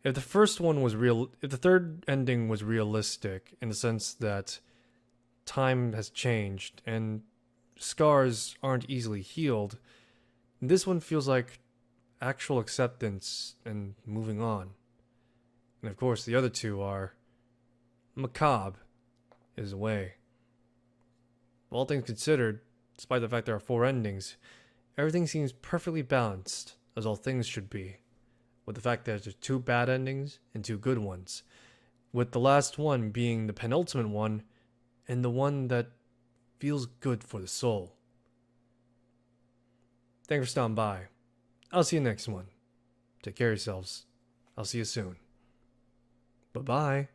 If the third ending was realistic in the sense that time has changed and scars aren't easily healed, this one feels like actual acceptance and moving on. And of course, the other two are macabre is away. All things considered, despite the fact there are 4 endings, everything seems perfectly balanced, as all things should be, with the fact that there's 2 bad endings and 2 good ones, with the last one being the penultimate one and the one that feels good for the soul. Thanks for stopping by. I'll see you next one. Take care of yourselves. I'll see you soon. Bye-bye.